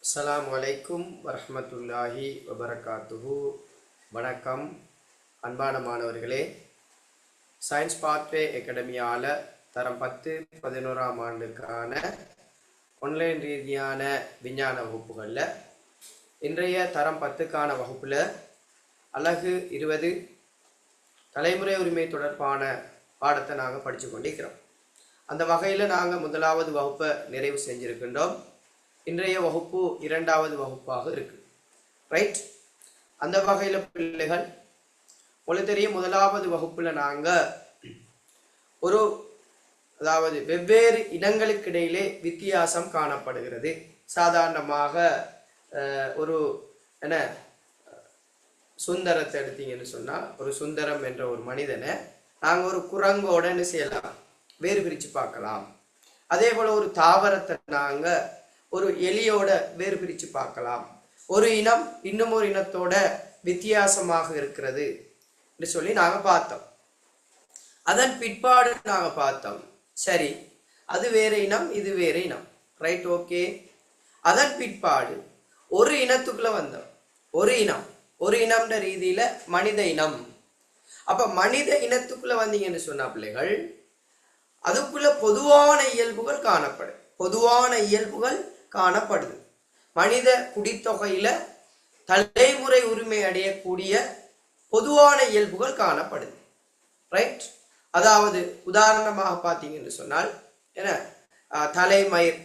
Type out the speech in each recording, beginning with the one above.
அஸ்ஸலாமு அலைக்கும் வரஹ்மத்துல்லாஹி வபரகாத்துஹு. வணக்கம் அன்பான மாணவர்களே. சயின்ஸ் பாத்வே அகாடமியால் தரம் 10-11ஆம் ஆண்டுக்கான ஆன்லைன் ரீதியான விஞ்ஞான வகுப்புகளில் இன்றைய தரம் 10க்கான வகுப்பில் அலகு 20 தலைமுறை உரிமை தொடர்பான பாடத்தை நாங்கள் படித்து கொண்டிருக்கிறோம். அந்த வகையில் நாங்கள் முதலாவது வகுப்பை நிறைவு செஞ்சுருக்கின்றோம். இன்றைய வகுப்பு இரண்டாவது வகுப்பாக இருக்கு. ரைட். அந்த வகையில் பிள்ளைகள் உங்களுக்கு தெரியும், முதலாவது வகுப்புல நாங்கள் அதாவது வெவ்வேறு இனங்களுக்கு இடையிலே வித்தியாசம் காணப்படுகிறது. சாதாரணமாக ஒரு சுந்தரத்தை எடுத்தீங்கன்னு சொன்னால், ஒரு சுந்தரம் என்ற ஒரு மனிதனை நாங்கள் ஒரு குரங்கோட என்ன செய்யலாம், வேறு பிரித்து பார்க்கலாம். அதே போல் ஒரு தாவரத்தை நாங்கள் ஒரு எலியோட வேறு பிரித்து பார்க்கலாம். ஒரு இனம் இன்னும் ஒரு இனத்தோட வித்தியாசமாக இருக்கிறது என்று சொல்லி நாங்கள் பார்த்தோம். அதன் பிற்பாடு நாங்கள் பார்த்தோம், சரி அது வேற இனம், இது வேற இனம். Right, okay. அதன் பிற்பாடு ஒரு இனத்துக்குள்ள வந்தோம். ஒரு இனம்ன்ற ரீதியில மனித இனம். அப்ப மனித இனத்துக்குள்ள வந்தீங்கன்னு சொன்ன பிள்ளைகள், அதுக்குள்ள பொதுவான இயல்புகள் காணப்படுது. மனித குடித்தொகையில தலைமுறை உரிமை அடையக்கூடிய பொதுவான இயல்புகள் காணப்படுது. ரைட். அதாவது உதாரணமாக பார்த்தீங்கன்னு சொன்னால், தலைமயிர்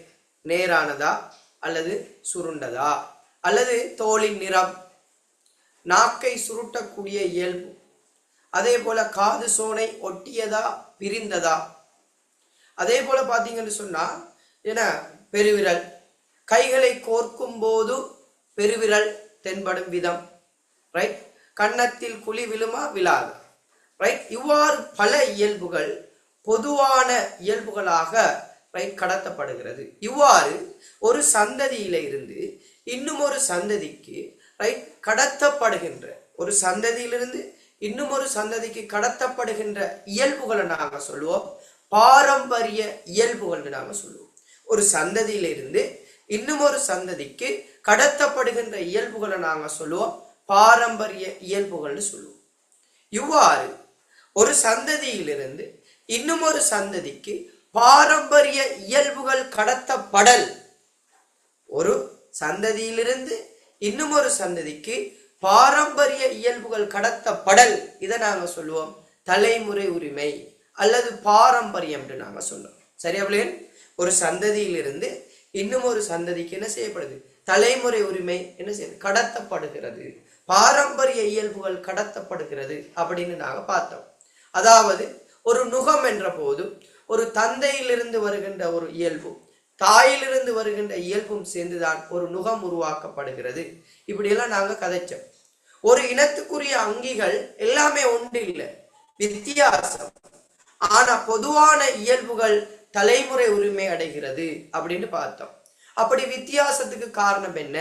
நேரானதா அல்லது சுருண்டதா, அல்லது தோலின் நிறம், நாக்கை சுருட்டக்கூடிய இயல்பு, அதே போல காது சோனை ஒட்டியதா பிரிந்ததா, அதே போல பார்த்தீங்கன்னு சொன்னா பெருவிரல், கைகளை கோர்க்கும் போது பெருவிரல் தென்படும் விதம். ரைட். கன்னத்தில் குழி விழுமா விழாது. ரைட். இவ்வாறு பல இயல்புகள் பொதுவான இயல்புகளாக கடத்தப்படுகிறது. இவ்வாறு ஒரு சந்ததியில இருந்து இன்னும் ஒரு சந்ததிக்கு கடத்தப்படுகின்ற, ஒரு சந்ததியிலிருந்து இன்னும் ஒரு சந்ததிக்கு கடத்தப்படுகின்ற இயல்புகளை நாங்கள் சொல்லுவோம் பாரம்பரிய இயல்புகள் நாங்கள் சொல்லுவோம். ஒரு சந்ததியிலிருந்து இன்னும் ஒரு சந்ததிக்கு கடத்தப்படுகின்ற இயல்புகளை நாங்கள் சொல்லுவோம் பாரம்பரிய இயல்புகள்னு சொல்லுவோம். இவ்வாறு ஒரு சந்ததியிலிருந்து இன்னும் ஒரு சந்ததிக்கு பாரம்பரிய இயல்புகள் கடத்தப்படல், ஒரு சந்ததியிலிருந்து இன்னும் ஒரு சந்ததிக்கு பாரம்பரிய இயல்புகள் கடத்தப்படல், இதை நாங்கள் சொல்லுவோம் தலைமுறை உரிமை அல்லது பாரம்பரியம் என்று நாங்கள் சொல்லுவோம். சரியா பிள்ளைகள்? ஒரு சந்ததியிலிருந்து இன்னும் ஒரு சந்ததிக்கு என்ன செய்யப்படுது, தலைமுறை உரிமை என்ன செய்யுது, கடத்தப்படுகிறது, பாரம்பரிய இயல்புகள் கடத்தப்படுகிறது அப்படின்னு நாங்க பார்த்தோம். அதாவது ஒரு நுகம் என்ற போது ஒரு தந்தையிலிருந்து வருகின்ற ஒரு இயல்பும் தாயிலிருந்து வருகின்ற இயல்பும் சேர்ந்துதான் ஒரு நுகம் உருவாக்கப்படுகிறது. இப்படியெல்லாம் நாங்க கதைச்சோம். ஒரு இனத்துக்குரிய அங்கிகள் எல்லாமே ஒன்று இல்லை, வித்தியாசம். ஆனா பொதுவான இயல்புகள் தலைமுறை உரிமை அடைகிறது அப்படின்னு பார்த்தோம். அப்படி வித்தியாசத்துக்கு காரணம் என்ன?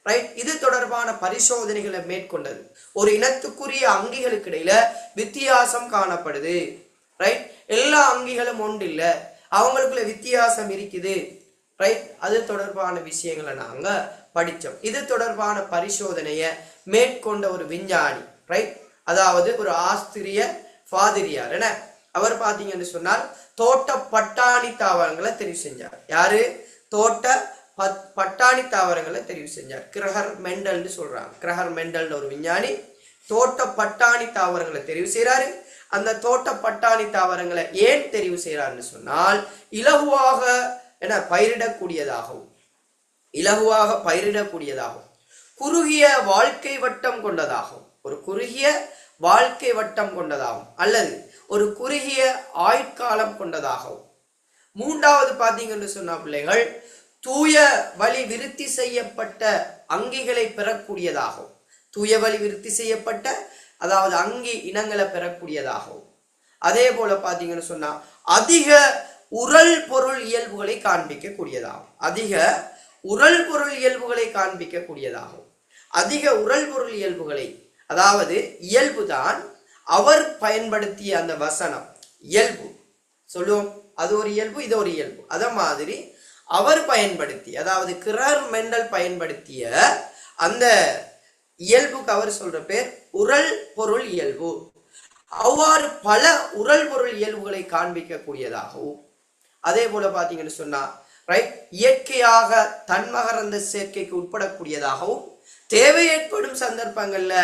ரைட். இது தொடர்பான பரிசோதனைகளை மேற்கொண்டது. ஒரு இனத்துக்குரிய அங்கிகளுக்கு இடையில வித்தியாசம் காணப்படுது. ரைட். எல்லா அங்கிகளும் ஒன்று இல்லை, அவங்களுக்குள்ள வித்தியாசம் இருக்குது. ரைட். அது தொடர்பான விஷயங்களை நாங்க படிச்சோம். இது தொடர்பான பரிசோதனையை மேற்கொண்ட ஒரு விஞ்ஞானி, ரைட், அதாவது ஒரு ஆஸ்திரிய ஃபாதிரியார், அவர் பார்த்தீங்கன்னு சொன்னால் தோட்ட பட்டாணி தாவரங்களை தெரிவு செஞ்சார். யாரு? தோட்ட பட்டாணி தாவரங்களை தெரிவு செஞ்சார். கிரஹர் மெண்டல்னு சொல்றாங்க. கிரஹர் மெண்டல் ஒரு விஞ்ஞானி தோட்ட பட்டாணி தாவரங்களை தெரிவு செய்யறாரு. அந்த தோட்ட பட்டாணி தாவரங்களை ஏன் தெரிவு செய்யறாருன்னு சொன்னால், இலகுவாக பயிரிடக்கூடியதாகவும் குறுகிய வாழ்க்கை வட்டம் கொண்டதாகும், ஒரு குறுகிய வாழ்க்கை வட்டம் கொண்டதாகும், அல்லது ஒரு குறுகிய ஆயுட்காலம் கொண்டதாகவும். மூன்றாவது பார்த்தீங்கன்னு சொன்ன பிள்ளைகள் தூய வழி விருத்தி செய்யப்பட்ட அங்கிகளை பெறக்கூடியதாகவும், தூய வழி விருத்தி செய்யப்பட்ட அதாவது அங்கி இனங்களை பெறக்கூடியதாகவும். அதே போல பார்த்தீங்கன்னு சொன்னா அதிக உரல் பொருள் இயல்புகளை காண்பிக்கக்கூடியதாகும். அதிக உரல் பொருள் இயல்புகளை காண்பிக்கக்கூடியதாகும். அதிக உரல் பொருள் இயல்புகளை, அதாவது இயல்புதான் அவர் பயன்படுத்திய அந்த வசனம் இயல்பு சொல்லுவோம், அது ஒரு இயல்பு, இது ஒரு இயல்பு. அத மாதிரி அவர் பயன்படுத்தி, அதாவது கிரஹர் மெண்டல் பயன்படுத்திய அந்த இயல்புக்கு அவர் சொல்ற பேர் உரல் பொருள் இயல்பு. அவ்வாறு பல உரல் பொருள் இயல்புகளை காண்பிக்கக்கூடியதாகவும், அதே போல பாத்தீங்கன்னு சொன்னா ரைட், இயற்கையாக தன்மகரந்த சேர்க்கைக்கு உட்படக்கூடியதாகவும், தேவை ஏற்படும் சந்தர்ப்பங்கள்ல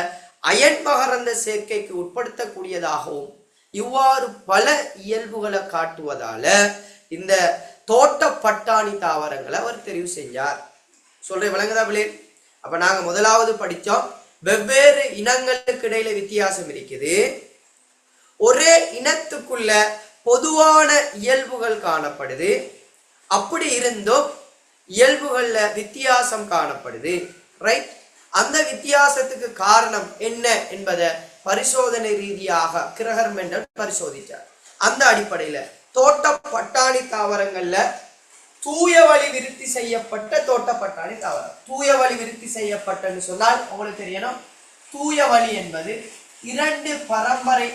அயன் மகரந்த சேர்க்கைக்கு உட்படுத்தக்கூடியதாகவும், இவ்வாறு பல இயல்புகளை காட்டுவதால இந்த தோட்ட பட்டாணி தாவரங்களை அவர் தெரிவு செஞ்சார். சொல்றேன், விளங்குதா பிள்ளை? அப்ப நாங்க முதலாவது படிச்சோம், வெவ்வேறு இனங்களுக்கு இடையில வித்தியாசம் இருக்குது, ஒரே இனத்துக்குள்ள பொதுவான இயல்புகள் காணப்படுது, அப்படி இருந்தும் இயல்புகள்ல வித்தியாசம் காணப்படுது. ரைட், அந்த வித்தியாசத்துக்கு காரணம் என்ன என்பதை பரிசோதனை ரீதியாக கிரஹர் மெண்டல் பரிசோதித்தார். அந்த அடிப்படையில தோட்ட பட்டாணி தாவரங்கள்ல தூய வழி விருத்தி செய்யப்பட்ட தோட்ட பட்டாணி தாவரம், தூய வழி விருத்தி செய்யப்பட்டன்னு சொன்னால் உங்களுக்கு தெரியணும், தூய வழி என்பது இரண்டு பரம்பரை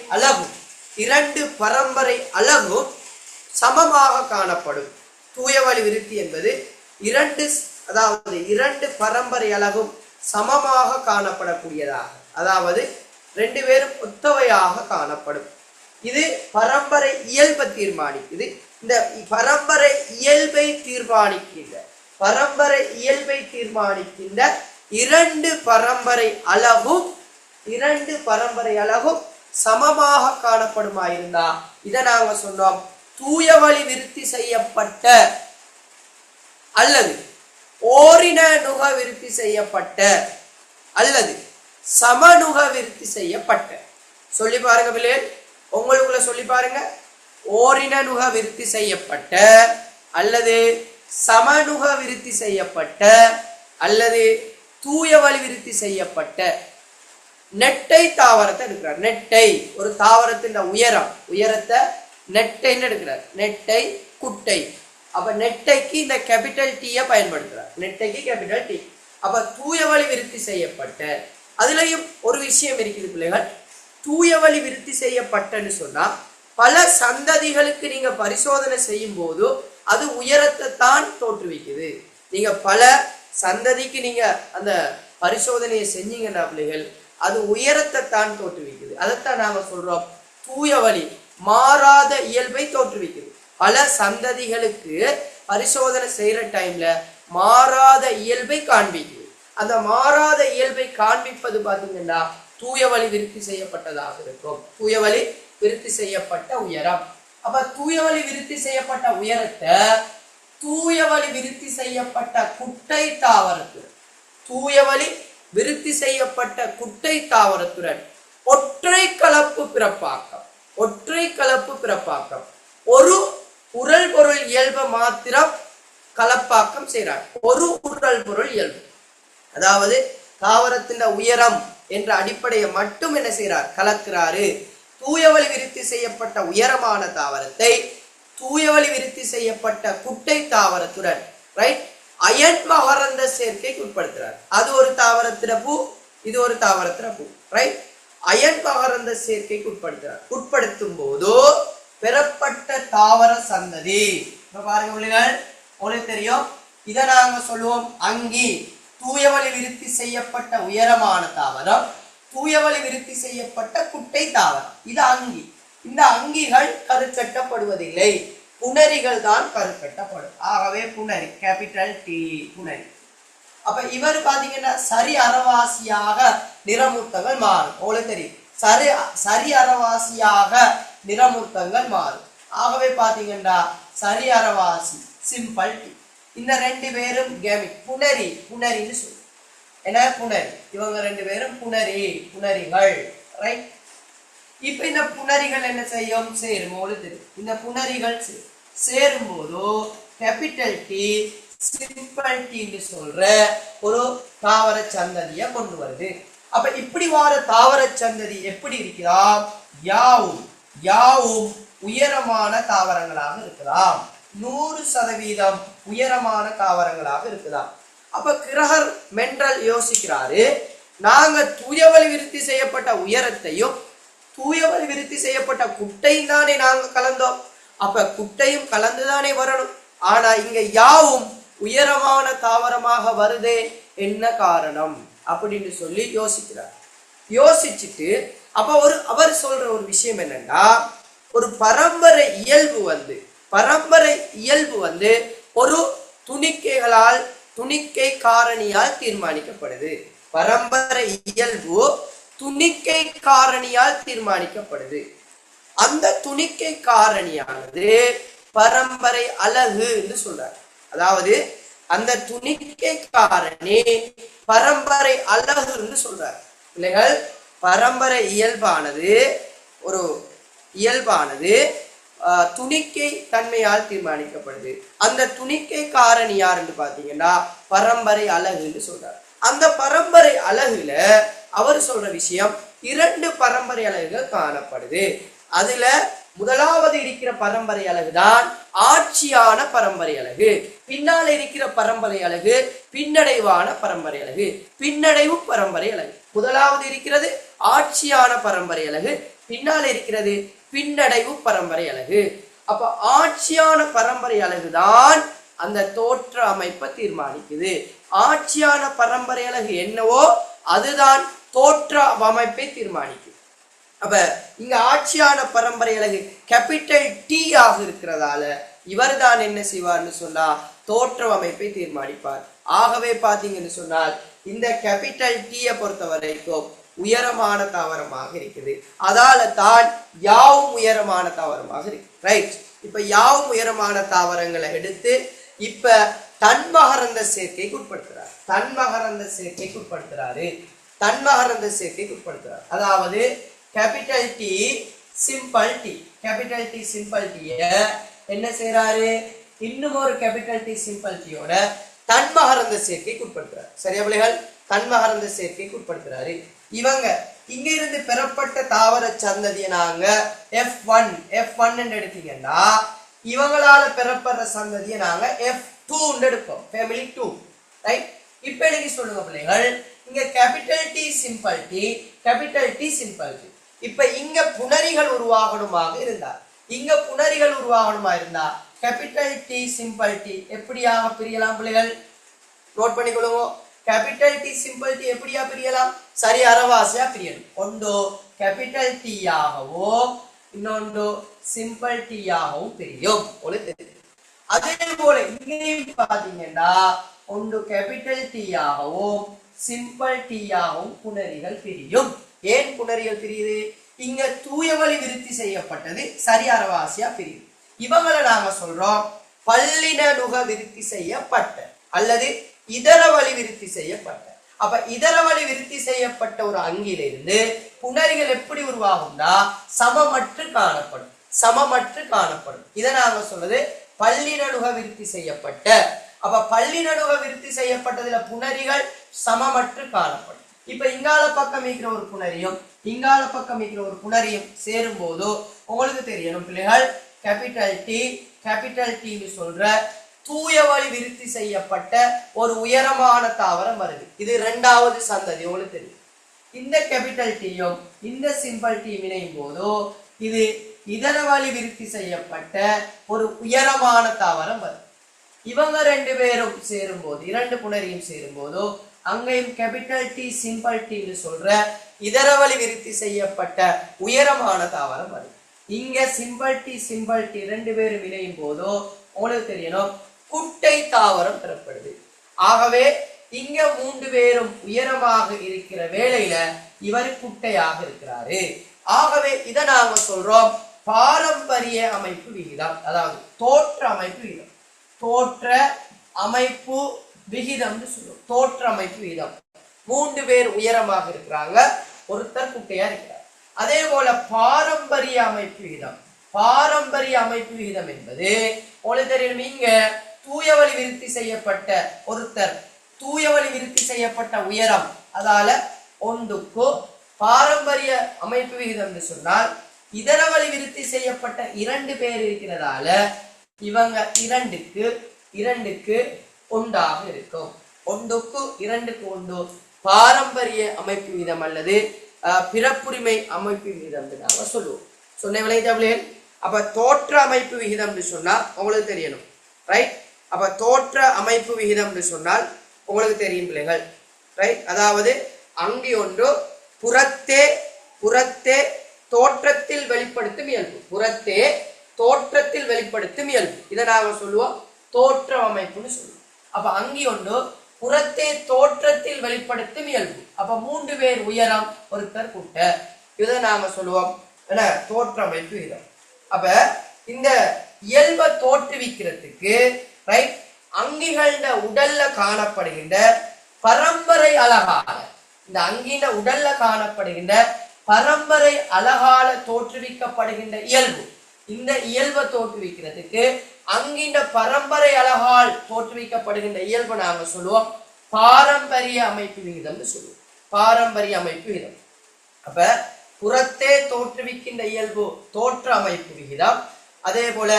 அலகும் சமமாக காணப்படும். தூய வழி விருத்தி என்பது இரண்டு பரம்பரை அலகும் சமமாக காணப்படக்கூடியதாக, அதாவது ரெண்டு பேரும் ஒத்தவையாக காணப்படும். இது பரம்பரை இயல்பை தீர்மானிக்குது. இந்த பரம்பரை இயல்பை தீர்மானிக்கின்ற இரண்டு பரம்பரை அலகும் சமமாக காணப்படுமா இருந்தா இதை நாங்க சொன்னோம் தூய வழி விருத்தி செய்யப்பட்ட அல்லது ஓரின நுக விருத்தி செய்யப்பட்ட அல்லது சமநுக விருத்தி செய்யப்பட்ட. சொல்லி பாருங்க பிள்ளை, உங்களுக்குள்ள சொல்லி பாருங்க, ஓரின நுக விருத்தி செய்யப்பட்ட அல்லது சமநுக விருத்தி செய்யப்பட்ட அல்லது தூய வழி விருத்தி செய்யப்பட்ட நெட்டை தாவரத்தை எடுக்கிறார். நெட்டை ஒரு தாவரத்தின் உயரத்தை நெட்டைன்னு எடுக்கிறார். நெட்டை குட்டை. அப்ப நெட்டைக்கு இந்த கேபிட்டல் டீயை பயன்படுத்துறார். நெட்டைக்கு கேபிட்டல் டி. அப்ப தூய வழி விருத்தி செய்யப்பட்ட, அதுலயும் ஒரு விஷயம் இருக்குது பிள்ளைகள், தூய வழி விருத்தி செய்யப்பட்டன்னு சொன்னா பல சந்ததிகளுக்கு நீங்க பரிசோதனை செய்யும் போது அது உயரத்தை தான் தோற்றுவிக்குது. நீங்க பல சந்ததிக்கு நீங்க அந்த பரிசோதனையை செஞ்சீங்கன்னா பிள்ளைகள் அது உயரத்தை தான் தோற்றுவிக்குது. அதைத்தான் நாங்க சொல்றோம் தூய வழி மாறாத இயல்பை தோற்றுவிக்குது. பல சந்ததிகளுக்கு பரிசோதனை செய்யற டைம்ல மாறாத இயல்பை காண்பிக்குது. அந்த மாறாத இயல்பை காண்பிப்பது பாத்தீங்கன்னா தூய வழி விருத்தி செய்யப்பட்டதாக இருக்கும். தூய வழி விருத்தி செய்யப்பட்ட உயரம். அப்ப தூய வழி விருத்தி செய்யப்பட்ட உயரத்தை தூய வழி விருத்தி செய்யப்பட்ட குட்டை தாவரத்துடன், தூய வழி விருத்தி செய்யப்பட்ட குட்டை தாவரத்துடன் ஒற்றை கலப்பு பிறப்பாக்கம் ஒரு உரல் பொருள் இயல்பை மாத்திரம் கலப்பாக்கம் செய்கிறார். ஒரு உரல் பொருள் இயல்பு, அதாவது தாவரத்தின் உயரம் என்ற அடிப்படையை மட்டும் என்ன செய்கிறார், கலக்கிறாரு. தூய வழி விருத்தி செய்யப்பட்ட உயரமான தாவரத்தை தூய வழி விருத்தி செய்யப்பட்ட குட்டை தாவரத்துடன் ரைட் அயன் மகரந்த சேர்க்கைக்கு உட்படுத்துறார். அது ஒரு தாவரத்தின பூ, இது ஒரு தாவரத்தின பூ. ரைட், அயன் மகரந்த சேர்க்கைக்கு உட்படுத்தும் போது பெறப்பட்ட தாவர சந்ததி. இப்ப பாருங்க பிள்ளைகள், உங்களுக்கு தெரியும், இதை நாங்க சொல்லுவோம் அங்கி. தூய வழி விருத்தி செய்யப்பட்ட உயரமான தாவரம், தூய வழி விருத்தி செய்யப்பட்ட குட்டை தாவரம், இது அங்கி. இந்த அங்கிகள் கருக்கட்டப்படுவதில்லை, புணரிகள் தான் கருக்கட்டப்படும். ஆகவே புணரி, கேபிட்டல் டி, புணரி. அப்ப இவர் பாத்தீங்கன்னா சரி அறவாசியாக நிறமூர்த்தங்கள் மாறும். உங்களுக்கு தெரியும், சரி அறவாசியாக நிறமூர்த்தங்கள் மாறும். ஆகவே பாத்தீங்கன்னா சரி அறவாசி, சிம்பிள் டி. இந்த ரெண்டு பேரும் கேமிக், புணரின்னு சொல்லுவோம். என்ன புணரி, இவங்க ரெண்டு பேரும் புணரிகள். ரைட், இப்ப இந்த புணரிகள் என்ன செய்யும், சேரும். உங்களுக்கு தெரியும், இந்த புணரிகள் சேரும் போது கேபிட்டல் டி சிம்பிள் டி சொல்ற ஒரு தாவர சந்ததியை கொண்டு வருது. அப்ப இப்படி வர தாவர சந்ததி எப்படி இருக்கிறாம், யாவும் உயரமான தாவரங்களாக இருக்கலாம். 100% உயரமான தாவரங்களாக இருக்குதாம். அப்ப கிரஹர் மெண்டல் யோசிக்கிறாரு, நாங்க தூய வழி விருத்தி செய்யப்பட்ட உயரத்தையும் தூய வழி விருத்தி செய்யப்பட்ட குட்டையும் தானே நாங்க கலந்தோம். அப்ப குட்டையும் கலந்துதானே வரணும். ஆனா இங்க யாவும் உயரமான தாவரமாக வருதே, என்ன காரணம் அப்படின்னு சொல்லி யோசிக்கிறார். யோசிச்சுட்டு அப்ப அவர் சொல்ற ஒரு விஷயம் என்னன்னா, ஒரு பரம்பரை இயல்பு வந்து ஒரு துணிக்கை காரணியால் தீர்மானிக்கப்படுது. பரம்பரை இயல்பு துணிக்கை காரணியால் தீர்மானிக்கப்படுது. அந்த துணிக்கை காரணியானது பரம்பரை அலகு என்று சொல்றார். அதாவது அந்த துணிக்கை காரணி பரம்பரை அலகு என்று சொல்றார். பிள்ளைகள், பரம்பரை இயல்பானது துணிக்கை தன்மையால் தீர்மானிக்கப்படுது. அந்த துணிக்கை காரணி யார் என்று பாத்தீங்கன்னா பரம்பரை அலகு என்று சொல்றார். அந்த பரம்பரை அலகுல அவர் சொல்ற விஷயம், 2 பரம்பரை அலகுகள் காணப்படுது. அதுல முதலாவது இருக்கிற பரம்பரை அலகு தான் ஆட்சியான பரம்பரை அலகு. பின்னால் இருக்கிற பரம்பரை அலகு பின்னடைவான பரம்பரை அலகு, பின்னடைவு பரம்பரை அலகு. முதலாவது இருக்கிறது ஆட்சியான பரம்பரை அலகு, பின்னால் இருக்கிறது பின்னடைவு பரம்பரை அலகு. அப்ப ஆட்சியான பரம்பரை அலகு தான் அந்த தோற்ற அமைப்பை தீர்மானிக்குது. ஆட்சியான பரம்பரை அலகு என்னவோ அதுதான் தோற்ற அமைப்பை தீர்மானிக்குது. அப்ப இங்க ஆட்சியான பரம்பரை அலகு கேபிட்டல் டி ஆக இருக்கிறதால இவர் தான் என்ன செய்வார்னு சொன்னா தோற்ற அமைப்பை தீர்மானிப்பார். ஆகவே பாத்தீங்கன்னு சொன்னால் இந்த கேபிட்டல் டீயை பொறுத்த வரைக்கும் உயரமான தாவரமாக இருக்குது. அதால தான் யாவும் உயரமான தாவரமாக இருக்கு. ரைட். இப்ப யாவும் உயரமான தாவரங்களை எடுத்து இப்ப தன்மகரந்த சேர்க்கைக்கு உட்படுத்துறாரு. அதாவது கேபிட்டல் டி சிம்பிள் டி என்ன செய்யறாரு, இன்னும் ஒரு கேபிட்டல் டி சிம்பிள் டியோட தன்மகரந்த சேர்க்கைக்கு உட்படுத்துறாரு. சரியா பிள்ளைகள்? தன்மகரந்த சேர்க்கைக்கு உட்படுத்துறாரு. இவங்க இங்க இருந்து பெறப்பட்ட தாவர சந்ததியை நாங்க F1 எடுத்தீங்கன்னா இவங்களால பெறப்படுற சந்ததியை நாங்க F2 எடுப்போம், ஃபேமிலி 2. ரைட். இப்ப எனக்கு சொல்லுங்க பிள்ளைகள், இங்க கேபிட்டல் டி சிம்பிள் டி இப்ப இங்க புணரிகள் உருவாகணுமாக இருந்தா கேபிட்டல் டி சிம்பிள் டி எப்படியாக பிரியலாம் பிள்ளைகள்? நோட் பண்ணிக்கொள்ளுங்க. கேபிட்டல் டி சிம்பிள் டி எப்படியா பிரியலாம்? சரி, அரைவாசியா பிரியணும். ஒன்று கேபிட்டல் டி ஆகவும் இன்னொன்று சிம்பிள் டி ஆகவும் பிரியும். அதே போல இங்கேயும் பாத்தீங்கன்னா ஒன்று கேபிட்டல் டி ஆகவும் சிம்பிள் டி ஆகவும் புணரிகள் பிரியும். ஏன் புணரிகள் பிரியுது? இங்க தூய வழி விருத்தி செய்யப்பட்டது சரி அரைவாசியா பிரியும். இவங்களை நாங்க சொல்றோம் பல்லினநுக விருத்தி செய்யப்பட்ட அல்லது இதர வழி விருத்தி செய்யப்பட்ட. அப்ப இதர வழி விருத்தி செய்யப்பட்ட ஒரு அங்கிலிருந்து புணரிகள் எப்படி உருவாகும்னா சமமற்று காணப்படும். இதை நாங்க சொல்றது பல்லினநுக விருத்தி செய்யப்பட்ட. அப்ப பல்லினநுக விருத்தி செய்யப்பட்டதுல புணரிகள் சமமற்று காணப்படும். இப்ப இங்கால பக்கம் இருக்கிற ஒரு புணரியும் இங்கால பக்கம் இருக்கிற ஒரு புணரியும் சேரும் போதோ உங்களுக்கு தெரியணும் பிள்ளைகள், கேபிட்டல் டி சொல்ற தூய வழி விருத்தி செய்யப்பட்ட ஒரு உயரமான தாவரம் வருது. இது 2வது சந்ததி. உங்களுக்கு தெரியும், இந்த கேபிட்டல் டீயும் இந்த சிம்பிள் டி இணையும் போதோ இது இதர வழி விருத்தி செய்யப்பட்ட ஒரு உயரமான தாவரம் வருது. இவங்க 2 பேரும் சேரும் போது, 2 புணரியும் சேரும் போதோ அங்கேயும் கேபிட்டல் டி சிம்பிள் டி சொல்ற இதர வழி விருத்தி செய்யப்பட்ட உயரமான தாவரம் வருது. இங்க சிம்பிள் டி 2 பேரும் இணையும் போதோ உங்களுக்கு தெரியணும் குட்டை தாவரம் பெறப்படுது. ஆகவே இங்க 3 பேரும் உயரமாக இருக்கிற வேளையில இவர் குட்டையாக இருக்கிறாரு. ஆகவே இதை நாங்க சொல்றோம் பாரம்பரிய அமைப்பு விகிதம், அதாவது தோற்ற அமைப்பு விகிதம் சொல்லுவோம். தோற்ற அமைப்பு விகிதம் 3 பேர் உயரமாக இருக்கிறாங்க, ஒருத்தர் குட்டையா இருக்கிறார். அதே போல பாரம்பரிய அமைப்பு விகிதம் என்பது உங்களுக்கு தெரியும், இங்க தூய வழி விருத்தி செய்யப்பட்ட ஒருத்தர் தூய வழி விருத்தி செய்யப்பட்ட உயரம், அதால ஒன்றுக்கு பாரம்பரிய அமைப்பு விகிதம் என்று சொன்னால் இதர வழி விருத்தி செய்யப்பட்ட 2 பேர் இருக்கிறதால இவங்க 2க்கு 1 இருக்கும். 1க்கு 2க்கு 1 பாரம்பரிய அமைப்பு விகிதம் அல்லது பிறப்புரிமை அமைப்பு விகிதம் நாம சொல்லுவோம். சொன்ன விளையாட்டு. அப்ப தோற்ற அமைப்பு விகிதம் சொன்னா உங்களுக்கு தெரியணும் ரைட். அப்ப தோற்ற அமைப்பு விகிதம் என்று சொன்னால் உங்களுக்கு தெரியும் பிள்ளைகள், ரைட். அதாவது அங்கி ஒன்று புறத்தே புறத்தே தோற்றத்தில் வெளிப்படுத்தும் இயல்பு, புறத்தே தோற்றத்தில் வெளிப்படுத்தும் இயல்பு, இதை நாங்க சொல்லுவோம் தோற்ற அமைப்புன்னு சொல்லுவோம். அப்ப அங்கி ஒன்று புறத்தே தோற்றத்தில் வெளிப்படுத்தும் இயல்பு. அப்ப 3 பேர் உயரம் ஒருத்தர் கூட்ட, இதை நாங்க சொல்லுவோம் என்ன தோற்ற அமைப்பு விகிதம். அப்ப இந்த இயல்பை தோற்றுவிக்கிறதுக்கு ரைட் அங்கிகள உடல்ல காணப்படுகின்ற பரம்பரை அழகால, இந்த அங்கின உடல்ல காணப்படுகின்ற பரம்பரை அழகால தோற்றுவிக்கப்படுகின்ற இயல்பு, இந்த இயல்பை தோற்றுவிக்கிறதுக்கு அங்கின்ற பரம்பரை அழகால் தோற்றுவிக்கப்படுகின்ற இயல்பு நாங்க சொல்லுவோம் பாரம்பரிய அமைப்பு விகிதம்னு சொல்லுவோம், பாரம்பரிய அமைப்பு விகிதம். அப்ப புறத்தே தோற்றுவிக்கின்ற இயல்பு தோற்ற அமைப்பு விகிதம், அதே போல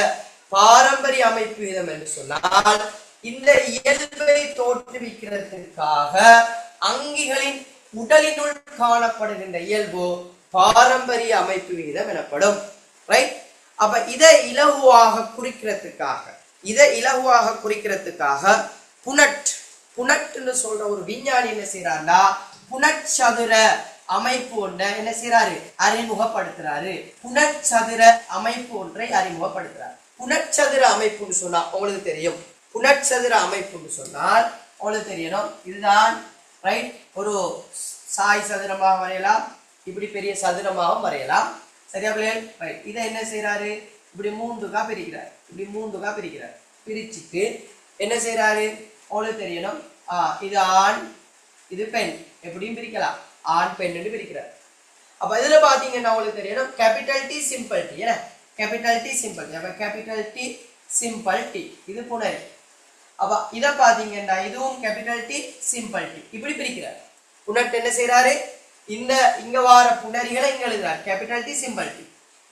பாரம்பரிய அமைப்பு விகிதம் என்று சொன்னால் இந்த இயல்பை தோற்றுவிக்கிறதுக்காக அங்கிகளின் உடலினுள் காணப்படுகின்ற இயல்பு பாரம்பரிய அமைப்பு விகிதம் எனப்படும். ரைட். அப்ப இதை இலகுவாக குறிக்கிறதுக்காக புனட் என்று சொல்ற ஒரு விஞ்ஞானி என்ன செய்யறாருன்னா புனச்சதுர அமைப்பு ஒன்றை என்ன செய்யறாரு அறிமுகப்படுத்துறாரு, புனச்சதுர அமைப்பு ஒன்றை அறிமுகப்படுத்துறாரு. புனச்சதுர அமைப்புன்னு சொன்னா உங்களுக்கு தெரியும், புனச்சதுர அமைப்புன்னு சொன்னால் உங்களுக்கு தெரியணும் இதுதான் ரைட். ஒரு சாய் சதுரமாக வரையலாம், இப்படி பெரிய சதுரமாகவும் வரையலாம், சரியா பிள்ளைகள்? ரைட். இதை என்ன செய்யறாரு இப்படி 3 பிரிக்கிறார், இப்படி 3 பிரிக்கிறார். பிரிச்சுட்டு என்ன செய்யறாரு உங்களுக்கு தெரியணும், இது ஆண் இது பெண், எப்படியும் பிரிக்கலாம், ஆண் பெண் என்று பிரிக்கிறார். அப்ப இதுல பாத்தீங்கன்னா உங்களுக்கு தெரியணும் கேபிட்டல் டி சிம்பிள் டி, என்ன கேபிட்டல் டி சிம்பிள் டி. அப்ப கேபிட்டல் டி சிம்பிள் டி இது புணரி. அப்ப இத பாத்தீங்கன்னா இதுவும் கேபிட்டல் டி சிம்பிள் டி, இப்படி பிரிக்கிறார். புனட் என்ன செய்யறாரு இங்க வார புணரிகளை இங்க எழுதுறார் கேபிட்டல் டி சிம்பிள் டி,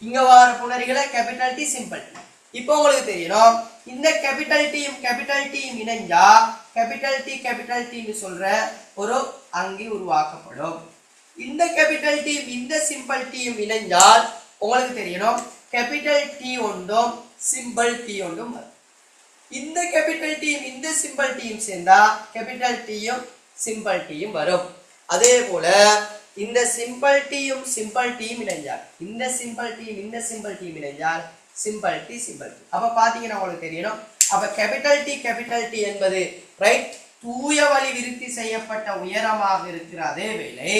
இங்க வார புணரிகளை கேபிட்டல் டி சிம்பிள் டி. இப்போ உங்களுக்கு தெரியணும் இந்த கேபிட்டல் டியும் இணைஞ்சா கேபிட்டல் டி சொல்ற ஒரு அங்கி உருவாக்கப்படும். இந்த கேபிட்டல் டி இந்த சிம்பிள் டியும் இணைஞ்சால் உங்களுக்கு தெரியணும் கேபிட்டல் டி ஒன்றும் சிம்பிள் டி ஒன்றும் வரும். இந்த கேபிட்டல் டியும் இந்த சிம்பிள் டியும் சேர்ந்தா கேபிட்டல் டியும் சிம்பிள் டியும் வரும். அதே போல இந்த சிம்பிள் டியும் இணைஞ்சால், இந்த சிம்பிள் டியும் இணைஞ்சால் சிம்பிள் டி. அப்ப பாத்தீங்கன்னா உங்களுக்கு தெரியணும் அப்ப கேபிட்டல் டி என்பது ரைட் தூய வழி விருத்தி செய்யப்பட்ட உயரமாக இருக்கிற அதே வேளை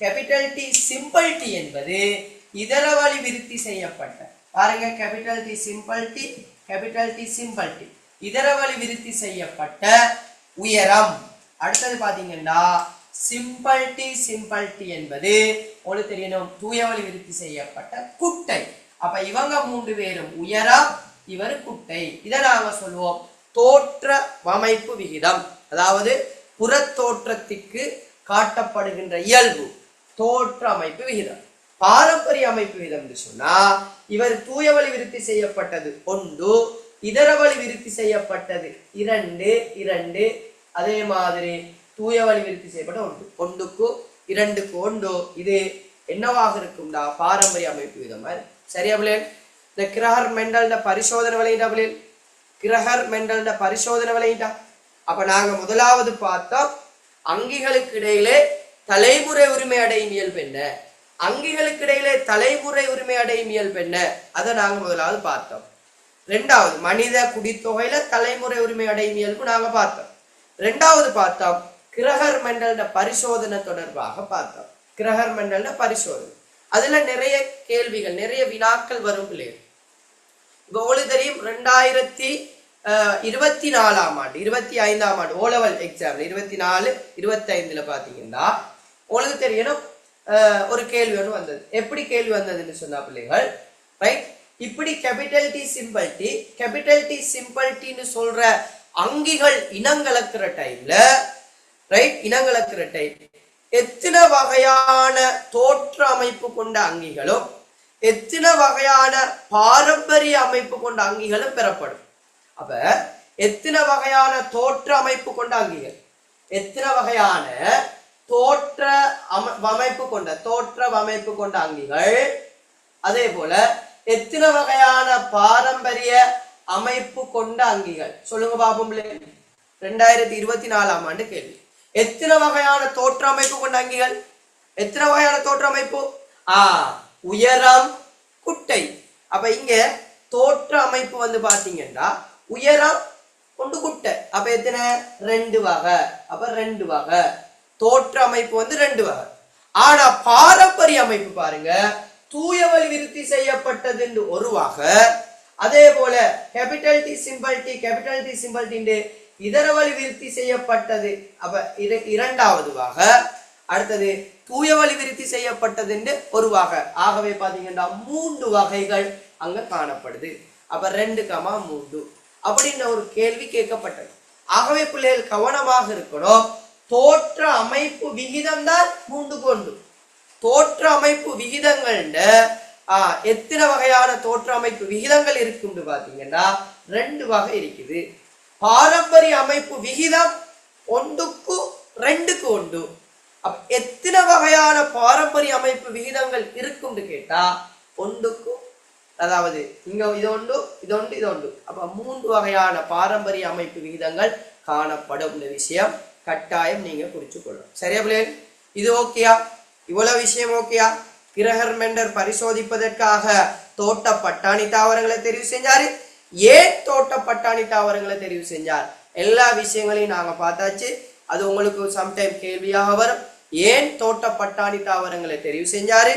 கேபிட்டல் டி சிம்பிள் டி என்பது இதர வழி விருத்தி செய்யப்பட்ட, பாருங்க கேபிட்டல் டி சிம்பிள் டி இதர வழி விருத்தி செய்யப்பட்ட உயரம். அடுத்தது பாத்தீங்கன்னா சிம்பிள் டி என்பது உங்களுக்கு தெரியணும் தூய வழி விருத்தி செய்யப்பட்ட குட்டை. அப்ப இவங்க 3 பேரும் உயரம், இவர் குட்டை. இதை நாங்க சொல்லுவோம் தோற்ற அமைப்பு விகிதம், அதாவது புறத்தோற்றத்திற்கு காட்டப்படுகின்ற இயல்பு தோற்ற அமைப்பு விகிதம். பாரம்பரிய அமைப்பு விகிதம் என்று சொன்னா இவர் தூய வழி விருத்தி செய்யப்பட்டது 1, இதர வழி விருத்தி செய்யப்பட்டது 2, அதே மாதிரி தூய வழி விருத்தி செய்யப்பட்ட 1க்கு 2க்கு 1. இது என்னவாக இருக்கும்டா பாரம்பரிய அமைப்பு விகிதம். சரியா பிள்ளைகள்? இந்த கிரஹர் மெண்டல் பரிசோதனை விளையிட்டா பிள்ளைகள், கிரஹர் மெண்டல் பரிசோதனை விளையிட்டா. அப்ப நாங்க முதலாவது பார்த்தோம் அங்கிகளுக்கு இடையிலே தலைமுறை உரிமை அடையும் இயல்பு என்ன, அங்கிகளுக்கு இடையிலே தலைமுறை உரிமை அடையும் இயல்பு என்ன, அதை நாங்க முதலாவது பார்த்தோம். 2வது மனித குடித்தொகையில தலைமுறை உரிமை அடையும் இயல்பு நாங்க பார்த்தோம். 2வது பார்த்தோம் கிரஹர் மெண்டல் பரிசோதனை தொடர்பாக பார்த்தோம். கிரஹர் மெண்டல் பரிசோதனை அதுல நிறைய கேள்விகள் நிறைய வினாக்கள் வரும் பிள்ளைகள். இப்போ உங்களுக்கு தெரியும் 2024ஆம் ஆண்டு 25ஆம் ஆண்டு ஓலெவல் எக்ஸாம்ல 24-25 பாத்தீங்கன்னா உங்களுக்கு தெரியணும் ஒரு கேள்வி ஒன்று வந்தது. எப்படி கேள்வி வந்ததுன்னு சொன்னா பிள்ளைகள் ரைட் இப்படி கேபிட்டல் டி சிம்பிள் டின்னு சொல்ற அங்கிகள் இனங்கலக்கிற டைம்ல ரைட் இனங்கலக்கிற டைம் எத்தனை வகையான தோற்ற அமைப்பு கொண்ட அங்கிகளும் எத்தனை வகையான பாரம்பரிய அமைப்பு கொண்ட அங்கிகளும் பெறப்படும். அப்ப எத்தனை வகையான தோற்ற அமைப்பு கொண்ட அங்கிகள், எத்தனை வகையான தோற்ற அமைப்பு கொண்ட அங்கிகள், அதே போல எத்தனை வகையான பாரம்பரிய அமைப்பு கொண்ட அங்கிகள் சொல்லுங்க பாப்போம். 2024ஆம் ஆண்டு கேள்வி. எத்தனை வகையான தோற்ற அமைப்பு கொண்ட அங்கிகள்? எத்தனை வகையான தோற்ற அமைப்பு? உயரம், குட்டை. அப்ப இங்க தோற்ற அமைப்பு வந்து பாத்தீங்கன்னா உயரம் கொண்டு குட்டை. அப்ப எத்தனை? 2 வகை. அப்ப 2 வகை தோற்ற அமைப்பு வந்து 2 வகை. ஆனா பாரம்பரிய அமைப்பு பாருங்க, தூய வழி விருத்தி செய்யப்பட்டது என்று ஒரு வகை, அதே போல கேபிட்டல் டி சிம்பிள் டி இதர வழி விருத்தி செய்யப்பட்டது அப்ப இரண்டாவது வகை. அடுத்தது தூய வழி விருத்தி செய்யப்பட்டது என்று ஒரு வகை. ஆகவே பாத்தீங்கன்னா 3 வகைகள் அங்க காணப்படுது. அப்ப 2,3 அப்படின்ற ஒரு கேள்வி கேட்கப்பட்டது. ஆகவே பிள்ளைகள் கவனமாக இருக்கணும். தோற்ற அமைப்பு விகிதம் தான் 3 தோற்ற அமைப்பு விகிதங்கள் எத்தனை வகையான தோற்ற அமைப்பு விகிதங்கள் இருக்குன்னு பாத்தீங்கன்னா 2 வகை இருக்குது. பாரம்பரிய அமைப்பு விகிதம் 1:2 1. அப்ப எத்தனை வகையான பாரம்பரிய அமைப்பு விகிதங்கள் இருக்குன்னு கேட்டா 1 அதாவது இங்க இது ஒன்று. அப்ப 3 வகையான பாரம்பரிய அமைப்பு விகிதங்கள் காணப்படும். இந்த விஷயம் கட்டாயம் நீங்க குறிச்சு கொள்ளணும். சரியா பிள்ளைகள்? இது ஓகேயா? இவ்வளவு விஷயம் ஓகேயா? கிரகர் மெண்டர் பரிசோதிப்பதற்காக தோட்ட பட்டாணி தாவரங்களை தெரிவு செஞ்சாரு. ஏன் தோட்ட பட்டாணி தாவரங்களை தெரிவு செஞ்சார்? எல்லா விஷயங்களையும் நாங்க பார்த்தாச்சு. அது உங்களுக்கு சம்டைம் கேள்வியாக வரும். ஏன் தோட்ட பட்டாணி தாவரங்களை தெரிவு செஞ்சாரு?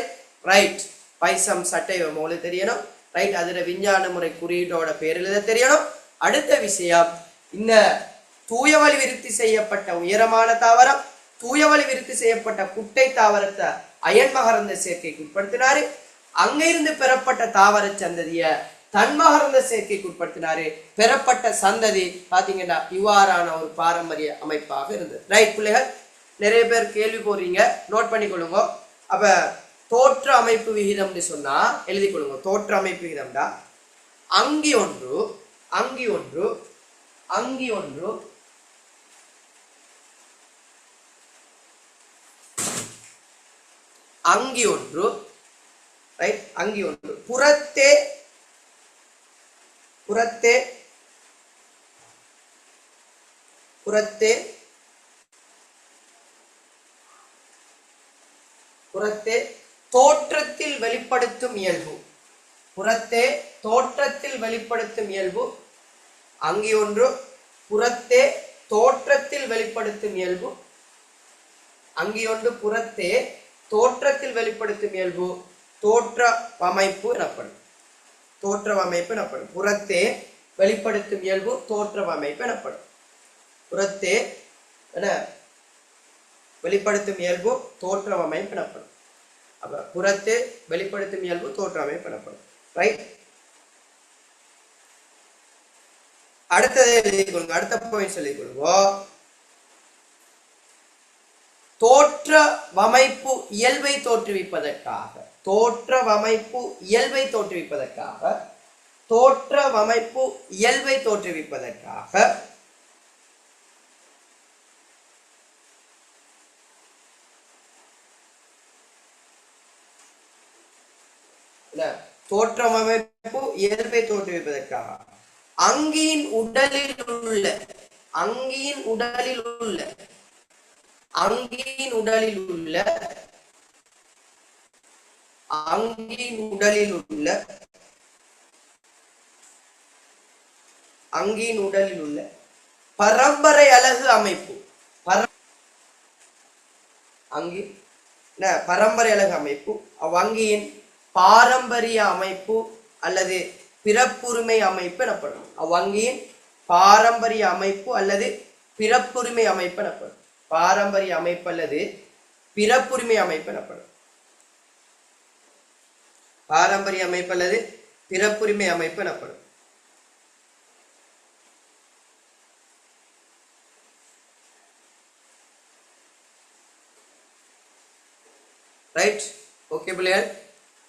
ரைட். பைசம் சட்டை உங்களுக்கு தெரியணும். ரைட். அதுல விஞ்ஞான முறை குறியீட்டோட பேர் எழுத தெரியணும். அடுத்த விஷயம், இந்த தூய வழி விருத்தி செய்யப்பட்ட உயரமான தாவரம், தூய வழி விருத்தி செய்யப்பட்ட குட்டை தாவரத்தை அயன் மகரந்த சேர்க்கைக்கு உட்படுத்தினாரு. அங்க இருந்து பெறப்பட்ட தாவர சந்ததிய தன்மகரந்த சேர்க்கைக்கு உட்படுத்தினாரு. பெறப்பட்ட சந்ததி பாத்தீங்கன்னா இவ்வாறான ஒரு பாரம்பரிய அமைப்பாக இருந்தது. ரைட் பிள்ளைகள், நிறைய பேர் கேள்வி போடுறீங்க, நோட் பண்ணிக்கொள்ளுங்க. அப்ப தோற்ற அமைப்பு விகிதம்னு சொன்னா எழுதி கொள்ளுங்க. தோற்ற அமைப்பு விகிதம்டா அங்கி ஒன்று அங்கி ஒன்று அங்கி ஒன்று அங்கி ஒன்று. ரைட். அங்கி ஒன்று புறத்தே புறத்தே புறத்தே புறத்தே தோற்றத்தில் வெளிப்படுத்தும் இயல்பு. புறத்தே தோற்றத்தில் வெளிப்படுத்தும் இயல்பு அங்கி ஒன்று. புறத்தே தோற்றத்தில் வெளிப்படுத்தும் இயல்பு அங்கி ஒன்று. புறத்தே தோற்றத்தில் வெளிப்படுத்தும் இயல்பு தோற்ற அமைப்பு எனப்படும். தோற்ற அமைப்பு எனப்படும். புறத்தே வெளிப்படுத்தும் இயல்பு தோற்ற அமைப்பு எனப்படும். புறத்தே வெளிப்படுத்தும் இயல்பு தோற்ற அமைப்பு எனப்படும். அப்ப புறத்தே வெளிப்படுத்தும் இயல்பு தோற்ற அமைப்பு எனப்படும். ரைட். அடுத்ததை எழுதி கொள்ளுங்க. அடுத்த பாயிண்ட் சொல்லிக் கொள்வோம். தோற்ற அமைப்பு இயல்பை தோற்றுவிப்பதற்காக தோற்ற அமைப்பு இயல்பை தோற்றுவிப்பதற்காக தோற்ற அமைப்பு இயல்பை தோற்றுவிப்பதற்காக தோற்ற அமைப்பு இயல்பை தோற்றுவிப்பதற்காக அங்கியின் உடலில் உள்ள அங்கியின் உடலில் உள்ள அங்கியின் உடலில் உள்ள அங்கியின் உடலில் உள்ள அங்கியின் உடலில் உள்ள பரம்பரை அலகு அமைப்பு அங்கி பரம்பரை அலகு அமைப்பு அவ்வங்கியின் பாரம்பரிய அமைப்பு அல்லது பிறப்புரிமை அமைப்பு எனப்படும். அவ்வங்கியின் பாரம்பரிய அமைப்பு அல்லது பிறப்புரிமை அமைப்பு எனப்படும். பாரம்பரிய அமைப்பு அல்லது பிறப்புரிமை அமைப்பு எனப்படும். பாரம்பரிய அமைப்பு அல்லது பிறப்புரிமை அமைப்பு எனப்படும். ரைட். ஓகே பிள்ளைகள்,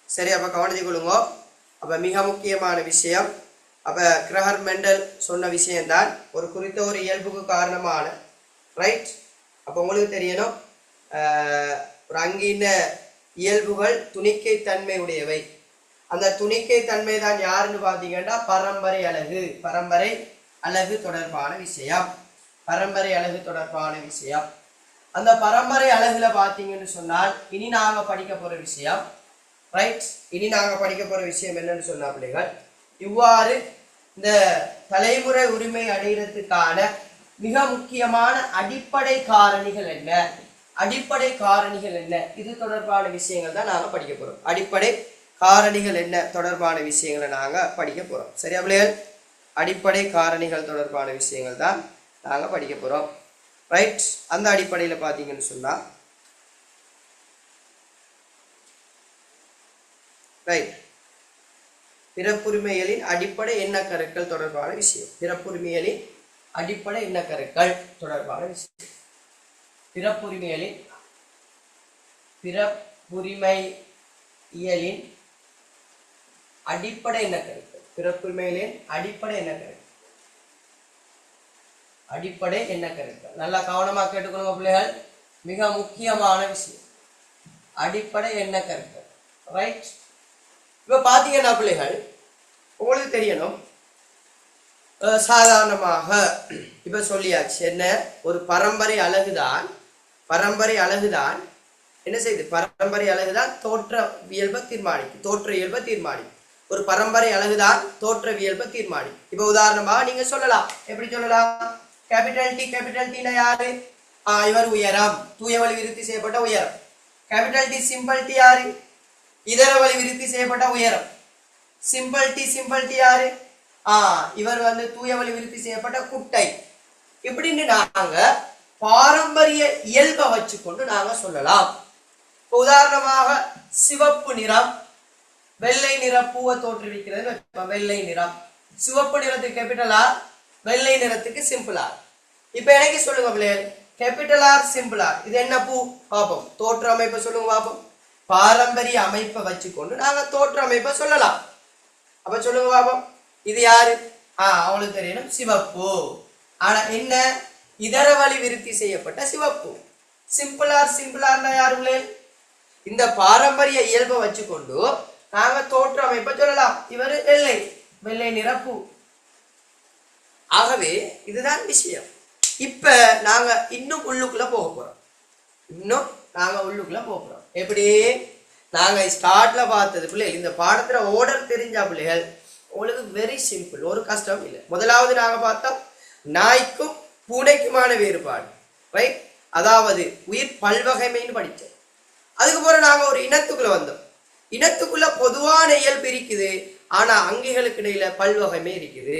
சரி. அப்ப கவனித்துக் கொள்ளுங்க. அப்ப மிக முக்கியமான விஷயம், அப்ப கிரகர் மெண்டல் சொன்ன விஷயம்தான் ஒரு குறித்த ஒரு இயல்புக்கு காரணமான. ரைட். அப்ப உங்களுக்கு தெரியணும், ஒரு அங்கின இயல்புகள் துணிக்கை தன்மை உடையவை. அந்த துணிக்கை தன்மை தான் யாருன்னு பாத்தீங்கன்னா பரம்பரை அலகு. பரம்பரை அலகு தொடர்பான விஷயம். பரம்பரை அலகு தொடர்பான விஷயம். அந்த பரம்பரை அலகுல பாத்தீங்கன்னு சொன்னால் இனி நாங்க படிக்க போற விஷயம், ரைட், இனி நாங்க படிக்க போற விஷயம் என்னன்னு சொன்னா பிள்ளைகள், இவ்வாறு இந்த தலைமுறை உரிமை அடைகிறதுக்கான மிக முக்கியமான அடிப்படை காரணிகள் என்ன, அடிப்படை காரணிகள் என்ன, இது தொடர்பான விஷயங்கள் தான் நாங்க படிக்க போறோம். அடிப்படை காரணிகள் என்ன தொடர்பான விஷயங்களை நாங்க படிக்க போறோம். சரியா பிள்ளைகள்? அடிப்படை காரணிகள் தொடர்பான விஷயங்கள் தான் நாங்க படிக்க போறோம், ரைட். அந்த அடிப்படையில பாத்தீங்கன்னு சொன்னா, ரைட், பிறப்புரிமைகளின் அடிப்படை என்ன கருக்கள் தொடர்பான விஷயம். பிறப்புரிமைகளின் அடிப்படை என்ன கருக்கள் தொடர்பான விஷயம். பிறப்புரிமைகளின் பிறப்புரிமையியலின் அடிப்படை என்ன கருக்கள். பிறப்புரிமைகளின் அடிப்படை என்ன கருக்கள். அடிப்படை என்ன கருக்கள். நல்லா கவனமா கேட்டுக்கொள்ளுங்க பிள்ளைகள், மிக முக்கியமான விஷயம். அடிப்படை என்ன கருக்கள், ரைட். இப்ப பாத்தீங்கன்னா பிள்ளைகள் உங்களுக்கு தெரியணும், சாதாரணமாக இப்ப சொல்லியாச்சு என்ன, ஒரு பரம்பரை அழகுதான், பரம்பரை அழகுதான் என்ன செய்யுது, பரம்பரை அழகுதான் தோற்றவியல்பை தீர்மானிக்கும், தோற்ற இயல்பை தீர்மானிக்கும். ஒரு பரம்பரை அழகுதான் தோற்றவியல்பை தீர்மானிக்கும். இப்ப உதாரணமாக நீங்க சொல்லலாம், எப்படி சொல்லலாம், கேபிட்டல் டி, கேபிட்டல் டி யாரு, இவர் உயரம், தூய வழி விருத்தி செய்யப்பட்ட உயரம். கேபிட்டல் டி சிம்பிள் டி யாரு, இதர வழி விருத்தி செய்யப்பட்ட உயரம். சிம்பிள் டி யாரு, இவர் வந்து தூய வழி விருத்தி செய்யப்பட்ட குட்டை. இப்படின்னு நாங்க பாரம்பரிய இயல்பை வச்சுக்கொண்டு நாங்க சொல்லலாம். உதாரணமாக சிவப்பு நிறம் வெள்ளை நிற பூவை தோற்றுவிக்கிறது. வெள்ளை நிறம், சிவப்பு நிறத்துக்கு கேபிட்டல் ஆர், வெள்ளை நிறத்துக்கு சிம்பிள் ஆர். இப்ப எனக்கு சொல்லுங்க பிள்ளைகள், கேபிட்டல் ஆர் சிம்பிள் ஆர் இது என்ன பூ பாப்போம். தோற்ற அமைப்பை சொல்லுங்க பாப்போம். பாரம்பரிய அமைப்பை வச்சுக்கொண்டு நாங்க தோற்ற அமைப்பை சொல்லலாம். அப்ப சொல்லுங்க பாப்போம், இது யாரு, அவங்களுக்கு தெரியணும், சிவப்பு. ஆனா என்ன, இதர வழி விருத்தி செய்யப்பட்ட சிவப்பு. சிம்பிளார், சிம்பிளார்னா யாருங்களே, இந்த பாரம்பரிய இயல்பை வச்சுக்கொண்டு நாங்க தோற்ற அமைப்பை சொல்லலாம். இவர் வெள்ளை, வெள்ளை நிரப்பு. ஆகவே இதுதான் விஷயம். இப்ப நாங்க இன்னும் உள்ளுக்குள்ள போக போறோம். இன்னும் நாங்க உள்ளுக்குள்ள போக போறோம். எப்படி, நாங்க ஸ்டார்ட்ல பார்த்தது பிள்ளைகள், இந்த பாடத்துல ஓர்டர் தெரிஞ்சா பிள்ளைகள் உங்களுக்கு வெரி சிம்பிள், ஒரு கஷ்டம் இல்லை. முதலாவது நாங்க பார்த்தோம் நாய்க்கும் பூனைக்குமான வேறுபாடு, ரைட், அதாவது உயிர் பல்வகைமைன்னு படிச்சோம். அதுக்கப்புறம் நாங்க ஒரு இனத்துக்குள்ள வந்தோம். இனத்துக்குள்ள பொதுவான இயல்பு இருக்குது, ஆனா அங்கிகளுக்கு இடையில பல்வகைமை இருக்குது.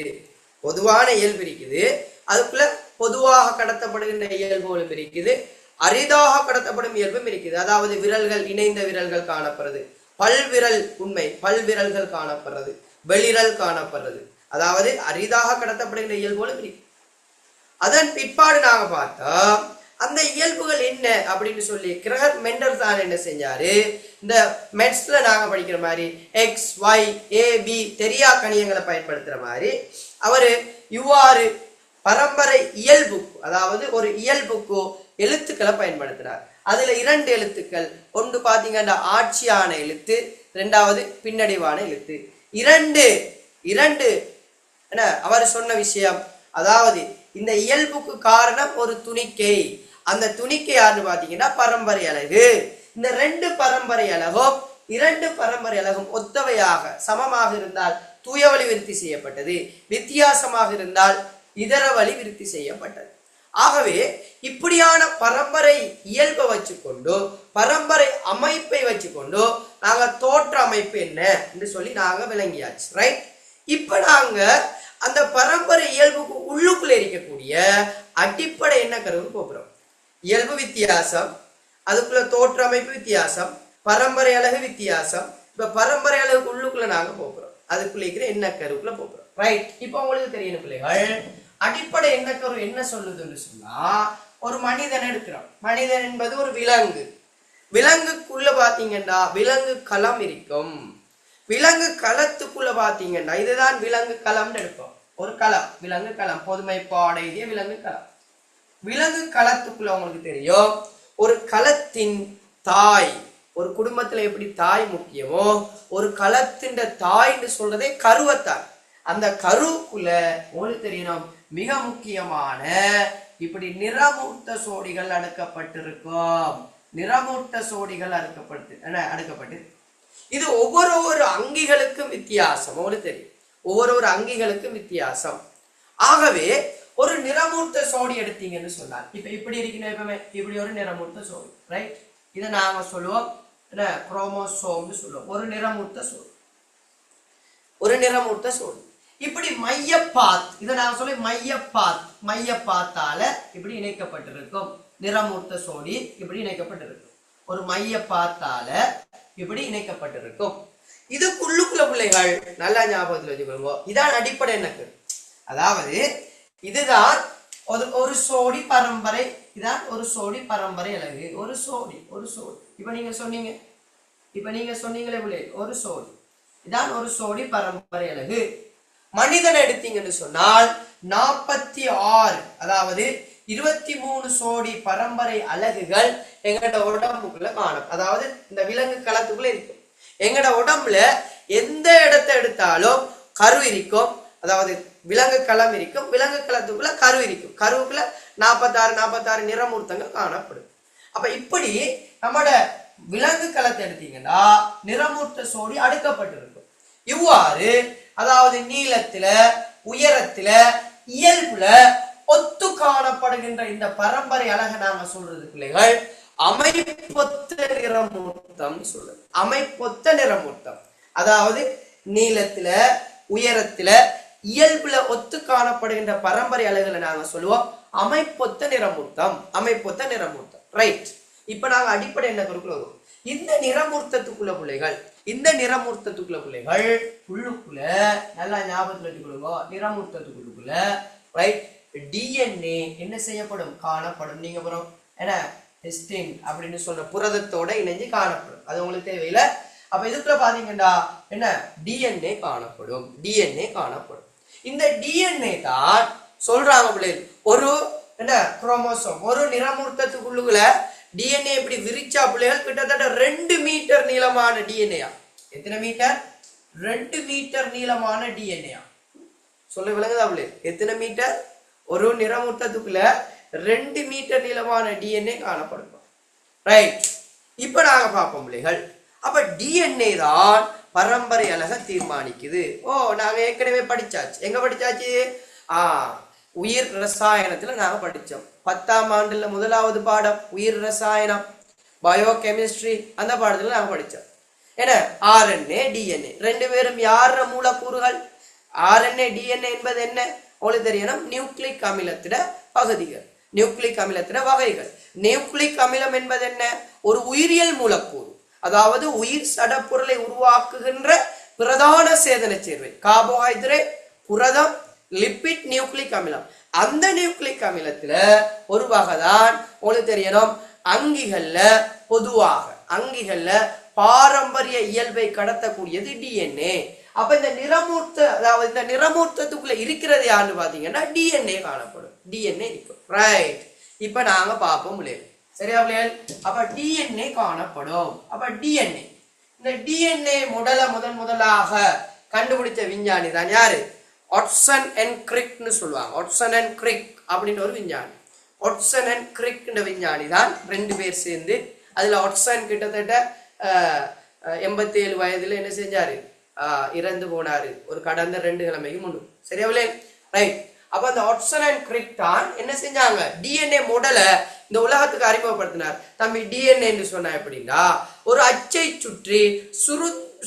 பொதுவான இயல்பு இருக்குது, அதுக்குள்ள பொதுவாக கடத்தப்படுகின்ற இயல்புகளும் இருக்குது, அரிதாக கடத்தப்படும் இயல்பும் இருக்குது. அதாவது விரல்கள், இணைந்த விரல்கள் காணப்படுறது, பல்விரல் உண்மை, பல்விரல்கள் காணப்படுறது, வெளிரல் காணப்படுறது, அதாவது அரிதாக கடத்தப்படுகின்ற இயல்புகளும் இருக்கு. அதன் பிற்பாடு நாங்க பார்த்தா அந்த இயல்புகள் என்ன அப்படின்னு சொல்லி கிரகர் மெண்டல் தான் என்ன செஞ்சாரு, இந்த மெட்ஸ்ல நாங்க படிக்கிற மாதிரி எக்ஸ் ஒய் ஏ பி தெரியா கணியங்களை பயன்படுத்துற மாதிரி அவரு இவ்வாறு பரம்பரை இயல்பு, அதாவது ஒரு இயல்புக்கு எழுத்துக்களை பயன்படுத்தினார். அதுல 2 எழுத்துக்கள், ஒன்று பாத்தீங்கன்னா ஆட்சியான எழுத்து, 2வது பின்னடைவான எழுத்து. இரண்டு என்ன அவர் சொன்ன விஷயம், அதாவது இந்த இயல்புக்கு காரணம் ஒரு துணிக்கை. அந்த துணிக்கை யாருன்னு பாத்தீங்கன்னா பரம்பரை அலகு. இந்த 2 பரம்பரை அலகும் 2 பரம்பரை அலகும் ஒத்தவையாக சமமாக இருந்தால் தூய வழி விருத்தி செய்யப்பட்டது, வித்தியாசமாக இருந்தால் இதர வழி விருத்தி செய்யப்பட்டது. ஆகவே இப்படியான பரம்பரை இயல்பை வச்சுக்கொண்டு பரம்பரை அமைப்பை வச்சுக்கொண்டு நாங்க தோற்ற அமைப்பு என்ன என்று சொல்லி நாங்க விளங்கியாச்சு, ரைட். இப்ப நாங்க அந்த பரம்பரை இயல்புக்கு உள்ளுக்குள்ள இருக்கக்கூடிய அடிப்படை என்ன கருவு போகிறோம். இயல்பு வித்தியாசம், அதுக்குள்ள தோற்ற அமைப்பு வித்தியாசம், பரம்பரை அலகு வித்தியாசம். இப்ப பரம்பரை அலகுக்கு உள்ளுக்குள்ள நாங்க போகிறோம், அதுக்குள்ள இருக்கிற என்ன கருவுக்குள்ள போகிறோம், ரைட். இப்ப உங்களுக்கு தெரியணும் பிள்ளைகள், அடிப்படை என்ன கரு என்ன சொல்லுதுன்னு சொன்னா, ஒரு மனிதன் எடுக்கிறோம். மனிதன் என்பது ஒரு விலங்கு. விலங்குக்குள்ள பாத்தீங்கன்னா விலங்கு களம் இருக்கும். விலங்கு களத்துக்குள்ள பாத்தீங்கன்னா இதுதான் விலங்கு களம்னு எடுப்போம். ஒரு களம், விலங்கு களம், பொதுமை பாடையிய விலங்கு களம். விலங்கு களத்துக்குள்ள உங்களுக்கு தெரியும், ஒரு களத்தின் தாய், ஒரு குடும்பத்துல எப்படி தாய் முக்கியமோ ஒரு களத்தின் தாய்ன்னு சொல்றதே கருவத்தான். அந்த கருவுக்குள்ள உங்களுக்கு தெரியணும் மிக முக்கியமான இப்படி நிறமூர்த்த சோடிகள் அடுக்கப்பட்டிருக்கும். நிறமூர்த்த சோடிகள் அடுக்கப்பட்டு இது ஒவ்வொரு அங்கிகளுக்கும் வித்தியாசம். உங்களுக்கு தெரியும் ஒவ்வொரு அங்கிகளுக்கும் வித்தியாசம். ஆகவே ஒரு நிறமூர்த்த சோடி எடுத்தீங்கன்னு சொன்னார். இப்ப இப்படி இருக்கணும், இப்படி ஒரு நிறமூர்த்த சோடி, ரைட்? இதை நாங்க சொல்லுவோம் குரோமோசோம்னு சொல்லுவோம். ஒரு நிறமூர்த்த சோடி, ஒரு நிறமூர்த்த சோடி. இப்படி மையப்பாத், இதை நாங்க சொல்லி மையப்பாத்தால இப்படி இணைக்கப்பட்டிருக்கும். நிறமூர்த்த சோடி இப்படி இணைக்கப்பட்டிருக்கும். ஒரு மையப்பாத்தால இப்படி இணைக்கப்பட்டிருக்கும். இதுக்குள்ளுக்குள்ள பிள்ளைகள் நல்லா ஞாபகத்தில் வச்சுக்கொள்ளுங்க. இதான் அடிப்படை எனக்கு. அதாவது இதுதான் ஒரு சோடி பரம்பரை. இதான் ஒரு சோடி பரம்பரை அலகு. ஒரு சோடி. இப்ப நீங்க சொன்னீங்களே பிள்ளை, ஒரு சோடி. இதான் ஒரு சோடி பரம்பரை அலகு. மனிதன் எடுத்தீங்கன்னு சொன்னால் 46, அதாவது 23 சோடி பரம்பரை அலகுகள் எங்கட உடம்புக்குள்ள காணும். அதாவது இந்த விலங்கு களத்துக்குள்ள இருக்கும். எங்கட உடம்புல எந்த இடத்தை எடுத்தாலும் கரு இருக்கும். அதாவது விலங்கு களம் இருக்கும். விலங்கு களத்துக்குள்ள கரு இருக்கும். கருவுக்குள்ள 46 நிறமூர்த்தங்கள் காணப்படும். அப்ப இப்படி நம்மட விலங்கு களத்தை எடுத்தீங்கன்னா நிறமூர்த்த சோடி அடுக்கப்பட்டிருக்கும். இவ்வாறு அதாவது நீளத்துல உயரத்துல இயல்புல ஒத்து காணப்படுகின்ற இந்த பரம்பரை அழக நாம சொல்றது பிள்ளைகள் அமைப்பொத்த நிறமூர்த்தம் சொல்றது. அமைப்பொத்த நிறமூர்த்தம், அதாவது நீளத்துல உயரத்துல இயல்புல ஒத்து காணப்படுகின்ற பரம்பரை அழகுகளை நாங்க சொல்லுவோம் அமைப்பொத்த நிறமூர்த்தம். அமைப்பொத்த நிறமூர்த்தம், ரைட்? இப்ப நாங்க அடிப்படை என்ன கொடுக்கிறோம்? இந்த நிறமூர்த்தத்துக்குள்ள பிள்ளைகள், இந்த நிறமூர்த்தத்துக்குள்ள பிள்ளைகள் உள்ளுக்குள்ள நல்லா ஞாபகத்துல வச்சுக்கொள்ளுங்க. நிறமூர்த்தத்துக்குள்ள ரைட் டிஎன்ஏ என்ன செய்யப்படும்? காணப்படும். நீங்க அப்புறம் என்ன ஹிஸ்டின் அப்படின்னு சொல்ற புரதத்தோட இணைஞ்சு காணப்படும். அது உங்களுக்கு தேவையில்லை. அப்ப இதுக்குள்ள பாத்தீங்கன்னா என்ன டிஎன்ஏ காணப்படும். டிஎன்ஏ காணப்படும். இந்த டிஎன்ஏ தான் சொல்றாங்க பிள்ளைகள் ஒரு என்ன குரோமோசோம். ஒரு நிறமூர்த்தத்துக்குள்ள டிஎன்ஏ இப்படி விரிச்சா பிள்ளைகள் கிட்டத்தட்ட 2 மீட்டர் நீளமான டிஎன்ஏ. எத்தனை மீட்டர்? 2 மீட்டர் நீளமான டிஎன்ஏ. சொல்ல விளங்குதா பிள்ளைகள்? எத்தனை மீட்டர்? ஒரு நிறமூர்த்தத்துக்குள்ள 2 மீட்டர் நீளமான டிஎன்ஏ காணப்படும், ரைட்? இப்ப நாங்க பார்ப்போம் பிள்ளைகள். அப்ப டிஎன்ஏ தான் பரம்பரை அழக தீர்மானிக்குது. நாங்க ஏற்கனவே படிச்சாச்சு. எங்க படிச்சாச்சு? உயிர் ரசாயனத்துல நாங்க படிச்சோம். 10ஆம் ஆண்டுல முதலாவது பாடம் உயிர் ரசாயனம், பயோ கெமிஸ்ட்ரி. அந்த பாடத்துல நாங்க படிச்சோம். ஏன்னா ஆர்என்ஏ டிஎன்ஏ ரெண்டு பேரும் யார மூலக்கூறுகள்? ஆர்என்ஏ டிஎன்ஏ என்பது என்ன உங்களுக்கு தெரியணும். நியூக்ளிக் அமிலத்திட பகுதிகள், நியூக்ளிக் அமிலத்திட வகைகள். நியூக்ளிக் அமிலம் என்பது என்ன? ஒரு உயிரியல் மூலக்கூறு, அதாவது உயிர் சடப்பொருளை உருவாக்குகின்ற பிரதான சேதன சேர்வை. கார்போஹைட்ரேட், புரதம், லிப்பிட், நியூக்ளிக் அமிலம். அந்த நியூக்ளிக் அமிலத்துல ஒரு வகைதான் உங்களுக்கு தெரியணும் அங்கிகள்ல, பொதுவாக அங்கிகள்ல பாரம்பரிய இயல்பை கடத்தக்கூடியது டிஎன்ஏ. அப்ப இந்த நிறமூர்த்த, அதாவது இந்த நிறமூர்த்தத்துக்குள்ள இருக்கிறது யாருன்னு பாத்தீங்கன்னா டிஎன்ஏ காணப்படும். டிஎன்ஏ இருக்கும், ரைட்? இப்ப நாங்க பார்ப்போம் பிள்ளைகள், சரியா பிள்ளைகள்? அப்ப டிஎன்ஏ காணப்படும். அப்ப டிஎன்ஏ, இந்த டிஎன்ஏ முதலாக கண்டுபிடிச்ச விஞ்ஞானி தான் யாரு? ஒட்சன் அண்ட் கிரிக்னு சொல்லுவாங்க. ஒட்சன் அண்ட் கிரிக் அப்படின்னு ஒரு விஞ்ஞானி. ஒட்சன் அண்ட் கிரிக் விஞ்ஞானி தான் 2 பேர் சேர்ந்து, அதுல ஒட்சன் கிட்டத்தட்ட 87 வயதுல என்ன செஞ்சாரு? இறந்து போனாரு, ஒரு கடந்த 2 கிழமைக்கு முன்பு, சரியாவில்லை? ரைட். அப்ப அந்த ஒட்சன் அண்ட் கிரிக் தான் என்ன செஞ்சாங்க? டிஎன்ஏ மாடலை இந்த உலகத்துக்கு அறிமுகப்படுத்தினார். தம்பி டிஎன்ஏன்னு சொன்னா எப்படின்னா ஒரு அச்சை சுற்றி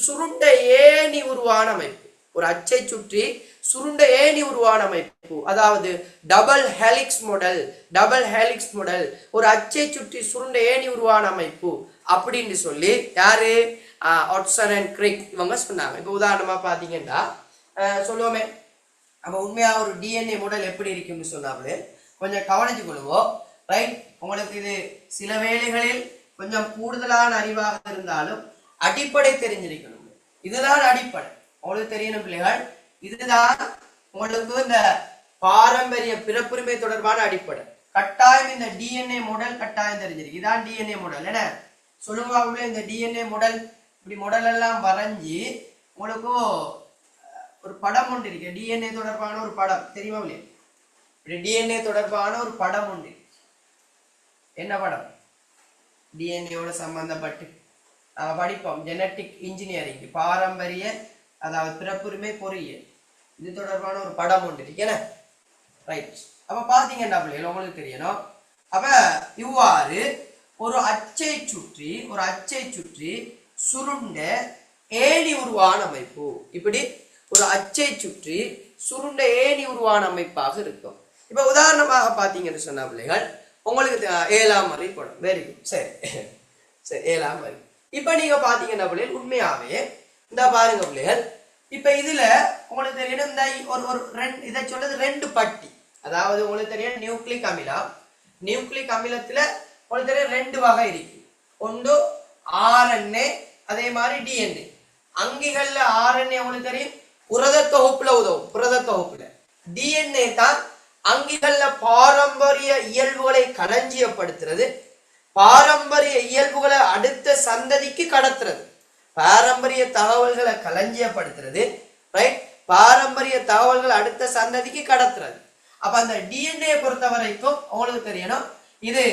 சுருண்ட ஏணி உருவான அமைப்பு. ஒரு அச்சை சுற்றி சுருண்ட ஏணி உருவான அமைப்பு, அதாவது double helix model. Double helix model, ஒரு அச்சை சுற்றி சுருண்ட ஏணி உருவான அமைப்பு அப்படின்னு சொல்லி யாரு? ஒட்சன் அண்ட் கிரிக் இவங்க சொன்னாங்க. இப்போ உதாரணமா பாத்தீங்கன்னா சொல்லுவோமே, அப்ப உண்மையா ஒரு டிஎன்ஏ மாடல் எப்படி இருக்குன்னு சொன்னாங்களே கொஞ்சம் கவனிச்சு கொள்வோம், ரைட்? உங்களுக்கு இது சில வேளைகளில் கொஞ்சம் கூடுதலான அறிவாக இருந்தாலும் அடிப்படை தெரிஞ்சிருக்கணும். இதுதான் அடிப்படை, உங்களுக்கு தெரியணும் பிள்ளைகள். இதுதான் உங்களுக்கு இந்த பாரம்பரிய பிறப்புரிமை தொடர்பான அடிப்படை. கட்டாயம் இந்த டிஎன்ஏ மாடல் கட்டாயம் தெரிஞ்சிருக்கு. இதான் டிஎன்ஏ மாடல். என்ன சொல்லுங்க. இந்த டிஎன்ஏ மாடல் இப்படி மாடல் எல்லாம் வரைஞ்சி உங்களுக்கு ஒரு படம் ஒன்று இருக்கு. டிஎன்ஏ தொடர்பான ஒரு படம் தெரியுமா இல்லையா? இப்படி டிஎன்ஏ தொடர்பான ஒரு படம் உண்டு. என்ன படம்? டிஎன்ஏவோட சம்பந்தப்பட்டு படிப்போம். ஜெனட்டிக் இன்ஜினியரிங், பாரம்பரிய அதாவது பிறப்புரிமை பொறியியல், இது தொடர்பான ஒரு படம் உண்டு இருக்கேன. ரைட். அப்ப பாத்தீங்கன்னா உங்களுக்கு தெரியணும். அப்ப இவ்வாறு ஒரு அச்சை சுற்றி சுருண்ட ஏணி உருவான அமைப்பு, இப்படி ஒரு அச்சை சுற்றி சுருண்ட ஏணி உருவான அமைப்பாக இருக்கும். இப்ப உதாரணமாக பாத்தீங்கன்னு சொன்ன பிள்ளைகள் உங்களுக்கு 7ஆம் வரி படம். Very good. சரி சரி 7ஆம் வரி. இப்ப நீங்க பாத்தீங்கன்னா பிள்ளைகள் உண்மையாவே இந்த பாருங்க பிள்ளைகள். இப்ப இதுல உங்களுக்கு தெரியும் இந்த ஒரு இதை சொல்றது 2 பட்டி. அதாவது உங்களுக்கு தெரியும் நியூக்ளிக் அமிலம். நியூக்ளிக் அமிலத்துல உங்களுக்கு தெரியும் 2 வகை இருக்கு. ஒன்று RNA, அதே மாதிரி DNA. அங்கிகள்ல RNA உங்களுக்கு தெரியும் புரத தொகுப்புல உதவும். புரத தொகுப்புல DNA தான் அங்கிகள்ல பாரம்பரிய இயல்புகளை களஞ்சியப்படுத்துறது, பாரம்பரிய இயல்புகளை அடுத்த சந்ததிக்கு கடத்துறது, பாரம்பரிய தகவல்களை களஞ்சியப்படுத்துறது, ரைட், பாரம்பரிய தகவல்களை அடுத்த சந்ததிக்கு கடத்துறது. அப்ப அந்த டிஎன்ஏ பொறுத்த வரைக்கும் உங்களுக்கு தெரியணும், இது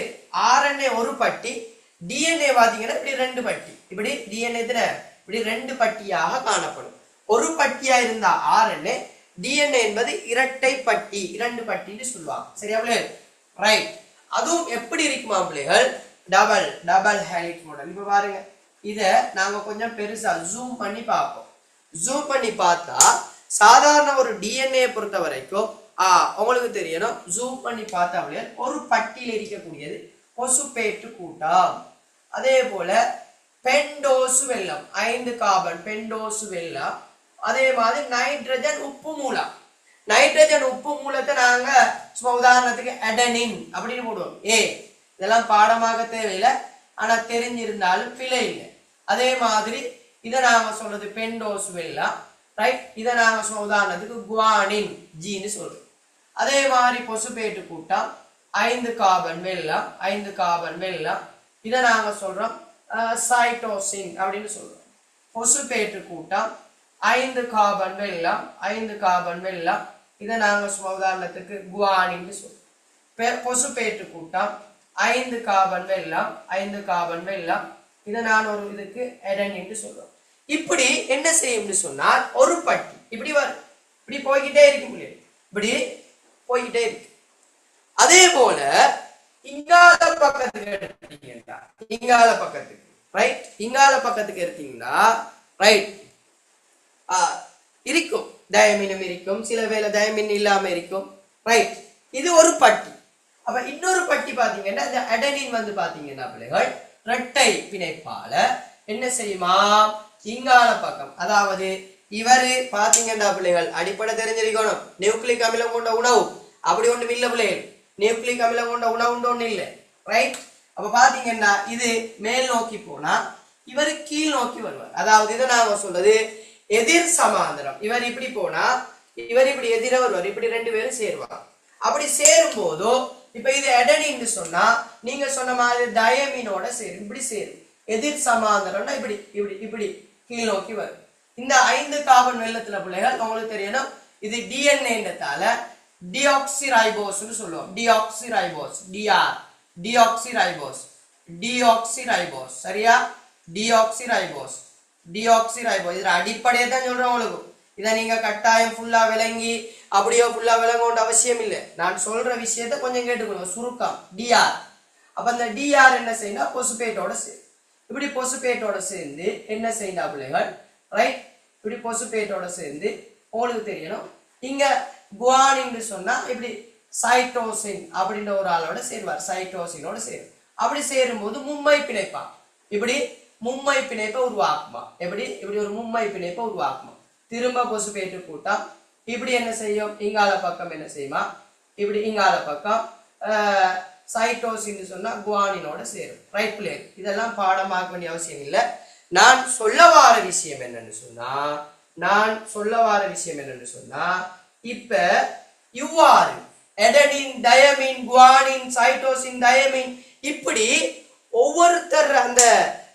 RNA ஒரு பட்டி, DNA பாத்தீங்கன்னா இப்படி 2 பட்டி. இப்படி DNA இப்படி 2 பட்டியாக காணப்படும். ஒரு பட்டியா இருந்தா RNA, DNA என்பது இரட்டை பட்டி, 2 பட்டின்னு சொல்லுவாங்க. சரியா பிள்ளைகள்? ரைட். அதுவும் எப்படி இருக்குமா பிள்ளைகள்? Double helix model. இப்ப பாருங்க, இத நாங்க கொஞ்சம் பெருசா ஜூம் பண்ணி பார்ப்போம். ஜூம் பண்ணி பார்த்தா சாதாரண ஒரு டிஎன்ஏ பொறுத்த வரைக்கும் உங்களுக்கு தெரியணும். ஜூம் பண்ணி பார்த்தா பிள்ளைகள் ஒரு பட்டியில் இருக்கக்கூடியது பொசுபேட்டு கூட்டம். அதே போல பெண்டோசு வெல்லம், 5 கார்பன் பெண்டோசு வெல்லம். அதே மாதிரி நைட்ரஜன் உப்பு மூலம். நைட்ரஜன் உப்பு மூலத்தை நாங்க சும்மா உதாரணத்துக்கு அடெனின் அப்படின்னு போடுவோம். இதெல்லாம் பாடமாக தேவையில்லை, ஆனா தெரிஞ்சிருந்தாலும் பிழை இல்லை. அதே மாதிரி இதை நாங்க சொல்றது பெண்டோஸ் வெல்லம், ரைட். இதை நாங்க சும்மா உதாரணத்துக்கு குவானின் ஜின்னு சொல்றோம். அதே மாதிரி பொசுபேட்டு கூட்டம் 5 கார்பன் வெல்லம், 5 கார்பன் வெல்லம். இதை நாங்க சொல்றோம் சைட்டோசின் அப்படின்னு சொல்றோம். பொசுபேட்டு கூட்டம் 5 கார்பன் வெல்லம், 5 கார்பன் வெல்லம். இதை நாங்க சும்மா உதாரணத்துக்கு குவானின்னு சொல்றோம். பொசுபேட்டு கூட்டம் 5 கார்பன் வெல்லம், 5 கார்பன் வெல்லம். இதை நான் ஒரு இதுக்கு எடனின்னு சொல்றோம். இப்படி என்ன செய்யும்னு சொன்னால் ஒரு பட்டி இப்படி வரும், இப்படி போய்கிட்டே இருக்கு முடியாது, இப்படி போய்கிட்டே இருக்கு. அதே போல இங்கால பக்கத்துக்கு எடுத்தீங்கன்னா, இங்கால பக்கத்துக்கு, ரைட், இங்கால பக்கத்துக்கு எடுத்தீங்கன்னா, ரைட், இருக்கும் டயமினும் இருக்கும், சில வேளை டயமின் இல்லாம இருக்கும், ரைட். இது ஒரு பட்டி. அப்ப இன்னொரு பட்டி பாத்தீங்கன்னா இந்த அடெனின் வந்து பாத்தீங்கன்னா பிள்ளைகள் இரட்டை பிணைப்பால என்ன செய்யுமா, இங்கால பக்கம், அதாவது இவரு பாத்தீங்கன்னா பிள்ளைகள் அடிப்படை தெரிஞ்சிருக்கணும். நியூக்ளிக் அமிலம் கொண்ட உணவு அப்படி ஒன்றும் இல்லை பிள்ளைகள். நியூக்ளிக் அமிலம் கொண்ட உணவு ஒன்று இல்லை, ரைட். அப்ப பாத்தீங்கன்னா இது மேல் நோக்கி போனா இவர் கீழ் நோக்கி வருவார். அதாவது இதை நாம சொல்றது எதிர் சமாந்தரம். இவர் இப்படி போனா இவர் இப்படி எதிர வருவார், இப்படி 2 பேரும் சேருவாங்க. அப்படி சேரும் போதோ இப்ப இது எடனின்னு சொன்னா நீங்க சொன்ன மாதிரி டயமினோட சேரும், இப்படி சேரும். எதிர் சமாந்தரம்னா இப்படி இப்படி இப்படி கீழ் நோக்கி வரும். இந்த 5 கார்பன் வெல்லத்துல பிள்ளைகள் உங்களுக்கு தெரியணும், இது டிஎன்ஏன்றதால டிஆக்சிரைபோஸ்னு சொல்லுவோம். Deoxyribose, D R, deoxyribose, deoxyribose. சரியா? Deoxyribose, deoxyribose. இதுல அடிப்படையை தான் சொல்றேன் உங்களுக்கு. இதை நீங்க கட்டாயம் ஃபுல்லா விளங்கி அப்படியோ ஃபுல்லா விளங்க அவசியம் இல்லை. நான் சொல்ற விஷயத்த கொஞ்சம் கேட்டுக்கொள்ளுங்க, சுருக்கம். டிஆர். அப்ப அந்த டிஆர் என்ன செய்யணும், பொசுபேட்டோட சேரும். இப்படி பொசுபேட்டோட சேர்ந்து என்ன செய்யணும் பிள்ளைகள், ரைட், இப்படி பொசுபேட்டோட சேர்ந்து உங்களுக்கு தெரியணும் இங்க குவானின்னு சொன்னா இப்படி சைட்டோசின் அப்படின்ற ஒரு ஆளோட சேருவார், சைட்டோசினோட சேரும். அப்படி சேரும்போது மும்மை பிணைப்பா இப்படி மும்மை பிணைப்பை உருவாக்குமா. எப்படி? இப்படி ஒரு மும்மை பிணைப்பை உருவாக்குமா. திரும்ப பொசுபேட்டு கூட்டம் இப்படி என்ன செய்யும், இங்கால பக்கம் என்ன செய்யுமா, இப்படி இங்கால பக்கம் சைட்டோசின் சொன்னா குவானினோட சேரும், ரைட் பிள்ளைகள். இதெல்லாம் பாடமாக்க வேண்டிய அவசியம் இல்லை. நான் சொல்ல வார விஷயம் என்னன்னு சொன்னா இப்ப இவ்வாறு எடனின், டயமின், குவானின், சைட்டோசின், டயமின் இப்படி ஒவ்வொருத்தர் அந்த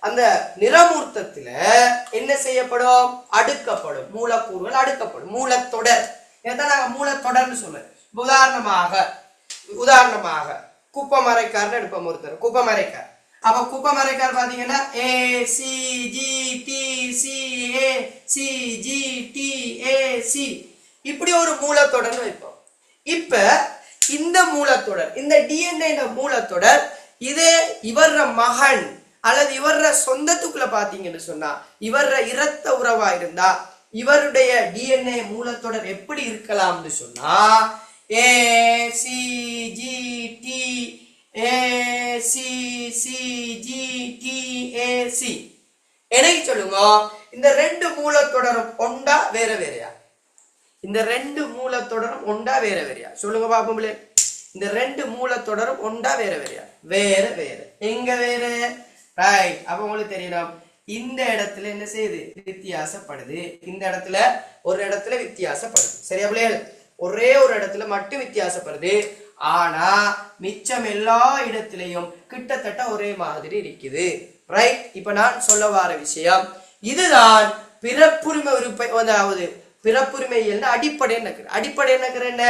அந்த நிறமூர்த்தத்துல என்ன செய்யப்படும்? அடுக்கப்படும். மூலக்கூறுகள் அடுக்கப்படும். மூலத்தொடர். இதான் நாங்க மூலத்தொடர்னு சொல்றோம். உதாரணமாக குப்பமரைக்காரன்னு எடுப்போம். ஒருத்தர் குப்பமரைக்கார். அப்ப குப்பமரைக்கார் பாத்தீங்கன்னா A C G T C A C G T A C இப்படி ஒரு மூலத்தொடர்னு வைப்போம். இப்ப இந்த மூலத்தொடர், இந்த டிஎன்ஏ மூலத்தொடர் இதே இவர மகன் அல்லது இவர சொந்தத்துக்குள்ள பாத்தீங்கன்னு சொன்னா, இவர இரத்த உறவா இருந்தா இவருடைய டிஎன்ஏ மூலத்தொடர் எப்படி இருக்கலாம்னு சொன்னா A C G T A C C G T A C. எனக்கு சொல்லுங்க, இந்த ரெண்டு மூலத்தொடரும் ஒண்டா வேற வேறையா? இந்த ரெண்டு மூலத்தொடரும் ஒண்டா வேற வேறையா? சொல்லுங்க பாப்போம். இந்த ரெண்டு மூலத்தொடரும் ஒண்டா வேற வேறையா? வேற வேற. எங்க வேற? ரைட். அப்ப உங்களுக்கு தெரியணும், இந்த இடத்துல என்ன செய்யுது? வித்தியாசப்படுது. இந்த இடத்துல ஒரு இடத்துல வித்தியாசப்படுது. சரியா பிள்ளைகள்? ஒரே ஒரு இடத்துல மட்டும் வித்தியாசப்படுது. ஆனா மிச்சம் எல்லா இடத்திலையும் கிட்டத்தட்ட ஒரே மாதிரி இருக்குது. ரைட். இப்ப நான் சொல்ல வர விஷயம் இதுதான் பிறப்புரிமை உறுப்பை, அதாவது பிறப்புரிமையில் அடிப்படை என்ன?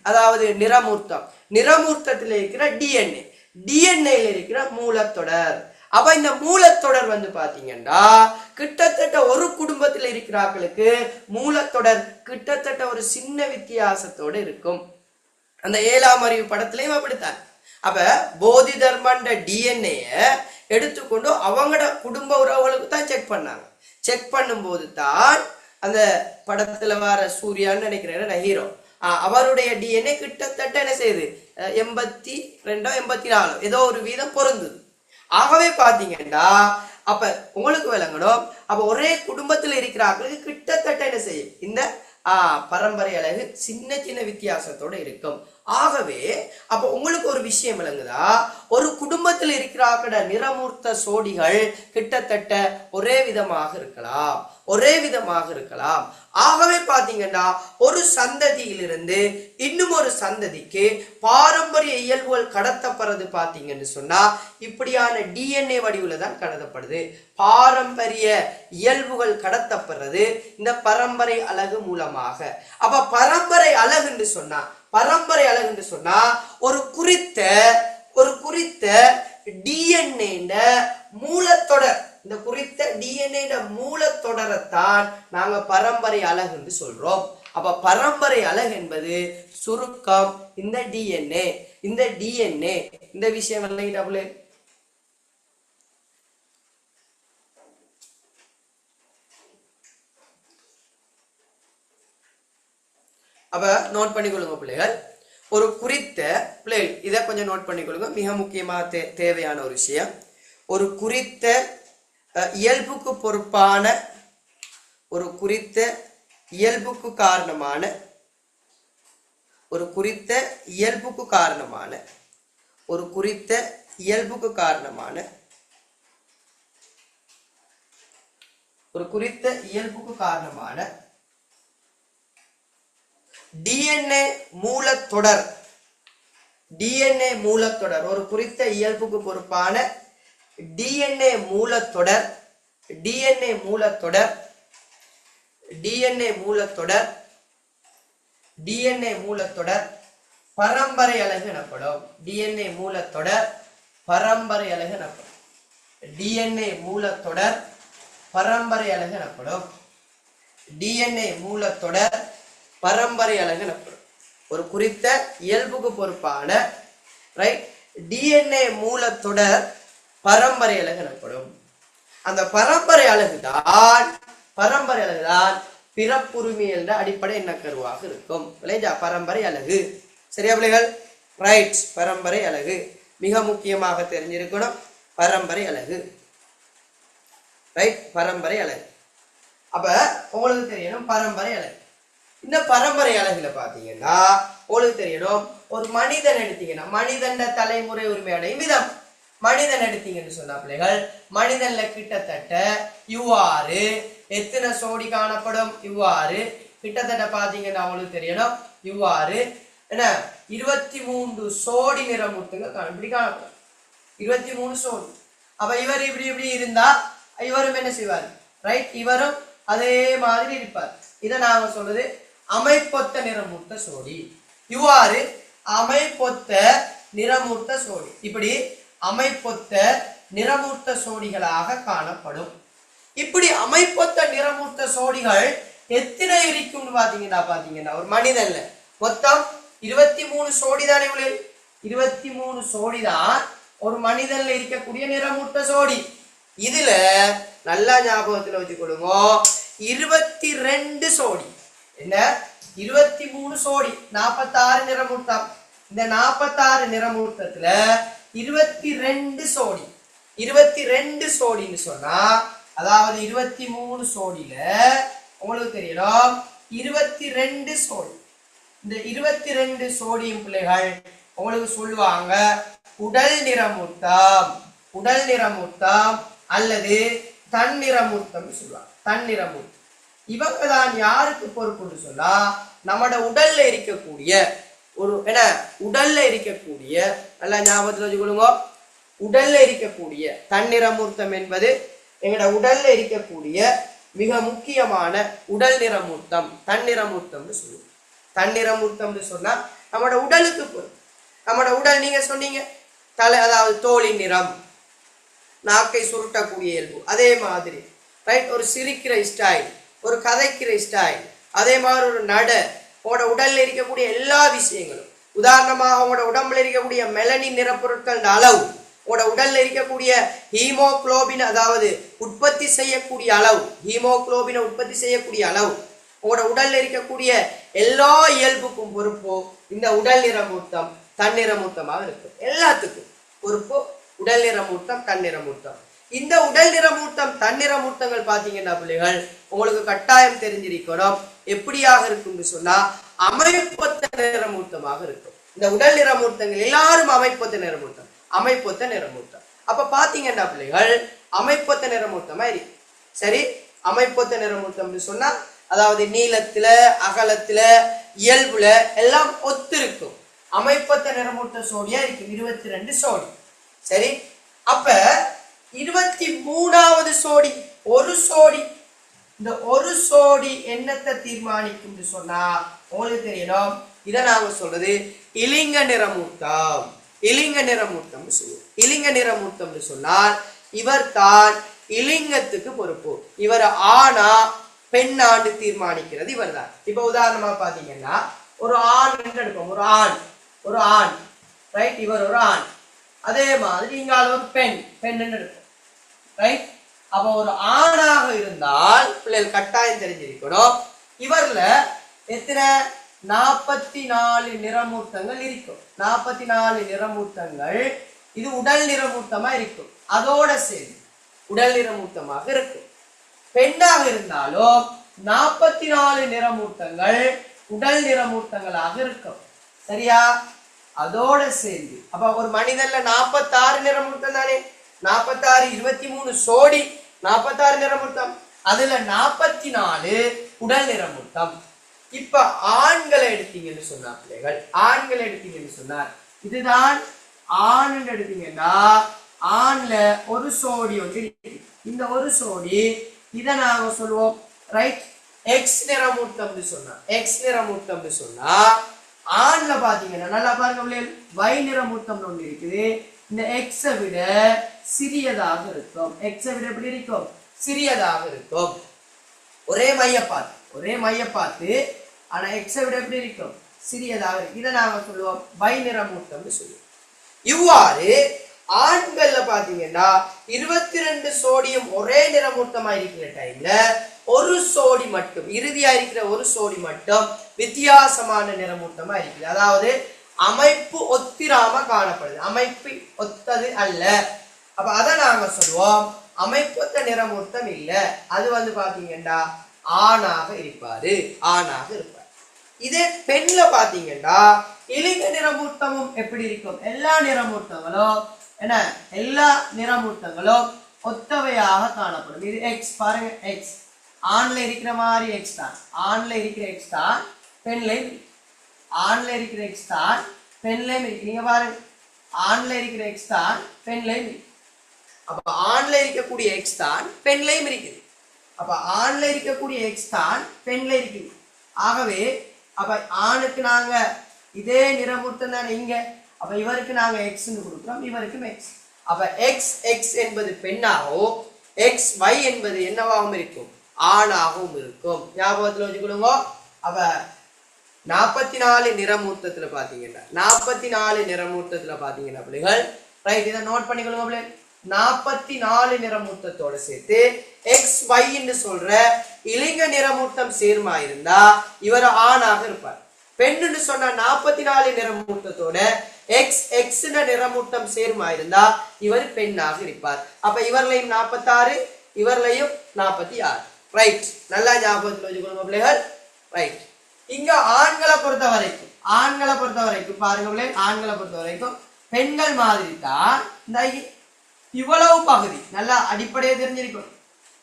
அதாவது நிறமூர்த்தம். நிறமூர்த்தத்தில் இருக்கிற டிஎன்ஏ, டிஎன்ஏல இருக்கிற மூலத்தொடர். அப்ப இந்த மூலத்தொடர் பாத்தீங்கன்னா கிட்டத்தட்ட ஒரு குடும்பத்தில் இருக்கிறார்களுக்கு மூலத்தொடர் கிட்டத்தட்ட ஒரு சின்ன வித்தியாசத்தோடு இருக்கும். அந்த 7ஆம் அறிவு படத்திலையும் அப்படித்தான். அப்ப போதி தர்மண்ட டிஎன்ஏ எடுத்துக்கொண்டு அவங்களோட குடும்ப உறவுகளுக்கு தான் செக் பண்ணாங்க. செக் பண்ணும் போது தான் அந்த படத்துல வர சூர்யான்னு நினைக்கிறேன் ஹீரோ, அவருடைய டிஎன்ஏ கிட்டத்தட்ட என்ன செய்யுது? 82 84 ஏதோ ஒரு வீதம் பொருந்தது. ஆகவே பாத்தீங்கன்னா அப்ப உங்களுக்கு விளங்கணும், அப்ப ஒரே குடும்பத்தில் இருக்கிறார்களுக்கு கிட்டத்தட்ட என்ன செய்யும்? இந்த பரம்பரை அழகு சின்ன சின்ன வித்தியாசத்தோட இருக்கும். ஆகவே அப்ப உங்களுக்கு ஒரு விஷயம் விளங்குதா? ஒரு குடும்பத்தில் இருக்கிறார்கள நிறமூர்த்த சோடிகள் கிட்டத்தட்ட ஒரே விதமாக இருக்கலாம். ஆகவே பாத்தீங்கன்னா ஒரு சந்ததியிலிருந்து இன்னும் ஒரு சந்ததிக்கு பாரம்பரிய இயல்புகள் கடத்தப்படுறது பாத்தீங்கன்னு சொன்னா இப்படியான டிஎன்ஏ வடிவுல தான் கடத்தப்படுது. பாரம்பரிய இயல்புகள் கடத்தப்படுறது இந்த பரம்பரை அழகு மூலமாக. அப்ப பரம்பரை அழகுன்னு சொன்னா ஒரு குறித்த டிஎன்ஏ மூலத்தொடர், இந்த குறித்த டிஎன்ஏ மூலத்தொடரைத்தான் நாங்க பரம்பரை அழகு என்று சொல்றோம். அப்ப பரம்பரை அழகு என்பது சுருக்கம் இந்த டிஎன்ஏ. இந்த விஷயம் இல்லை. அப்ப நோட் பண்ணிக்கொள்ளுங்க பிள்ளைகள். ஒரு குறித்த பிள்ளைகள் இதை கொஞ்சம் நோட் பண்ணிக்கொள்ளுங்க, மிக முக்கியமாக தேவையான ஒரு விஷயம். ஒரு குறித்த இயல்புக்கு பொறுப்பான, ஒரு குறித்த இயல்புக்கு காரணமான, ஒரு குறித்த இயல்புக்கு காரணமான, ஒரு குறித்த இயல்புக்கு காரணமான, ஒரு குறித்த இயல்புக்கு காரணமான டிஎன்ஏ மூலத்தொடர், டிஎன்ஏ மூலத்தொடர், ஒரு குறித்த இயல்புக்கு பொறுப்பான டிஎன்ஏ மூலத்தொடர், டிஎன்ஏ மூலத்தொடர், டிஎன்ஏ மூலத்தொடர், டிஎன்ஏ மூலத்தொடர் பரம்பரை அலகு எனப்படும். டிஎன்ஏ மூலத்தொடர் பரம்பரை அலகு எனப்படும். டிஎன்ஏ மூலத்தொடர் பரம்பரை அலகு எனப்படும். டிஎன்ஏ மூலத்தொடர் பரம்பரை அலகு எனப்படும். ஒரு குறித்த இயல்புக்கு பொறுப்பான ரைட் டிஎன்ஏ மூலத்தொடர் பரம்பரை அலகு எனப்படும். அந்த பரம்பரை அலகுதான் பிறப்புரிமை என்ற அடிப்படை எண்ணக்கருவாக இருக்கும். பரம்பரை அலகு. சரியா பிள்ளைகள்? ரைட். பரம்பரை அலகு மிக முக்கியமாக தெரிஞ்சிருக்கணும். பரம்பரை அலகு ரைட். பரம்பரை அலகு. அப்ப உங்களுக்கு தெரியணும் பரம்பரை அலகு. இந்த பரம்பரை அலகுல பாத்தீங்கன்னா உங்களுக்கு தெரியணும், ஒரு மனிதன் எடுத்தீங்கன்னா மனிதன் தலைமுறை உரிமை அடையும் விதம். மனிதன் எடுத்தீங்கன்னு சொன்னா பிள்ளைகள், மனிதன்ல கிட்டத்தட்ட இவ்வாறு எத்தனை சோடி காணப்படும்? இவ்வாறு கிட்டத்தட்ட பாத்தீங்கன்னா உங்களுக்கு தெரியணும், இவ்வாறு என்ன 23 சோடி நிறமூர்த்தங்கள் இப்படி காணப்படும். 23 சோடி. அப்ப இவர் இப்படி இப்படி இருந்தா இவரும் என்ன செய்வார்? ரைட், இவரும் அதே மாதிரி இருப்பார். இதை நாங்க சொல்றது அமைப்பொத்த நிறமூர்த்த சோடி. இவ்வாறு அமைப்பொத்த நிறமூர்த்த சோடி இப்படி அமைப்பொத்த நிறமூர்த்த சோடிகளாக காணப்படும். இப்படி அமைப்பொத்த நிறமூர்த்த சோடிகள் எத்தனை இருக்கும்னு பாத்தீங்கன்னா ஒரு மனிதன்ல மொத்தம் 23 சோடி தானே. 23 சோடி தான் ஒரு மனிதன்ல இருக்கக்கூடிய நிறமூர்த்த சோடி. இதுல நல்லா ஞாபகத்துல வச்சுக்கொள்ளுங்க, 22 சோடி என்ன 23 சோடி 46 நிறமூர்த்தம். இந்த 46 நிறமூர்த்தத்துல 22 சோடி 22 சோடின்னு சொன்னா, அதாவது 23 சோடியில உங்களுக்கு தெரியணும் 22 சோடி. இந்த 22 சோடியும் பிள்ளைகள் உங்களுக்கு சொல்லுவாங்க உடல் நிறமூர்த்தம். உடல் நிறமூர்த்தம் அல்லது தன்னிறமூர்த்தம் சொல்லுவாங்க. தன்னிறமூர்த்தம் இவங்க தான் யாருக்கு பொறுப்புன்னு சொன்னா, நம்மட உடல்ல இருக்கக்கூடிய ஒரு என்ன உடல்ல இருக்கக்கூடிய, நல்லா ஞாபகத்துல வச்சுக்கொள்ளுங்க, உடல்ல இருக்கக்கூடிய தன்னிறமூர்த்தம் என்பது எங்கட உடல்ல இருக்கக்கூடிய மிக முக்கியமான உடல் நிறமூர்த்தம் தன்னிறமூர்த்தம்னு சொல்லுவோம். தன்னிறமூர்த்தம்னு சொன்னா நம்மட உடலுக்கு பொறுப்பு. நம்மட உடல் நீங்க சொன்னீங்க தலை, அதாவது தோலின் நிறம், நாக்கை சுருட்டக்கூடிய இயல்பு, அதே மாதிரி ரைட், ஒரு சிரிக்கிற ஸ்டைல், ஒரு கதைக்கிற ஸ்டைல், அதே மாதிரி ஒரு நட, உங்களோட உடல்ல இருக்கக்கூடிய எல்லா விஷயங்களும். உதாரணமாக உங்களோட உடம்புல இருக்கக்கூடிய மெலனின் நிறப்பொருட்கள் அளவு, உங்களோட உடல்ல இருக்கக்கூடிய ஹீமோகுளோபின், அதாவது உற்பத்தி செய்யக்கூடிய அளவு, ஹீமோகுளோபினை உற்பத்தி செய்யக்கூடிய அளவு, உங்களோட உடல்ல இருக்கக்கூடிய எல்லா இயல்புக்கும் பொறுப்பு இந்த உடல் நிறமூர்த்தம் தன்னிறமூர்த்தமாக இருக்கும். எல்லாத்துக்கும் பொறுப்பு உடல் நிறமூர்த்தம் தன்னிறமூர்த்தம். இந்த உடல் நிறமூர்த்தம் தன்னிறமூர்த்தங்கள் பாத்தீங்கன்னா பிள்ளைகள் உங்களுக்கு கட்டாயம் தெரிஞ்சிருக்கணும். எப்படியாக இருக்கும்னு சொன்னா அமைப்பொத்த நிறமூர்த்தமாக இருக்கும். இந்த உடல் நிறமூர்த்தங்கள் எல்லாரும் அமைப்பொத்த நிறமூர்த்தம், அமைப்பொத்த நிறமூர்த்தம். அப்ப பாத்தீங்கன்னா பிள்ளைகள் அமைப்பொத்த நிறமூர்த்தமா இருக்கு. சரி, அமைப்பொத்த நிறமூர்த்தம்னு சொன்னா அதாவது நீளத்துல அகலத்துல இயல்புல எல்லாம் ஒத்து இருக்கும். அமைப்பொத்த நிறமூர்த்த சோடியா இருக்கு 22 சோடி. சரி, அப்ப 23வது சோடி ஒரு சோடி. இந்த ஒரு சோடி என்னத்தை தீர்மானிக்கும் சொன்னா உங்களுக்கு தெரியணும். இதை நாங்க சொல்றது இலிங்க நிறமூர்த்தம். இலிங்க நிறமூர்த்தம் சொல்லுவோம். இலிங்க நிறமூர்த்தம் சொன்னால் இவர் தான் இலிங்கத்துக்கு பொறுப்பு. இவர் ஆனா பெண்ணாண்டு தீர்மானிக்கிறது இவர் தான். இப்ப உதாரணமா பாத்தீங்கன்னா ஒரு ஆண் எடுப்போம். ஒரு ஆண் ரைட், இவர் ஒரு ஆண். அதே மாதிரி இங்கால ஒரு பெண் எடுப்போம். ரைட், அப்ப ஒரு ஆணாக இருந்தால் பிள்ளைகள் கட்டாயம் தெரிஞ்சிருக்கணும், இவர்ல எத்தனை 44 நிறமூர்த்தங்கள் இருக்கும். 44 நிறமூர்த்தங்கள் இது உடல் நிறமூர்த்தமா இருக்கும். அதோட சேர்ந்து உடல் நிறமூர்த்தமாக இருக்கும். பெண்ணாக இருந்தாலும் 44 நிறமூர்த்தங்கள் உடல் நிறமூர்த்தங்களாக இருக்கும். சரியா? அதோட சேர்ந்து அப்ப ஒரு மனிதன்ல 46 நிறமூர்த்தம் தானே. 46 23 சோடி 46 நிறமூர்த்தம், அதுல 44 உடல் நிறமூர்த்தம். இப்ப ஆண்களை எடுத்தீங்கன்னு சொன்னா பிள்ளைகள், ஆண்களை எடுத்தீங்கன்னு சொன்னார் இதுதான் ஆண் எடுத்தீங்கன்னா ஆண்ல ஒரு சோடி வந்து இந்த ஒரு சோடி இதை நாங்க சொல்லுவோம் ரைட் எக்ஸ் நிறமூர்த்தம்னு சொன்னா. எக்ஸ் நிறமூர்த்தம்னு சொன்னா ஆண்ல பாத்தீங்கன்னா நல்லா பாருங்க பிள்ளைகள், வை நிறமூர்த்தம்னு ஒண்ணு இருக்குது. இந்த எக்ஸை விட சிறியதாக இருக்கும். எக்ஸை விட எப்படி இருக்கும்? சிறியதாக இருக்கும். ஒரே மைய பார்த்து ஆனா எக்ஸை விட எப்படி இருக்கும்? சிறியதாக இருக்கும். இதை நாங்க சொல்லுவோம் வை நிறமூர்த்தம்னு சொல்லுவோம். இவ்வாறு ஆண்கள்ல பாத்தீங்கன்னா 22 சோடியம் ஒரே நிறமூர்த்தமா இருக்கிற டைம்ல ஒரு சோடி மட்டும், இறுதியா இருக்கிற ஒரு சோடி மட்டும் வித்தியாசமான நிறமூர்த்தமா இருக்குது. அதாவது அமைப்பு ஒத்திராம காணப்படுது, அமைப்பு ஒத்தது அல்ல. அப்ப அதை நாங்க சொல்லுவோம் அமைப்பொத்த நிறமூர்த்தம் இல்ல. அது வந்து பாத்தீங்கன்னா ஆணாக இருப்பாரு. இதே பெண்ல பாத்தீங்கன்னா இலிங்க நிறமூர்த்தமும் எப்படி இருக்கும்? எல்லா நிறமூர்த்தங்களும் என்ன, எல்லா நிறமூர்த்தங்களும் ஒத்தவையாக காணப்படும். இது எக்ஸ் பாருங்க, எக்ஸ் ஆண்ல இருக்கிற மாதிரி எக்ஸ் தான். ஆண்ல இருக்கிற எக்ஸ் தான் பெண்லையும், ஆண்ல இருக்கிற எக்ஸ் தான் பெண்லையும் இருக்கு. நீங்க பாருங்க, ஆண்ல இருக்கிற எக்ஸ் தான் பெண்லையும் இருக்கு. அப்ப ஆண்ல இருக்கக்கூடிய எக்ஸ் தான் பெண்லையும் இருக்குது. அப்ப ஆண்ல இருக்கக்கூடிய எக்ஸ் தான் பெண்ல இருக்குது. ஆகவே அப்ப ஆணுக்கு நாங்க இதே நிறமூர்த்தம் தானே இங்க. அப்ப இவருக்கு நாங்க எக்ஸ் கொடுக்கிறோம், இவருக்கும் எக்ஸ். அப்ப எக்ஸ் எக்ஸ் என்பது பெண்ணாகவும் எக்ஸ் ஒய் என்பது என்னவாகவும் இருக்கும், ஆணாகவும் இருக்கும். ஞாபகத்துல வச்சுக்கொள்ளுங்க. அப்ப 44 நிறமூர்த்தத்துல பாத்தீங்கன்னா 44 நிறமூர்த்தத்துல பாத்தீங்கன்னா பிள்ளைகள் ரைட், இதை நோட் பண்ணிக்கொள்ளுங்க பிள்ளை. 44 நிறமூர்த்தத்தோட சேர்த்து எக்ஸ் ஒய் என்று சொல்ற இலிங்க நிறமூர்த்தம் சேர்மா இருந்தா இவர் ஆணாக இருப்பார். பெண்ணுன்னு சொன்னா 44 நிறமூர்த்தத்தோட எக்ஸ் எக்ஸ் நிறமூர்த்தம் சேர்மா இருந்தா இவர் பெண்ணாக இருப்பார். அப்ப இவர்லையும் 46, இவர்லையும் 46. ரைட், நல்லா ஞாபகத்தில் வச்சுக்கொள்ளுங்க பிள்ளைகள். ரைட், இங்க ஆண்களை பொறுத்த வரைக்கும் பாருங்க பிள்ளை, ஆண்களை பொறுத்த வரைக்கும் பெண்கள் மாதிரி தான் இந்த இவ்வளவு பகுதி நல்லா அடிப்படையை தெரிஞ்சிருக்கும்.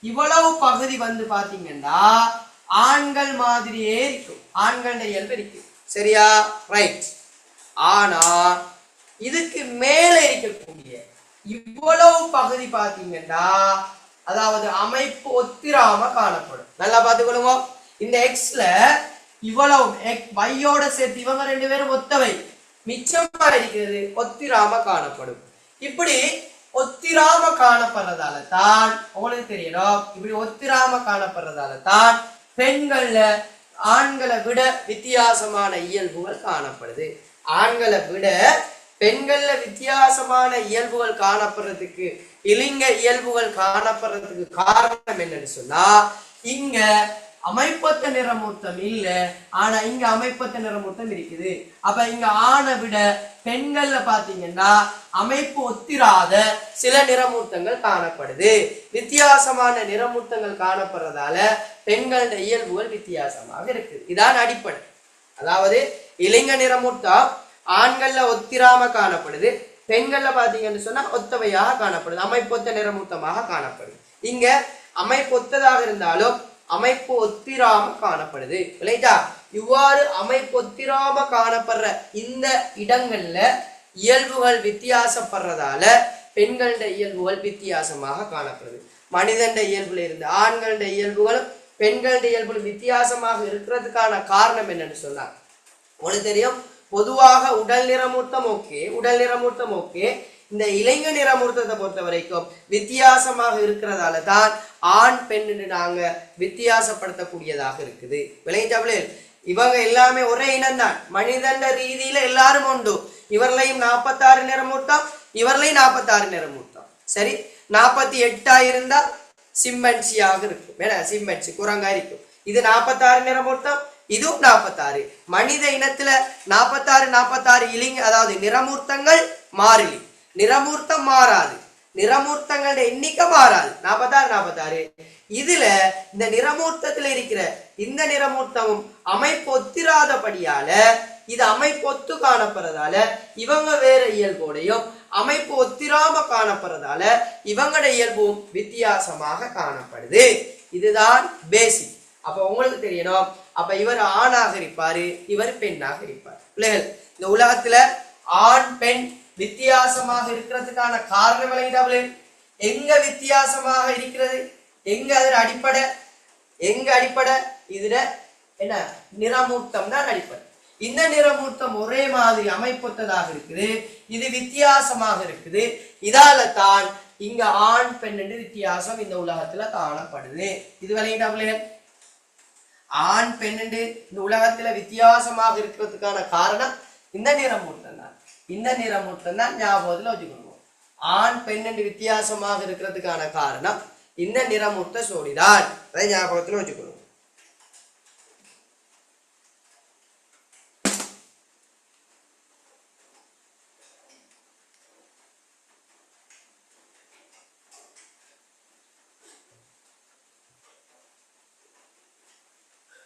இவ்வளவு பகுதி வந்து பாத்தீங்கன்னா ஆண்கள் மாதிரியே இருக்கும், ஆண்கள் இயல்பு இருக்கு. சரியா? ரைட். ஆனா இதுக்கு மேல இருக்கக்கூடிய இவ்வளவு பகுதி பாத்தீங்கன்னா அதாவது அமைப்பு ஒத்திராம காணப்படும். நல்லா பாத்துக்கொள்ளுங்க. இந்த எக்ஸ்ல இவ்வளவு வையோட சேர்த்து இவங்க ரெண்டு பேரும் ஒத்தவை, மிச்சமா இருக்கிறது ஒத்திராம காணப்படும். இப்படி ஒத்திராம காணப்படுறதால தான் உங்களுக்கு தெரியணும், இப்படி ஒத்திராம காணப்படுறதால தான் பெண்கள்ல ஆண்களை விட வித்தியாசமான இயல்புகள் காணப்படுது. ஆண்களை விட பெண்கள்ல வித்தியாசமான இயல்புகள் காணப்படுறதுக்கு, இலிங்க இயல்புகள் காணப்படுறதுக்கு காரணம் என்னன்னு சொன்னா, இங்க அமைப்பத்த நிறமூர்த்தம் இல்ல, ஆனா இங்க அமைப்பத்த நிறமூர்த்தம் இருக்குது. அப்ப இங்க ஆணை விட பெண்கள்ல பாத்தீங்கன்னா அமைப்பு ஒத்திராத சில நிறமூர்த்தங்கள் காணப்படுது. வித்தியாசமான நிறமூர்த்தங்கள் காணப்படுறதால பெண்களோட இயல்புகள் வித்தியாசமாக இருக்குது. இதான் அடிப்படை. அதாவது இலிங்க நிறமூர்த்தம் ஆண்கள்ல ஒத்திராம காணப்படுது, பெண்கள்ல பாத்தீங்கன்னு சொன்னா ஒத்தவையாக காணப்படுது, அமைப்பொத்த நிறமூர்த்தமாக காணப்படுது. இங்க அமைப்பொத்ததாக இருந்தாலும் அமைப்பு ஒத்திராம காணப்படுது. இல்லையா? இவ்வாறு அமைப்பு ஒத்திராம காணப்படுற இந்த இடங்கள்ல இயல்புகள் வித்தியாசப்படுறதால பெண்களோட இயல்புகள் வித்தியாசமாக காணப்படுது. மனிதன் இயல்புல இருந்து ஆண்களோட இயல்புகளும் பெண்களோட இயல்புகள் வித்தியாசமாக இருக்கிறதுக்கான காரணம் என்னன்னு சொன்னா, உங்களுக்கு தெரியும், பொதுவாக உடல் நிறமூர்த்தம் ஓகே, இந்த இளைஞ நிறமூர்த்தத்தை பொறுத்த வரைக்கும் வித்தியாசமாக இருக்கிறதால தான் ஆண் பெண் நாங்க வித்தியாசப்படுத்தக்கூடியதாக இருக்குது. விளையாட்டு இவங்க எல்லாமே ஒரே இனம்தான், மனிதன் ரீதியில எல்லாரும் உண்டு. இவர்களையும் 46 நிறமூர்த்தம், இவர்களையும் 46 நிறமூர்த்தம். சரி, 48 இருந்தா சிம்பன்சியாக இருக்கும், சிம்பன்சி குரங்கா இருக்கும். இது 46 நிறமூர்த்தம், இதுவும் 46. மனித இனத்துல 46 இலிங்க, அதாவது நிறமூர்த்தங்கள் மாறிலி, நிறமூர்த்தம் மாறாது, நிறமூர்த்தங்களோட எண்ணிக்கை மாறாது. 46. இதுல இந்த நிறமூர்த்தத்துல இருக்கிற இந்த நிறமூர்த்தமும் அமைப்பு ஒத்திராதபடியால இது அமைப்பு ஒத்து காணப்படுறதால இவங்க வேற இயல்போடையும், அமைப்பு ஒத்திராம காணப்படுறதால இவங்களோட இயல்பும் வித்தியாசமாக காணப்படுது. இதுதான் பேசிக். அப்ப உங்களுக்கு தெரியணும், அப்ப இவர் ஆணாக இருப்பாரு, இவர் பெண்ணாக இருப்பார். பிள்ளைகள், இந்த உலகத்துல ஆண் பெண் வித்தியாசமாக இருக்கிறதுக்கான காரணம் விளங்கிட்டாங்களே. எங்க வித்தியாசமாக இருக்கிறது, எங்க அதன் அடிப்படை, இதுல என்ன நிறமூர்த்தம் தான் அடிப்படை. இந்த நிறமூர்த்தம் ஒரே மாதிரி அமைப்பொத்ததாக இருக்குது, இது வித்தியாசமாக இருக்குது. இதால தான் இங்க ஆண் பெண் என்று வித்தியாசம் இந்த உலகத்துல காணப்படுது. இது விளங்கிட்டாங்களே. ஆண் பெண் என்று இந்த உலகத்துல வித்தியாசமாக இருக்கிறதுக்கான காரணம் இந்த நிறமூர்த்தம் தான். இந்த நிறமூர்த்தம் தான் ஞாபகத்துல வச்சுக்கணும். ஆண் பெண் என்று வித்தியாசமாக இருக்கிறதுக்கான காரணம் இந்த நிறமூர்த்த சோடிதான். அதை ஞாபகத்துல வச்சுக்கணும்.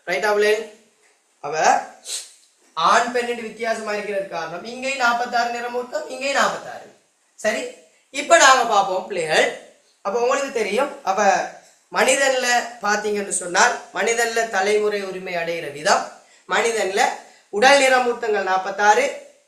ரைட்டா பிள்ளை? அவ ஆண் பெண் வித்தியாசமா இருக்கிறது காரணம் இங்கேயும் 46 நிறமூர்த்தம், இங்கேயும் 46. சரி, இப்ப நாங்க பார்ப்போம் பிள்ளைகள். அப்ப உங்களுக்கு தெரியும், அப்ப மனிதன்ல பாத்தீங்கன்னு சொன்னால் மனிதன்ல தலைமுறை உரிமை அடைகிற விதம், மனிதன்ல உடல் நிறமூர்த்தங்கள் 46,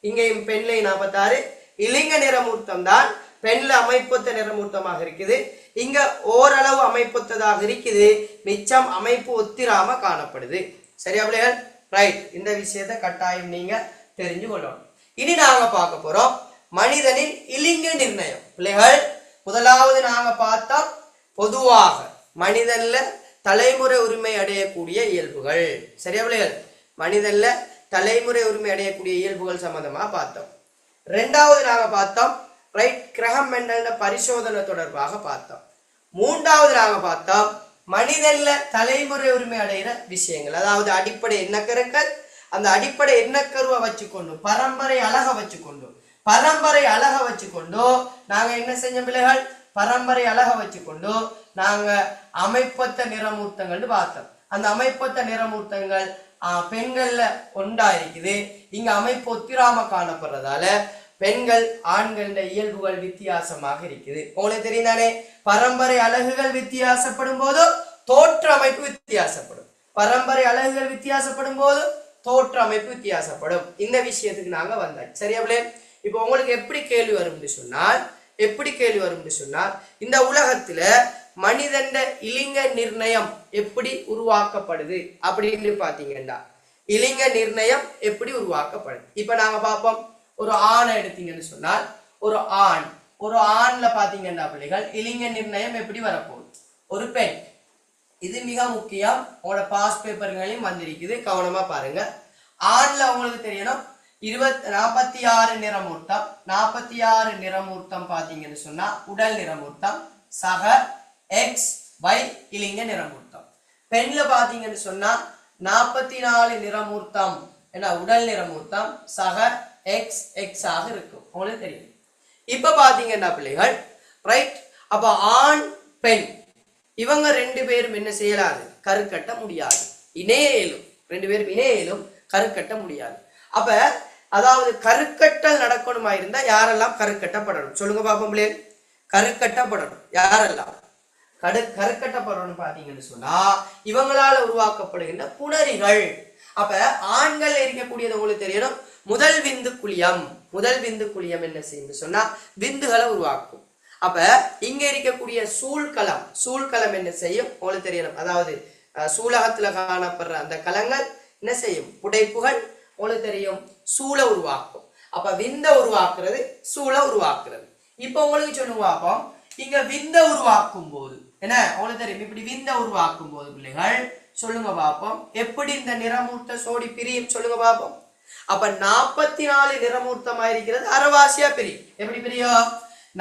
இங்கேயும் பெண்லையும் 46, இலிங்க நிறமூர்த்தம் தான் பெண்ல அமைப்பொத்த நிறமூர்த்தமாக இருக்குது, இங்க ஓரளவு அமைப்பொத்ததாக இருக்குது, மிச்சம் அமைப்பு ஒத்திராம காணப்படுது. சரியா பிள்ளைகள்? ரைட். இந்த விஷயத்தை கட்டாயம் நீங்க தெரிஞ்சு கொள்ளணும். இனி நாங்க பார்க்க போறோம் மனிதனின் இலிங்க நிர்ணயம். பிள்ளைகள், முதலாவது நாங்க பார்த்தா பொதுவாக மனிதன்ல தலைமுறை உரிமை அடையக்கூடிய இயல்புகள். சரியா பிள்ளைகள்? மனிதன்ல தலைமுறை உரிமை அடையக்கூடிய இயல்புகள் சம்பந்தமா பார்த்தோம். ரெண்டாவது நாங்க பார்த்தோம் ரைட் கிரஹம் மெண்டல் பரிசோதனை தொடர்பாக பார்த்தோம். மூன்றாவது நாங்க பார்த்தோம் மனிதன்ல தலைமுறை உரிமை அடைகிற விஷயங்கள், அதாவது அடிப்படை எண்ணக்கருக்கள், அந்த அடிப்படை எண்ணக்கருவை வச்சுக்கொண்டு பரம்பரை அழக வச்சுக்கொண்டு நாங்க என்ன செஞ்ச பிள்ளைகள், பரம்பரை அழக வச்சுக்கொண்டு நாங்க அமைப்பொத்த நிறமூர்த்தங்கள் பார்த்தோம். அந்த அமைப்பொத்த நிறமூர்த்தங்கள் பெண்கள்ல ஒன்றா இருக்குது, இங்க அமைப்பு ஒத்திராம காணப்படுறதால பெண்கள் ஆண்கள இயல்புகள் வித்தியாசமாக இருக்குது. உங்களுக்கு தெரியுதானே, பரம்பரை அழகுகள் வித்தியாசப்படும் போது தோற்ற அமைப்பு வித்தியாசப்படும், பரம்பரை அழகுகள் வித்தியாசப்படும் போது தோற்ற அமைப்பு வித்தியாசப்படும். இந்த விஷயத்துக்கு நாங்க வந்தாச்சு. சரியா பிள்ளை? இப்போ உங்களுக்கு எப்படி கேள்வி வரும்னு சொன்னால் இந்த உலகத்துல மனிதன் இலிங்க நிர்ணயம் எப்படி உருவாக்கப்படுது அப்படின்னு பாத்தீங்கன்னா, இலிங்க நிர்ணயம் எப்படி உருவாக்கப்படுது. இப்ப நாங்க பார்ப்போம். ஒரு ஆணை எடுத்தீங்கன்னு சொன்னால் ஒரு ஆண்ல பாத்தீங்கன்னா பிள்ளைகள் இலிங்க நிர்ணயம் எப்படி வரப்போகுது. ஒரு பெண், இது மிக முக்கியம், உங்களோட பாஸ் பேப்பர்களையும் வந்திருக்குது, கவனமா பாருங்க. ஆண்ல உங்களுக்கு தெரியணும் 46 நிறமூர்த்தம். 46 நிறமூர்த்தம் பாத்தீங்கன்னு சொன்னா உடல் நிறமூர்த்தம் சக எக்ஸ் y இலிங்க நிறமூர்த்தம். பெண்ல பாத்தீங்கன்னு சொன்னா 44 நிறமூர்த்தம் என்ன உடல் நிறமூர்த்தம் சக எக்ஸ் எக்ஸ் ஆக இருக்கும். உங்களுக்கு தெரியும். இப்ப பாத்தீங்கன்னா பிள்ளைகள் ரைட், அப்ப ஆண் பெண் இவங்க ரெண்டு பேரும் என்ன செய்யலாது, கருக்கட்ட முடியாது, இணையலும், ரெண்டு பேரும் இணையலும் கருக்கட்ட முடியாது. அப்ப அதாவது கருக்கட்டல் நடக்கணுமா இருந்தா யாரெல்லாம் கருக்கட்டப்படணும் சொல்லுங்க பாப்போம் பிள்ளைகள். கருக்கட்டப்படணும் யாரெல்லாம் கருக்கட்டப்படணும் பாத்தீங்கன்னு சொன்னா இவங்களால உருவாக்கப்படுகின்ற புணரிகள். அப்ப ஆண்கள் இருக்கக்கூடியது உங்களுக்கு தெரியணும் முதல் விந்து குழியம் என்ன செய்யும் சொன்னா விந்துகளை உருவாக்கும். அப்ப இங்க இருக்கக்கூடிய சூழ்கலம் என்ன செய்யும் உங்களுக்கு தெரியணும், அதாவது சூலகத்துல காணப்படுற அந்த கலங்கள் என்ன செய்யும், புடைப்புகள் உங்களுக்கு தெரியும் சூழ உருவாக்கும். அப்ப விந்த உருவாக்குறது சூழ உருவாக்குறது. இப்ப உங்களுக்கு சொல்லுங்க பாப்போம், இங்க விந்த உருவாக்கும் போது என்ன உங்களுக்கு தெரியும், இப்படி விந்த உருவாக்கும் போது பிள்ளைகள் சொல்லுங்க பாப்போம் எப்படி இந்த நிறமூர்த்த சோடி பிரியும் சொல்லுங்க பாப்போம். அப்ப 44 நிறமூர்த்தமா இருக்கிறது அரைவாசியா பிரியும். எப்படி பிரியும்,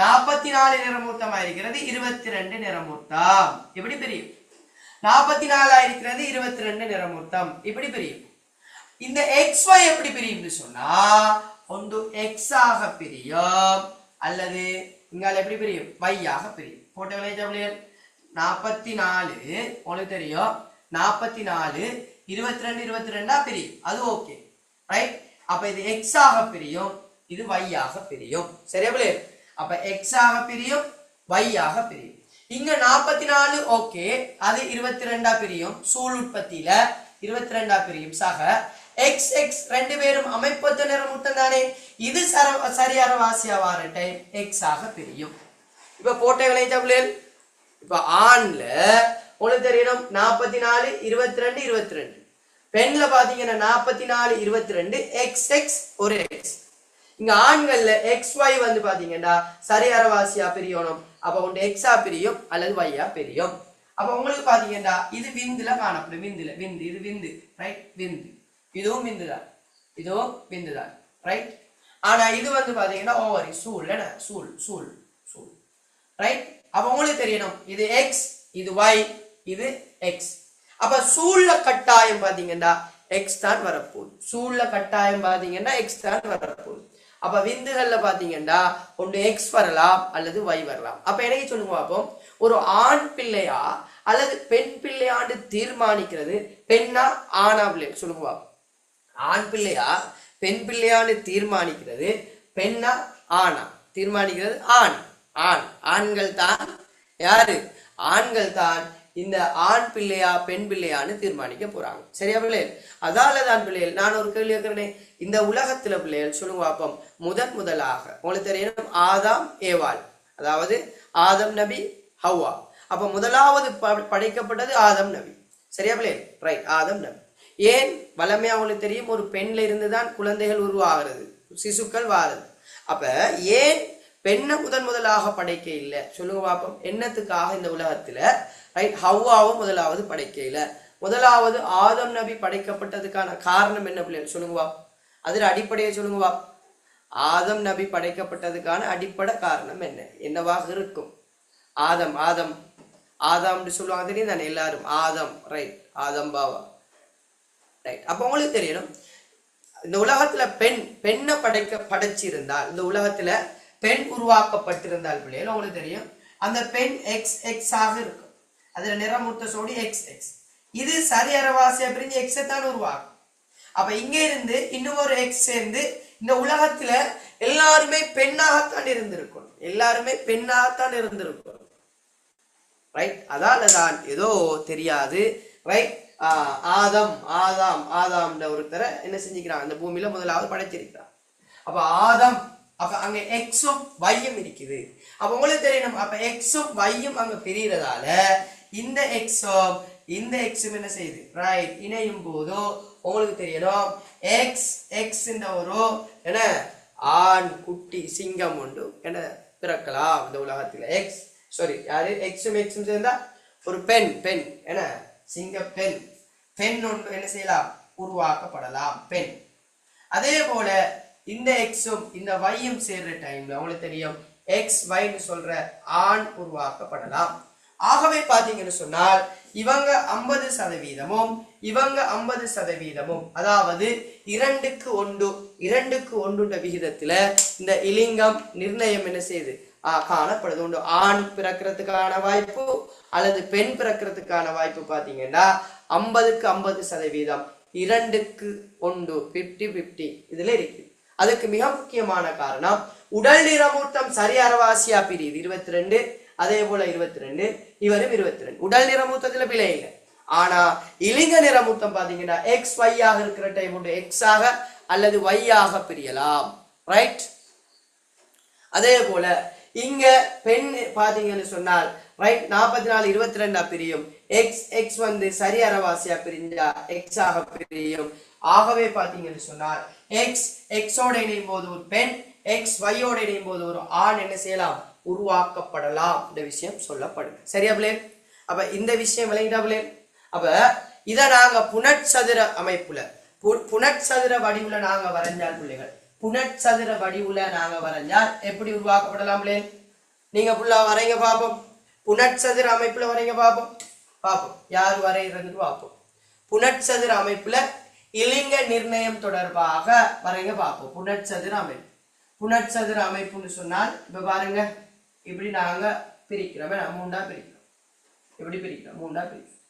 44 நிறமூர்த்தமா இருக்கிறது 22 நிறமூர்த்தம் எப்படி பிரியும், 44 இருக்கிறது 22 நிறமூர்த்தம் இப்படி பிரியும். இந்த XY எப்படி பிரியும் சொன்னா ஒன்று X ஆக பிரியும் அல்லது இங்கால எப்படி பிரியும் Y ஆக பிரியும். போட்டோங்களே 44 உங்களுக்கு தெரியும் 44 22 22 பிரியும், அது ஓகே ரைட். அப்ப இது X ஆக பிரியும், இது Y ஆக பிரியும். சரியா பிள்ளை? அப்ப X ஆக பிரியும், Y ஆக பிரியும். இங்க 44 ஓகே, அது 22 பிரியும், சூழ் உற்பத்தியில 22 பிரியும் சக X X ரெண்டு பேரும் அமைப்பொத்த நிறமூர்த்தம் தானே, இது சரியான வாசியா வார டைம் X ஆக பிரியும். இப்ப போட்ட விளைச்சா பிள்ளைகள், இப்ப ஆண்ல உங்களுக்கு தெரியணும் 44 22 22, பெண்ல பாத்தீங்கன்னா 44 22 X X ஒரு X. இங்க ஆண்கள்ல XY வந்து பாத்தீங்கன்னா சரியான வாசியா பிரியணும். அப்ப ஒன்று X ஆ பிரியும் அல்லது Y ஆ பிரியும். அப்ப உங்களுக்கு பாத்தீங்கன்னா இது விந்துல காணப்படும், விந்து இது விந்து ரைட், விந்து இதுவும் விந்துதான், இதுவும் விந்துதான் ரைட். ஆனா இது வந்து பாத்தீங்கன்னா ஓவரி சூழ் சூழ் ரைட். அப்ப உங்களுக்கு தெரியணும் இது X இது Y இது X. அப்ப சூழ்ல கட்டாயம் பாத்தீங்கன்னா X தான் வரப்போகுது, சூழ்ல கட்டாயம் பாத்தீங்கன்னா X தான் வரப்போகுது. அப்ப விந்துகள்ல பாத்தீங்கன்னா ஒன்று X வரலாம் அல்லது Y வரலாம். அப்ப எனக்கு சொல்லுங்க பாப்போம், ஒரு ஆண் பிள்ளையா அல்லது பெண் பிள்ளையாண்டு தீர்மானிக்கிறது பெண்ணா ஆணா பிள்ளை சொல்லுங்க பாப்போம். ஆண் பிள்ளையா பெண் பிள்ளையாண்டு தீர்மானிக்கிறது பெண்ணா ஆணா, தீர்மானிக்கிறது ஆண்கள் தான். யாரு? ஆண்கள் தான் இந்த ஆண் பிள்ளையா பெண் பிள்ளையான்னு தீர்மானிக்க போறாங்க. சரியா பிள்ளைகள்? அதாலதான் பிள்ளைகள் நான் ஒரு கேள்வி கேட்கிறேன், இந்த உலகத்துல பிள்ளைகள் சொல்லுங்க பாப்போம் முதலாக உங்களுக்கு தெரியும் ஆதாம் ஏவாள் அதாவது ஆதம் நபி ஹவ்வா. அப்ப முதலாவது படைக்கப்பட்டது ஆதம் நபி. சரியா பிள்ளை? ரைட், ஆதம் நபி. ஏன்? வளமையா அவங்களுக்கு தெரியும், ஒரு பெண்ல இருந்துதான் குழந்தைகள் உருவாகிறது, சிசுக்கள் வாருது. அப்ப ஏன் பெண்ணை முதலாக படைக்க இல்லை சொல்லுங்க பாப்போம். என்னத்துக்காக இந்த உலகத்துல ரைட் ஹவ்வாவும் முதலாவது படைக்க இல்லை? முதலாவது ஆதம் நபி படைக்கப்பட்டதுக்கான காரணம் என்ன பிள்ளைகள் சொல்லுங்க வா. அதுல அடிப்படையை சொல்லுங்க வா. ஆதம் நபி படைக்கப்பட்டதுக்கான அடிப்படை காரணம் என்ன, என்னவாக இருக்கும்? ஆதம் ஆதம் ஆதாம்னு சொல்லுவாங்க தெரியும் தானே எல்லாரும், ஆதம். ரைட், ஆதம் பாவா. ரைட். அப்ப உங்களுக்கு தெரியணும், இந்த உலகத்துல பெண்ணை படைச்சிருந்தால், இந்த உலகத்துல பெண் உருவாக்கப்பட்டிருந்தால் பிள்ளைகள் உங்களுக்கு தெரியும், அந்த பெண் எக்ஸ் எக்ஸ் ஆக இருக்கும். அதுல நிறமூர்த்த சோடி எக்ஸ் எக்ஸ். இது சரி அரைவாசியா பிரிஞ்சு எக்ஸை தான் உருவாக்கும். அப்ப இங்க இருந்து இன்னும் ஒரு எக்ஸ் சேர்ந்து இந்த உலகத்துல எல்லாருமே பெண்ணாகத்தான் இருந்திருக்கும், எல்லாருமே பெண்ணாகத்தான் இருந்திருக்கும். ரைட். அதாலதான் ஏதோ தெரியாது. ரைட். ஆதம் ஆதாம் ஆதாம்ன்ற ஒருத்தரை என்ன செஞ்சுக்கிறான், அந்த பூமியில முதலாவது படைச்சிருக்கிறான். அப்ப ஆதம், அப்ப அங்க எக்ஸும் வையும் இருக்குது. அப்ப உங்களுக்கு தெரியணும், அப்ப எக்ஸும் வையும் அங்க பிரியறதால இந்த எக்ஸும் இந்த எக்ஸும் என்ன செய்யுது, ரைட், இணையும் போதோ உங்களுக்கு தெரியணும் எக்ஸ் எக்ஸ் ஒரு என்ன ஆண் குட்டி சிங்கம் உண்டு என்ன பிறக்கலாம் இந்த உலகத்துல. எக்ஸ் சாரி யாரு, எக்ஸும் எக்ஸும் சேர்ந்தா ஒரு பெண், பெண் என்ன சிங்க பெண், பெண் ஒன்று என்ன செய்யலாம், உருவாக்கப்படலாம், பெண். அதே போல இந்த எக்ஸும் இந்த வையும் சேர்ற டைம்ல உங்களுக்கு தெரியும் எக்ஸ் வைன்னு சொல்ற ஆண் உருவாக்கப்படலாம். ஆகவே பாத்தீங்கன்னு சொன்னால் இவங்க 50%, இவங்க 50%, அதாவது 2க்கு 1 விகிதத்துல இந்த இலிங்கம் நிர்ணயம் என்ன செய்யுது, காணப்படுது. உண்டு. ஆண் பிறக்கிறதுக்கான வாய்ப்பு அல்லது பெண் பிறக்கிறதுக்கான வாய்ப்பு பாத்தீங்கன்னா 50க்கு 50%, 2க்கு 1, 50-50 இதுல இருக்கு. அதுக்கு மிக முக்கியமான காரணம் உடல் நிறமூர்த்தம் சரி அரவாசியா பிரியுது 22, அதே போல 22, இவரும் 22. உடல் நிறமூர்த்தத்துல பிழை இல்லை. ஆனா இலிங்க நிறமூர்த்தம் பாத்தீங்கன்னா எக்ஸ் ஒய் ஆக இருக்கிற டைம் உண்டு, எக்ஸ் ஆக அல்லது ஒய் ஆக பிரியலாம். ரைட். அதே போல இங்க பெண் பாத்தீங்கன்னு சொன்னால் ரைட் 44 22 பிரியும். எக்ஸ் எக்ஸ் சரி அரவாசியா பிரிஞ்சா எக்ஸ் ஆக பிரியும். ஆகவே பாத்தீங்கன்னு சொன்னால் எக்ஸ் எக்ஸோட இணையும் போது ஒரு பெண், எக்ஸ் ஒய்யோட இணையும் போது ஒரு ஆண் என்ன செய்யலாம், உருவாக்கப்படலாம். இந்த விஷயம் சொல்லப்படுது. சரியா பிள்ளை? அப்ப இந்த விஷயம் விளங்கிட்டா பிள்ளை? அப்ப இத நாங்க புனட்சதுர அமைப்புல புனட்சதுர வடிவுல நாங்க வரைஞ்சால் பிள்ளைகள், புனட்சதுர வடிவுல நாங்க வரைஞ்சால் எப்படி உருவாக்கப்படலாம் பிள்ளை? நீங்க புள்ளா வரைங்க பாப்போம். புனட்சதுர அமைப்புல வரைங்க பாப்போம். பாப்போம் யார் வரைகிறது பாப்போம். புனட்சதுர அமைப்புல இலிங்க நிர்ணயம் தொடர்பாக வரைங்க பாப்போம். புனட்சதுர அமைப்பு, புனட்சதுர அமைப்புன்னு சொன்னால் இப்ப பாருங்க, இப்படி நாங்க பிரிக்கிறோம், மூண்டா பிரிக்கிறோம், இப்படி பிரிக்கிறோம், மூண்டா பிரிக்கிறோம்.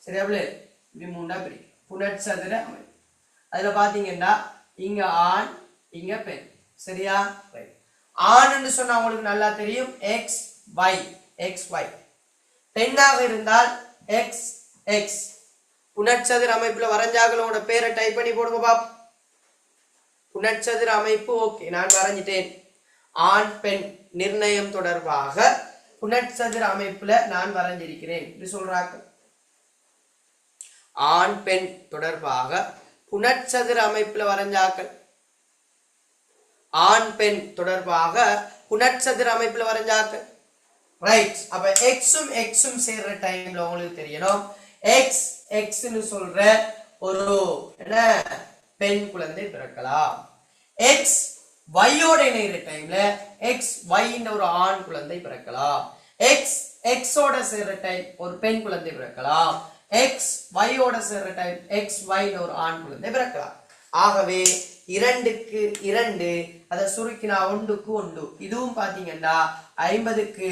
சரியா பிள்ளை? இப்படி மூண்டா பிரிக்கிறோம். புனட்சதுர அமைப்பு. அதுல பாத்தீங்கன்னா இங்க ஆண் இங்க பெண். சரியா? ஆண்ன்னு சொன்னா உங்களுக்கு நல்லா தெரியும் எக்ஸ் ஒய், எக்ஸ் ஒய். பெண்ணாக இருந்தால் எக்ஸ் எக்ஸ். புனட்சதுர அமைப்புல வரைஞ்சாங்களோட பேரை டைப் பண்ணி போடுங்க பாப். புனட்சதுர அமைப்பு ஓகே, நான் வரைஞ்சிட்டேன். ஆண் பெண் நிர்ணயம் தொடர்பாக புனட்சதுர அமைப்புல நான் வரைஞ்சிருக்கிறேன். இப்படி சொல்றாங்க. ஆண் பெண் தொடர்பாக புனட்சதுர அமைப்புல வரைஞ்சாக்கள். ஆண் பெண் தொடர்பாக புனட்சதுர அமைப்புல வரைஞ்சாக்கள். ரைட். அப்ப எக்ஸும் எக்ஸும் சேர்ற டைம்ல உங்களுக்கு தெரியணும் எக்ஸ் எக்ஸ்னு சொல்ற ஒரு என்ன பெண் குழந்தை பிறக்கலாம். எக்ஸ் ஒய்யோட இணைகிற டைம்ல எக்ஸ் ஒய்ன்ற ஒரு ஆண் குழந்தை பிறக்கலாம். எக்ஸ் எக்ஸோட சேர்ற டைம் ஒரு பெண் குழந்தை பிறக்கலாம். எக்ஸ் ஒய்யோட சேர்ற டைம் எக்ஸ் ஒய்ன்ற ஒரு ஆண் குழந்தை பிறக்கலாம். ஆகவே 2க்கு 2 அதை சுருக்கினா 1க்கு 1. இதுவும் பாத்தீங்கன்னா 50க்கு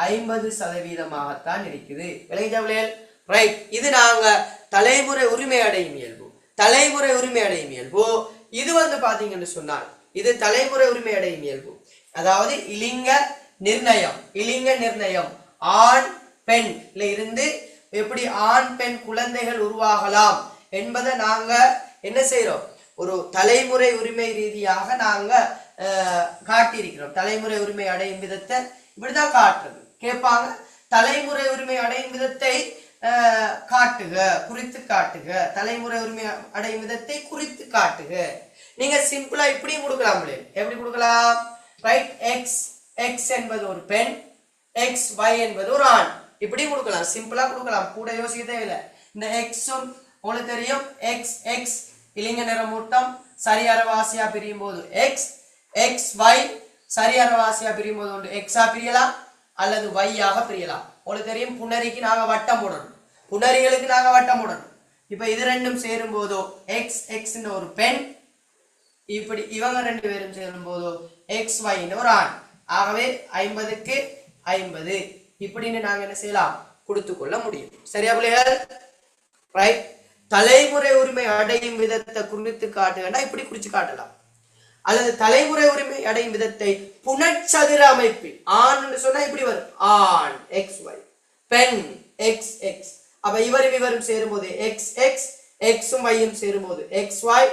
50% இருக்குது. விளங்கிச்சா? ரைட். இது நாங்க தலைமுறை உரிமை அடையும் இயல்பு, தலைமுறை உரிமை அடையும் இயல்பு. இது பாத்தீங்கன்னு சொன்னால் இது தலைமுறை உரிமை அடையும் இயல்பு. அதாவது இலிங்க நிர்ணயம், இலிங்க நிர்ணயம் ஆண் பெண்ல இருந்து எப்படி ஆண் பெண் குழந்தைகள் உருவாகலாம் என்பதை நாங்க என்ன செய்யறோம், ஒரு தலைமுறை உரிமை ரீதியாக நாங்க காட்டியிருக்கிறோம். தலைமுறை உரிமை அடையும் விதத்தை இப்படிதான் காட்டுறது. கேட்பாங்க, தலைமுறை உரிமை அடையும் விதத்தை காட்டுக, குறித்து காட்டுக. தலைமுறை உரிமை அடையும் விதத்தை குறித்து காட்டுக. நீங்க சிம்பிளா இப்படியும் கொடுக்கலாம். எப்படி கொடுக்கலாம்? ரைட், எக்ஸ் எக்ஸ் என்பது ஒரு பெண், எக்ஸ் ஒய் என்பது ஒரு ஆண். இப்படி கொடுக்கலாம், சிம்பிளா கொடுக்கலாம், கூட யோசிக்க தேவையில்லை. இந்த எக்ஸும் உங்களுக்கு தெரியும், எக்ஸ் எக்ஸ் இலிங்க நிறமூட்டம் சரியாரவாசியா பிரியும் போது எக்ஸ், எக்ஸ் ஒய் சரியாரவாசியா பிரியும் போது ஒன்று எக்ஸா பிரியலாம் அல்லது ஒய்யாக பிரியலாம். உங்களுக்கு தெரியும், புணரிக்கு நாங்க வட்டம் போடணும், புணரிகளுக்கு நாங்க வட்டம் போடணும். இப்ப இது ரெண்டும் சேரும் போதோ எக்ஸ் எக்ஸ் ஒரு பெண், இப்படி இவங்க ரெண்டு பேரும் சேரும் போதோ எக்ஸ் ஒய் ஒரு ஆண். ஆகவே 50க்கு 50 இப்படின்னு நாங்க என்ன செய்யலாம்? கொடுத்து கொள்ள முடியும். சரியா பிள்ளைகள்? ரைட். தலைமுறை உரிமை அடையும் விதத்தை குறித்து காட்டுனா இப்படி குறிச்சு காட்டலாம். அல்லது தலைமுறை உரிமை அடையும் விதத்தை புனச்சதுர அமைப்பில் ஆண் சொன்னா இப்படி வரும், ஆண் எக்ஸ் ஒய், பெண் எக்ஸ் எக்ஸ். அப்ப இவரும் சேரும்போது எக்ஸ் எக்ஸ், எக்ஸும் ஒய்யும் சேரும்போது எக்ஸ் ஒய்,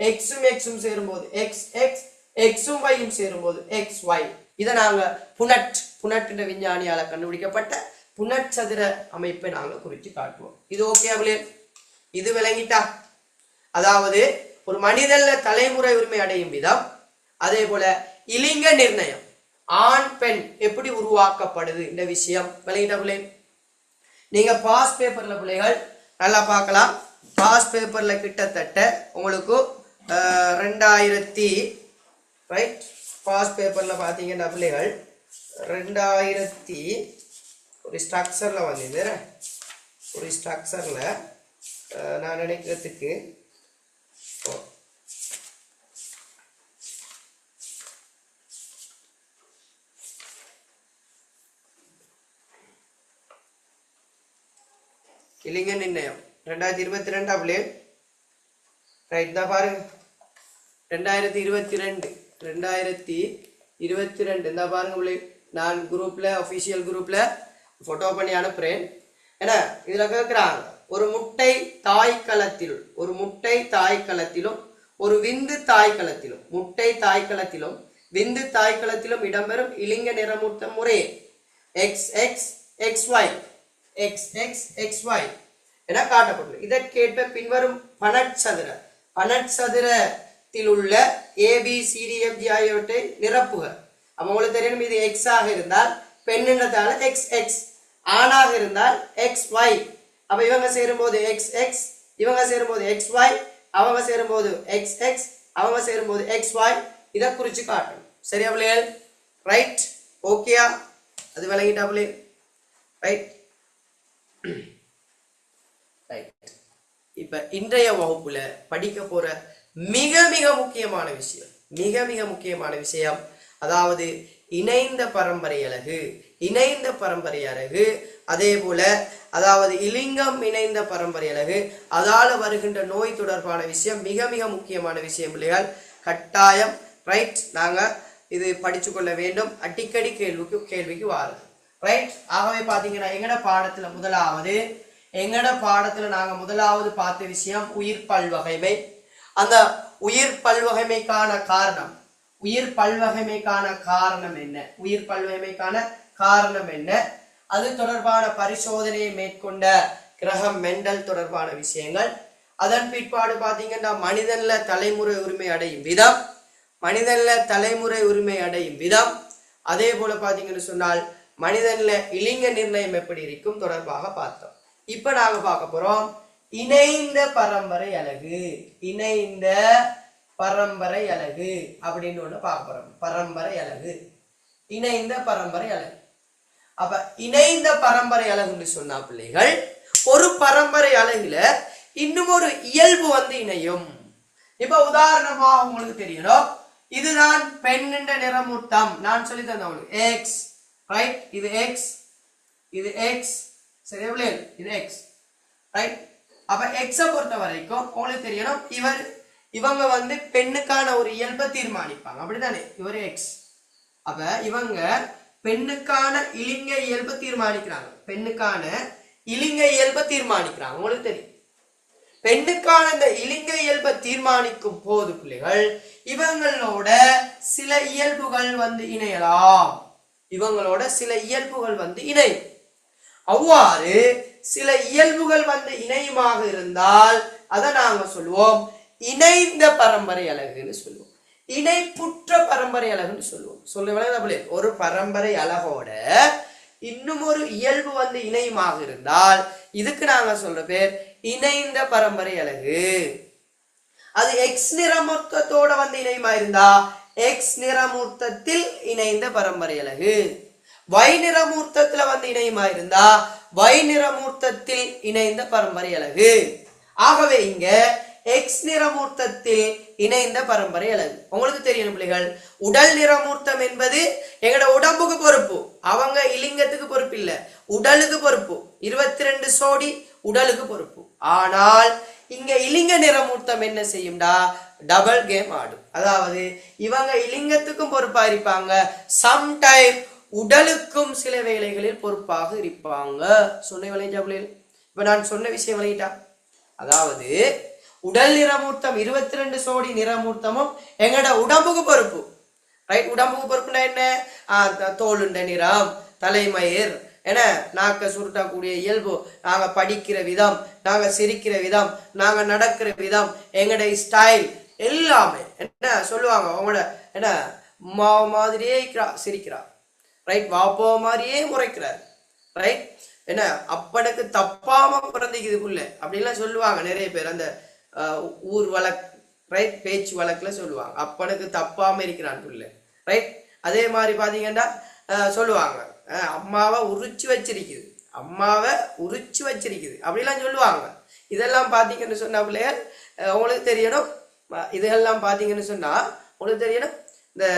எக்ஸும் எக்ஸும் சேரும்போது எக்ஸ் எக்ஸ், எக்ஸும் ஒய்யும் சேரும்போது எக்ஸ் ஒய். இதை நாங்க புனட் விஞ்ஞானியால கண்டுபிடிக்கப்பட்ட புனச்சதுர அமைப்பை நாங்க குறித்து காட்டுவோம். இது ஓகே அவளே? இது விளங்கிட்டா? அதாவது ஒரு மனிதன்ல தலைமுறை உரிமை அடையும் விதம், அதே போல இலிங்க நிர்ணயம் ஆண் பெண் எப்படி உருவாக்கப்படுது இந்த விஷயம் விளங்கிட்டா பிள்ளை? நீங்க பாஸ் பேப்பர்ல பிள்ளைகள் நல்லா பார்க்கலாம். பாஸ் பேப்பர்ல கிட்டத்தட்ட உங்களுக்கு 2000 ரைட், பாஸ் பேப்பர்ல பாத்தீங்கன்னா பிள்ளைகள் 2000 ஒரு ஸ்ட்ரக்சர்ல வந்து ஒரு ஸ்ட்ரக்சர்ல நான் நினைக்கிறதுக்கு இலிங்க நிர்ணயம் 2022 ரைட் தான் பாருங்க. 2022 இந்த பாருங்க பிள்ளை, நான் குரூப்ல அபிஷியல் குரூப்ல போட்டோ பண்ணி அனுப்புறேன். ஏன்னா இதுல கேட்கிறாங்க, ஒரு முட்டை தாய்க்களத்திலும் ஒரு விந்து தாய்க்களத்திலும், முட்டை தாய்க்களத்திலும் விந்து தாய்க்களத்திலும் இடம்பெறும் இலிங்க நிறமூர்த்த முறை X X X Y, X X X Y என காட்டப்பட்டுள்ளது. இதற்கேற்ப பின்வரும் பனட்சதுரத்தில் உள்ள ABCDFG ஆகியவற்றை நிரப்புக. அப்ப உங்களுக்கு தெரியும், இது எக்ஸ் ஆக இருந்தால் பெண்ணினதால எக்ஸ் எக்ஸ், ஆணாக இருந்தால் எக்ஸ் ஒய். அப்ப இவங்க சேரும்போது எக்ஸ் எக்ஸ், இவங்க சேரும்போது எக்ஸ் ஒய், அவங்க சேரும்போது எக்ஸ் எக்ஸ், அவங்க சேரும்போது எக்ஸ் ஒய். இதை குறிச்சு காட்டணும். சரியா பிள்ளைகள்? ரைட், ஓகேயா? அது விளங்கிட்டா பிள்ளை? Right right. இப்ப இன்றைய வகுப்புல படிக்க போற மிக மிக முக்கியமான விஷயம், அதாவது இணைந்த பரம்பரை அலகு, அதே போல அதாவது இலிங்கம் இணைந்த பரம்பரை அலகு, அதால வருகின்ற நோய் தொடர்பான விஷயம் மிக மிக முக்கியமான விஷயம் பிள்ளைகள். கட்டாயம் ரைட் நாங்க இது படிச்சு கொள்ள வேண்டும். அடிக்கடி கேள்விக்கு வாருது. ரைட். ஆகவே பாத்தீங்கன்னா எங்கட பாடத்துல நாங்க முதலாவது பார்த்த விஷயம் உயிர் பல்வகைமை. அந்த உயிர் பல்வகைமைக்கான காரணம் என்ன, அது தொடர்பான பரிசோதனையை மேற்கொண்ட கிரகம் மெண்டல் தொடர்பான விஷயங்கள். அதன் பிற்பாடு பாத்தீங்கன்னா மனிதன்ல தலைமுறை உரிமை அடையும் விதம், அதே போல பாத்தீங்கன்னு சொன்னால் மனிதன்ல இலிங்க நிர்ணயம் எப்படி இருக்கும் தொடர்பாக பார்த்தோம். இப்ப நாங்க பார்க்க போறோம் இணைந்த பரம்பரை அலகு அப்படின்னு ஒண்ணு பார்க்க போறோம். இணைந்த பரம்பரை அலகு. அப்ப இணைந்த பரம்பரை அலகுன்னு சொன்னா பிள்ளைகள், ஒரு பரம்பரை அலகுல இன்னும் ஒரு இயல்பு வந்து இணையும். இப்ப உதாரணமா உங்களுக்கு தெரியணும், இதுதான் பெண்ணின் நிறமூட்டம். நான் சொல்லி தந்தவங்களுக்கு எக்ஸ் ரைட், இது எக்ஸ் சரி பிள்ளைகள், இது எக்ஸ் ரைட். அப்ப எக்ஸை பொறுத்த வரைக்கும் உங்களுக்கு தெரியணும், இவங்க வந்து பெண்ணுக்கான ஒரு இயல்பை தீர்மானிப்பாங்க, அப்படித்தானே? இவர் எக்ஸ். அப்ப இவங்க பெண்ணுக்கான இலிங்க இயல்பை தீர்மானிக்கிறாங்க, உங்களுக்கு தெரியும். பெண்ணுக்கான இந்த இலிங்க இயல்பை தீர்மானிக்கும் போது பிள்ளைகள் இவங்களோட சில இயல்புகள் வந்து இணையலாம். இவங்களோட சில இயல்புகள் வந்து இணையும். அவ்வாறு சில இயல்புகள் வந்து இணையமாக இருந்தால் அதை நாங்க சொல்லுவோம் இணைந்த பரம்பரை அலகுன்னு சொல்லுவோம். இணைப்புற்ற பரம்பரை அலகுன்னு சொல்லுவோம். சொல்லுவேன் ஒரு பரம்பரை அலகோட இன்னும் ஒரு இயல்பு வந்து இணையமாக இருந்தால் இதுக்கு நாங்க சொல்ற பேர் இணைந்த பரம்பரை அலகு. அது எக்ஸ் நிறமூர்த்தத்தோட வந்து இணையமா இருந்தா எக்ஸ் நிறமூர்த்தத்தில் இணைந்த பரம்பரை அலகு. Y நிறமூர்த்தத்துல வந்து இணையமா இருந்தா Y நிறமூர்த்தத்தில் இணைந்த பரம்பரை அலகு. ஆகவே இங்க எக்ஸ் நிறமூர்த்தத்தில் இணைந்த பரம்பரை அலகு. உங்களுக்கு தெரியும் பிள்ளைகள், உடல் நிறமூர்த்தம் என்பது எங்கட உடம்புக்கு பொறுப்பு, அவங்க இலிங்கத்துக்கு பொறுப்பு இல்ல, உடலுக்கு பொறுப்பு. 22 சோடி உடலுக்கு பொறுப்பு. ஆனால் இங்க இலிங்க நிறமூர்த்தம் என்ன செய்யும்டா, டபுள் கேம் ஆடும். அதாவது இவங்க இலிங்கத்துக்கும் பொறுப்பா இருப்பாங்க, சம்டைம் உடலுக்கும் சில வேளைகளில் பொறுப்பாக இருப்பாங்க. சொன்ன விளைஞ்சா பிள்ளைகள், இப்ப நான் சொன்ன விஷயம் விளையிட்டா, அதாவது உடல் நிறமூர்த்தம் 22 சோடி நிறமூர்த்தமும் எங்கட உடம்புக்கு பொறுப்பு. ரைட், உடம்புக்கு பொறுப்புனா என்ன, தோலுண்ட நிறம், தலைமயிர், என்ன நாக்க சுருட்டக்கூடிய இயல்பு, நாங்க படிக்கிற விதம், நாங்க சிரிக்கிற விதம், நாங்க நடக்கிற விதம், எங்கட ஸ்டைல் எல்லாமே என்ன சொல்லுவாங்க, அவங்களோட என்ன மாவு மாதிரியே சிரிக்கிறா, ரைட், வாப்போ மாதிரியே முறைக்கிறார், ரைட், என்ன அப்பனுக்கு தப்பாம பிறந்திக்குதுக்குள்ள அப்படின்லாம் சொல்லுவாங்க நிறைய பேர். அந்த ஊர் வழக்கு, ரைட், பேச்சு வழக்குல சொல்லுவாங்க அப்பனுக்கு தப்பாம இருக்கிறான் புள்ள, ரைட். அதே மாதிரி பாத்தீங்கன்னா சொல்லுவாங்க அம்மாவை உரிச்சு வச்சிருக்குது, அம்மாவை உரிச்சு வச்சிருக்குது அப்படிலாம் சொல்லுவாங்க. இதெல்லாம் பாத்தீங்கன்னு சொன்னா பிள்ளைகள் உங்களுக்கு தெரியணும், இதெல்லாம் பாத்தீங்கன்னு சொன்னா உங்களுக்கு தெரியணும், இந்த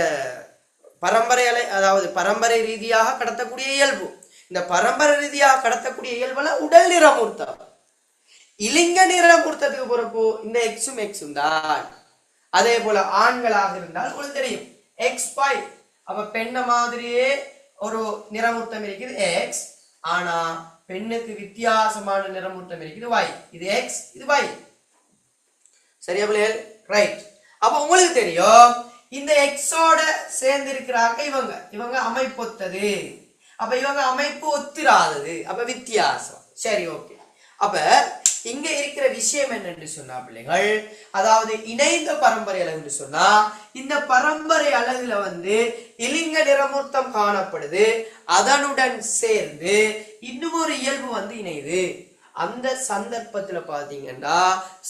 பரம்பரை அலை, அதாவது பரம்பரை ரீதியாக கடத்தக்கூடிய இயல்பு, இந்த பரம்பரை ரீதியாக கடத்தக்கூடிய இயல்பெல்லாம் உடல் நிறமூர்த்தம். இலிங்க நிறமூர்த்தத்துக்கு பொறுப்பு இந்த எக்ஸும் தான். அதே போல ஆண்களாக இருந்தால் உங்களுக்கு தெரியும் X5. அப்ப பெண்ண மாதிரியே ஒரு நிறமூர்த்தம் இருக்குது எக்ஸ், ஆனா பெண்ணுக்கு வித்தியாசமான நிறமூர்த்தம் இருக்குது Y. இது எக்ஸ், இது Y. சரியா பிள்ளைகள், ரைட். அப்ப உங்களுக்கு தெரியும் இந்த எக்ஸோட சேர்ந்து இருக்கிறாங்க இவங்க அமைப்பொத்தது, அப்ப இவங்க அமைப்பு ஒத்திராதது, அப்ப வித்தியாசம். சரி, ஓகே. அப்ப இங்க இருக்கிற விஷயம் என்னன்னு சொன்னா பிள்ளைகள், அதாவது இணைந்த பரம்பரை அலகுன்னு சொன்னா இந்த பரம்பரை அலகுல வந்து இலிங்க நிறமூர்த்தம் காணப்படுது, அதனுடன் சேர்ந்து இன்னும் ஒரு இயல்பு வந்து இணையுது. அந்த சந்தர்ப்பத்துல பாத்தீங்கன்னா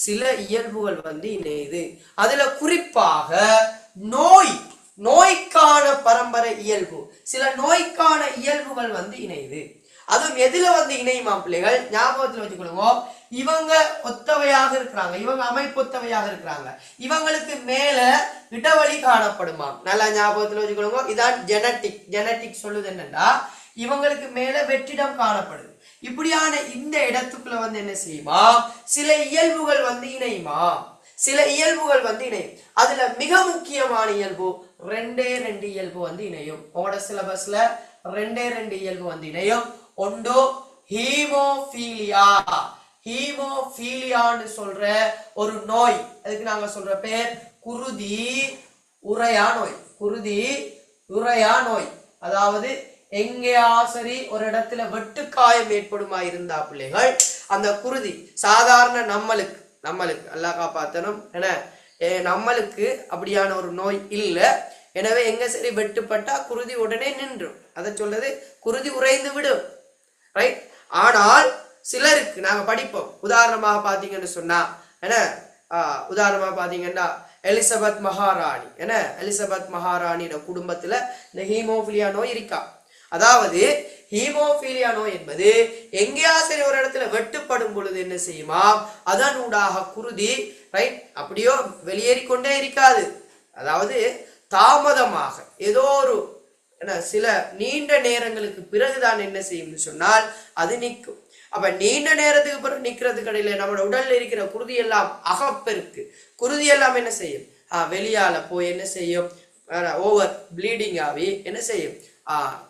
சில இயல்புகள் வந்து இணையுது. அதுல குறிப்பாக நோய்க்கான பரம்பரை இயல்பு, சில நோய்க்கான இயல்புகள் வந்து இணையுது. அதுவும் எதுல வந்து இணையுமா பிள்ளைகள், ஞாபகத்துல வச்சுக்கொள்ளுங்க, இவங்க ஒத்தவையாக இருக்கிறாங்க, இவங்க அமைப்பொத்தவையாக இருக்கிறாங்க, இவங்களுக்கு மேல இடவழி காணப்படுமா, நல்லா ஞாபகத்துல வச்சுக்கொள்ளுங்க. இதான் ஜெனட்டிக் சொல்லுது என்னன்னா இவங்களுக்கு மேல வெற்றிடம் காணப்படுது. இப்படியான இந்த இடத்துக்குள்ள வந்து என்ன செய்யுமா, சில இயல்புகள் வந்து இணையுமா, சில இயல்புகள் வந்து இணையும். அதுல மிக முக்கியமான இயல்பு 2 இயல்பு வந்து இணையும். உங்களோட சிலபஸ்ல 2 இயல்பு வந்து இணையும். ஒன்று ஹீமோபீலியா. ஹீமோபீலியான்னு சொல்ற ஒரு நோய், அதுக்கு நாங்க சொல்ற பேர் குருதி உறையா நோய். குருதி உறையா நோய், அதாவது எங்கேயா சரி ஒரு இடத்துல வெட்டுக்காயம் ஏற்படுமா இருந்தா பிள்ளைகள், அந்த குருதி சாதாரண நம்மளுக்கு அல்லாஹ் காப்பாத்தணும், என்ன நம்மளுக்கு அப்படியான ஒரு நோய் இல்லை. எனவே எங்க சரி வெட்டுப்பட்டா குருதி உடனே நின்றும், அதை சொல்றது குருதி உறைந்து விடும், ரைட். ஆனால் சிலருக்கு நாங்க படிப்போம், உதாரணமாக பாத்தீங்கன்னு சொன்னா என்ன, உதாரணமாக பாத்தீங்கன்னா எலிசபெத் மகாராணி, என்ன எலிசபெத் மகாராணியோட குடும்பத்துல இந்த ஹீமோபிலியா நோய் இருக்கா. அதாவது ஹீமோபீலியா நோய் என்பது எங்கேயா சரி ஒரு இடத்துல வெட்டுப்படும் பொழுது என்ன செய்யுமா, அதனூடாக குருதி, ரைட், அப்படியோ வெளியேறிக்கொண்டே இருக்காது, அதாவது தாமதமாக ஏதோ ஒரு சில நீண்ட நேரங்களுக்கு பிறகுதான் என்ன செய்யும் சொன்னால் அது நிற்கும். அப்ப நீண்ட நேரத்துக்கு பிறகு நிக்கிறதுக்கு இடையில நம்மளோட உடல்ல இருக்கிற குருதி எல்லாம் அகப்பெருக்கு, குருதி எல்லாம் என்ன செய்யும், வெளியால போய் என்ன செய்யும், ஓவர் ப்ளீடிங் ஆகி என்ன செய்யும்,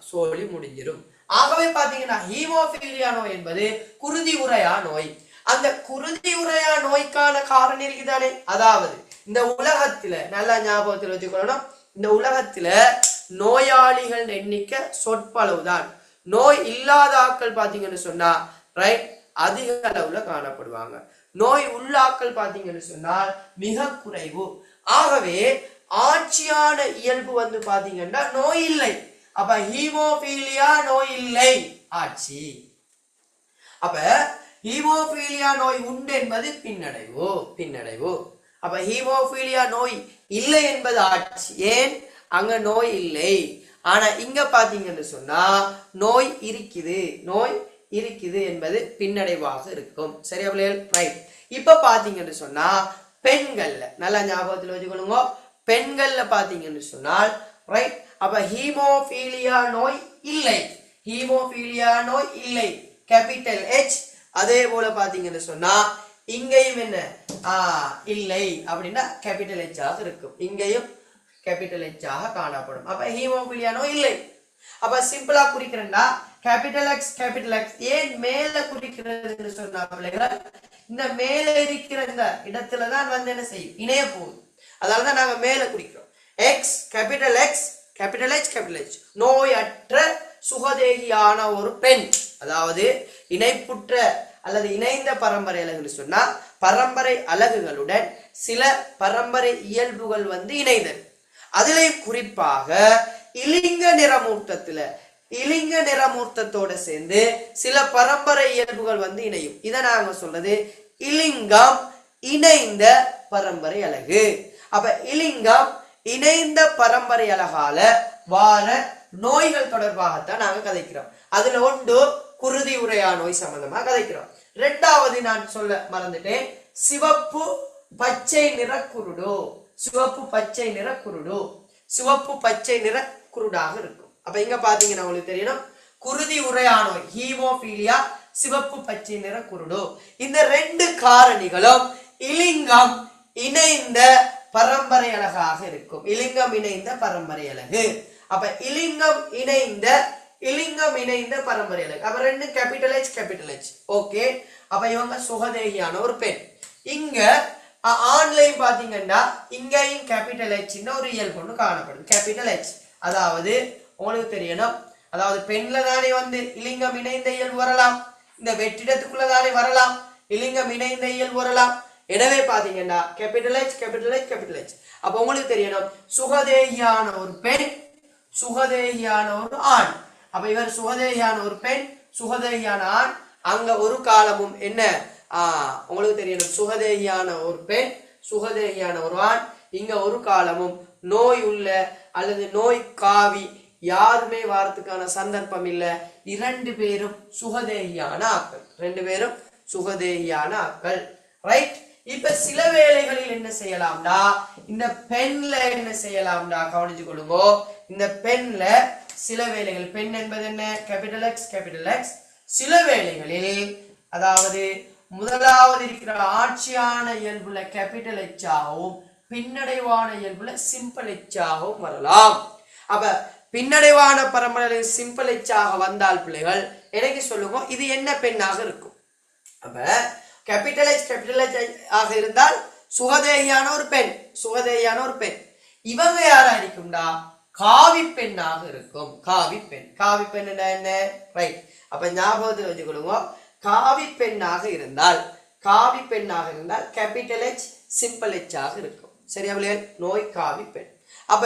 சோழி முடிஞ்சிடும். ஆகவே பாத்தீங்கன்னா ஹீமோபீலியா நோய் என்பது குருதி உறையா நோய். அந்த குருதி உறையா நோய்க்கான காரணம் இருக்குதானே, அதாவது இந்த உலகத்துல நல்லா ஞாபகத்துல வச்சுக்கணும், இந்த உலகத்துல நோயாளிகள் எண்ணிக்கை சொற்பளவுதான். நோய் இல்லாத ஆட்கள் பாத்தீங்கன்னு சொன்னா ரைட் அதிக அளவுல காணப்படுவாங்க. நோய் உள்ளாக்கள் பாத்தீங்கன்னு சொன்னால் மிக குறைவு. ஆகவே ஆட்சியான இயல்பு வந்து பாத்தீங்கன்னா நோய் இல்லை. அப்ப ஹீமோபீலியா நோய் இல்லை, ஆட்சி. அப்ப ஹீமோபீலியா நோய் உண்டு என்பது பின்னடைவு. அப்ப ஹீமோபீலியா நோய் இல்லை என்பது ஆட்சி. ஏன்? அங்க நோய் இல்லை. ஆனா இங்க பாத்தீங்கன்னு சொன்னா நோய் இருக்குது என்பது பின்னடைவாக இருக்கும். சரியா பிள்ளைகள்? ரைட். இப்ப பாத்தீங்கன்னு சொன்னா பெண்கள்ல நல்லா ஞாபகத்துல வச்சுக்கொள்ளுங்க. பெண்கள்ல பாத்தீங்கன்னு சொன்னால் ரைட் அப்ப ஹீமோபீலியா நோய் இல்லை, கேபிட்டல் H. அதே போல பாத்தீங்கன்னு சொன்னா இங்கேயும் என்ன இல்லை அப்படின்னா கேபிட்டல் H ஆக இருக்கும். இங்கேயும் கேபிட்டல் H ஆக காணப்படும். அப்ப ஹீமோபீலியா நோய் இல்லை. அப்ப சிம்பிளா குறிக்கிறேன்னா கேபிட்டல் X. ஏன் மேல குறிக்கிறதுன்னு சொன்னா பிள்ளைகள் இந்த மேல இருக்கிற இந்த இடத்துலதான் வந்து என்ன செய்யும்? இணைய போகுது. அதனாலதான் நாங்க மேல குறிக்கிறோம். X, capital H. நோயற்ற சுகதேகியான ஒரு பெண், அதாவது இணைப்புற்ற அல்லது இணைந்த பரம்பரை அலகுன்னு சொன்னா பரம்பரை அலகுகளுடன் சில பரம்பரை இயல்புகள் வந்து இணைதல். அதிலையும் குறிப்பாக இலிங்க நிறமூர்த்தத்தோட சேர்ந்து சில பரம்பரை இயல்புகள் வந்து இணையும். இதை நாங்க சொல்றது இலிங்கம் இணைந்த பரம்பரை அலகு. அப்ப இலிங்கம் இணைந்த பரம்பரை அலகால வார நோய்கள் தொடர்பாகத்தான் நாங்க கதைக்கிறோம். அதுல ஒன்று குருதி உரையா நோய் சம்பந்தமா கதைக்கிறோம். இரண்டாவது நான் சொல்ல மறந்துட்டேன், சிவப்பு பச்சை நிற குருடாக இருக்கும். அப்ப இங்க பாத்தீங்கன்னா உங்களுக்கு தெரியணும் குருதி உரையா நோய் ஹீமோபீலியா, சிவப்பு பச்சை நிற குருடு. இந்த ரெண்டு காரணிகளும் இலிங்கம் இணைந்த பரம்பரை அலகாக இருக்கும். இலிங்கம் இணைந்த பரம்பரை அலகு. அப்ப இலிங்கம் இணைந்த பரம்பரை அலகு. அப்ப ரெண்டு கேபிட்டல் H. ஓகே. அப்ப இவங்க சுகதேகியான ஒரு பெண். இங்க ஆன்லைன் பாத்தீங்கன்னா இங்கேயும் கேபிட்டல் H ஒரு இயல்பு ஒன்று காணப்படும். கேபிட்டல் H அதாவது உங்களுக்கு தெரியணும், அதாவது பெண்ல தானே வந்து இலிங்கம் இணைந்த இயல்பு வரலாம், இந்த வெற்றிடத்துக்குள்ள தானே வரலாம் இலிங்கம் இணைந்த இயல்பு வரலாம். எனவே பாத்தீங்கன்னா கேபிட்டல் H. அப்ப உங்களுக்கு தெரியணும் சுகதேகியான ஒரு பெண், சுகதேகியான ஒரு ஆண். அப்ப இவர் சுகதேகியான ஒரு பெண், சுகதேகியான ஆண். அங்க ஒரு காலமும் என்ன உங்களுக்கு தெரியணும் சுகதேகியான ஒரு பெண், சுகதேகியான ஒரு ஆண். இங்க ஒரு காலமும் நோய் உள்ள அல்லது நோய் காவி யாருமே வாரத்துக்கான சந்தர்ப்பம் இல்ல. இரண்டு பேரும் சுகதேகியான ஆக்கள். ரைட். இப்ப சில வேளைகளில் என்ன செய்யலாம்டா, இந்த பெண்ல என்ன செய்யலாம்டா கவனிச்சு கொள்ளுங்க. இந்த பெண்ல சில வேளைகள், பெண் என்பது என்ன? Capital X. சில வேளைகளில் அதாவது முதலாவது இருக்கிற ஆட்சியான இயல்புல கேபிட்டல் H ஆகவும் பின்னடைவான இயல்புல சிம்பிள் H ஆகவும் வரலாம். அப்ப பின்னடைவான பரம்பரை சிம்பிள் H ஆக வந்தால் பிள்ளைகள் எனக்கு சொல்லுங்க இது என்ன பெண்ணாக இருக்கும்? அப்ப கேபிட்டல் H ஆக இருந்தால் சுகதேகியான ஒரு பெண். இவங்க யாரா இருக்கும்டா? காவி பெண்ணாக இருக்கும். காவி பெண் என்ன? ரைட். அப்ப ஞாபகத்தில் வச்சுக்கொள்ளுங்க, காவி பெண்ணாக இருந்தால் கேபிட்டல் H சிம்பிள் H ஆக இருக்கும். சரியா பிள்ளைகள்? நோய் காவி பெண். அப்ப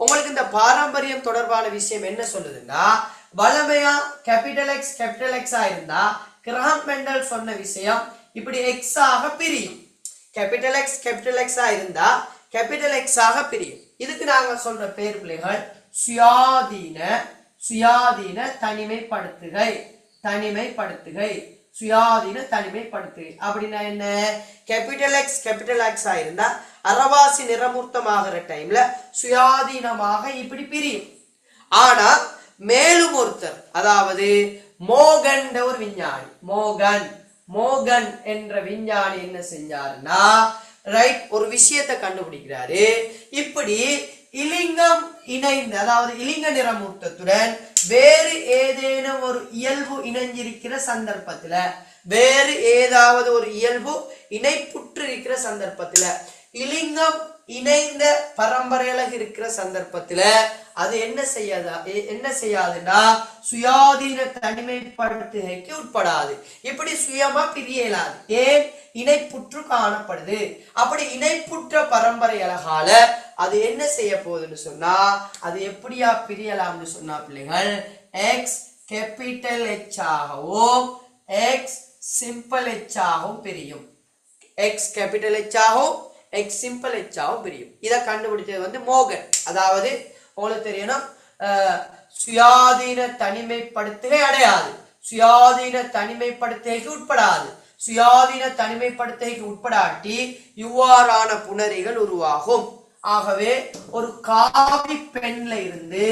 உங்களுக்கு இந்த பாரம்பரியம் தொடர்பான விஷயம் என்ன சொல்லுதுன்னா, வளமையா கேபிட்டல் X இருந்தா கிரஹாம் மெண்டல் சொன்ன விஷயம் இப்படி X ஆக பிரியும். கேபிட்டல் X இருந்தா கேபிட்டல் X ஆக பிரியும். இதுக்கு நாங்க சொல்ற பேர் பிள்ளைகள் சுயாதீன தனிமைப்படுத்துகை. அப்படின்னா என்ன? கேபிட்டல் X இருந்தா அரவாசி நிறமூர்த்தமாகிற டைம்ல சுயாதீனமாக இப்படி பிரியும். ஆனா மேலும் ஒருத்தர், அதாவது மோகன் ஒரு விஞ்ஞானி, மோகன் என்ற விஞ்ஞானி என்ன செஞ்சாருன்னா ரைட் ஒரு விஷயத்தை கண்டுபிடிக்கிறாரு. இப்படி இலிங்கம் இணைந்து, அதாவது இலிங்க நிறமூர்த்தத்துடன் வேறு ஏதேனும் ஒரு இயல்பு இணைஞ்சிருக்கிற சந்தர்ப்பத்துல, வேறு ஏதாவது ஒரு இயல்பு இணைப்புற்று இருக்கிற சந்தர்ப்பத்துல இலிங்கம் இணைந்த பரம்பரை அலகு இருக்கிற சந்தர்ப்பத்துல அது என்ன செய்யாதுன்னா சுயாதீன தனிமைப்படுத்துகைக்கு உட்படாது. இப்படி சுயமா பிரியலாது. ஏன்? இணைப்புற்று காணப்படுது. அப்படி இணைப்புற்ற பரம்பரை அலகால அது என்ன செய்ய போகுதுன்னு சொன்னா, அது எப்படியா பிரியலாம்னு சொன்னா பிள்ளைகள், எக்ஸ் கேபிட்டல் H ஆகவும் எக்ஸ் சிம்பிள் H ஆகவும் பிரியும். எக்ஸ் கேபிட்டல் H ஆகவும் எக்ஸ் சிம்பிள் H ஆகவும் பிரியும். இதை கண்டுபிடிச்சது மோகன். அதாவது உங்களுக்கு தெரியணும், சுயாதீன தனிமைப்படுத்துகை அடையாது, சுயாதீன தனிமைப்படுத்துகைக்கு உட்படாது. சுயாதீன தனிமைப்படுத்துகைக்கு உட்படாட்டி இவ்வாறான புணரிகள் உருவாகும். ஆகவே ஒரு காவி பெண்ல இருந்து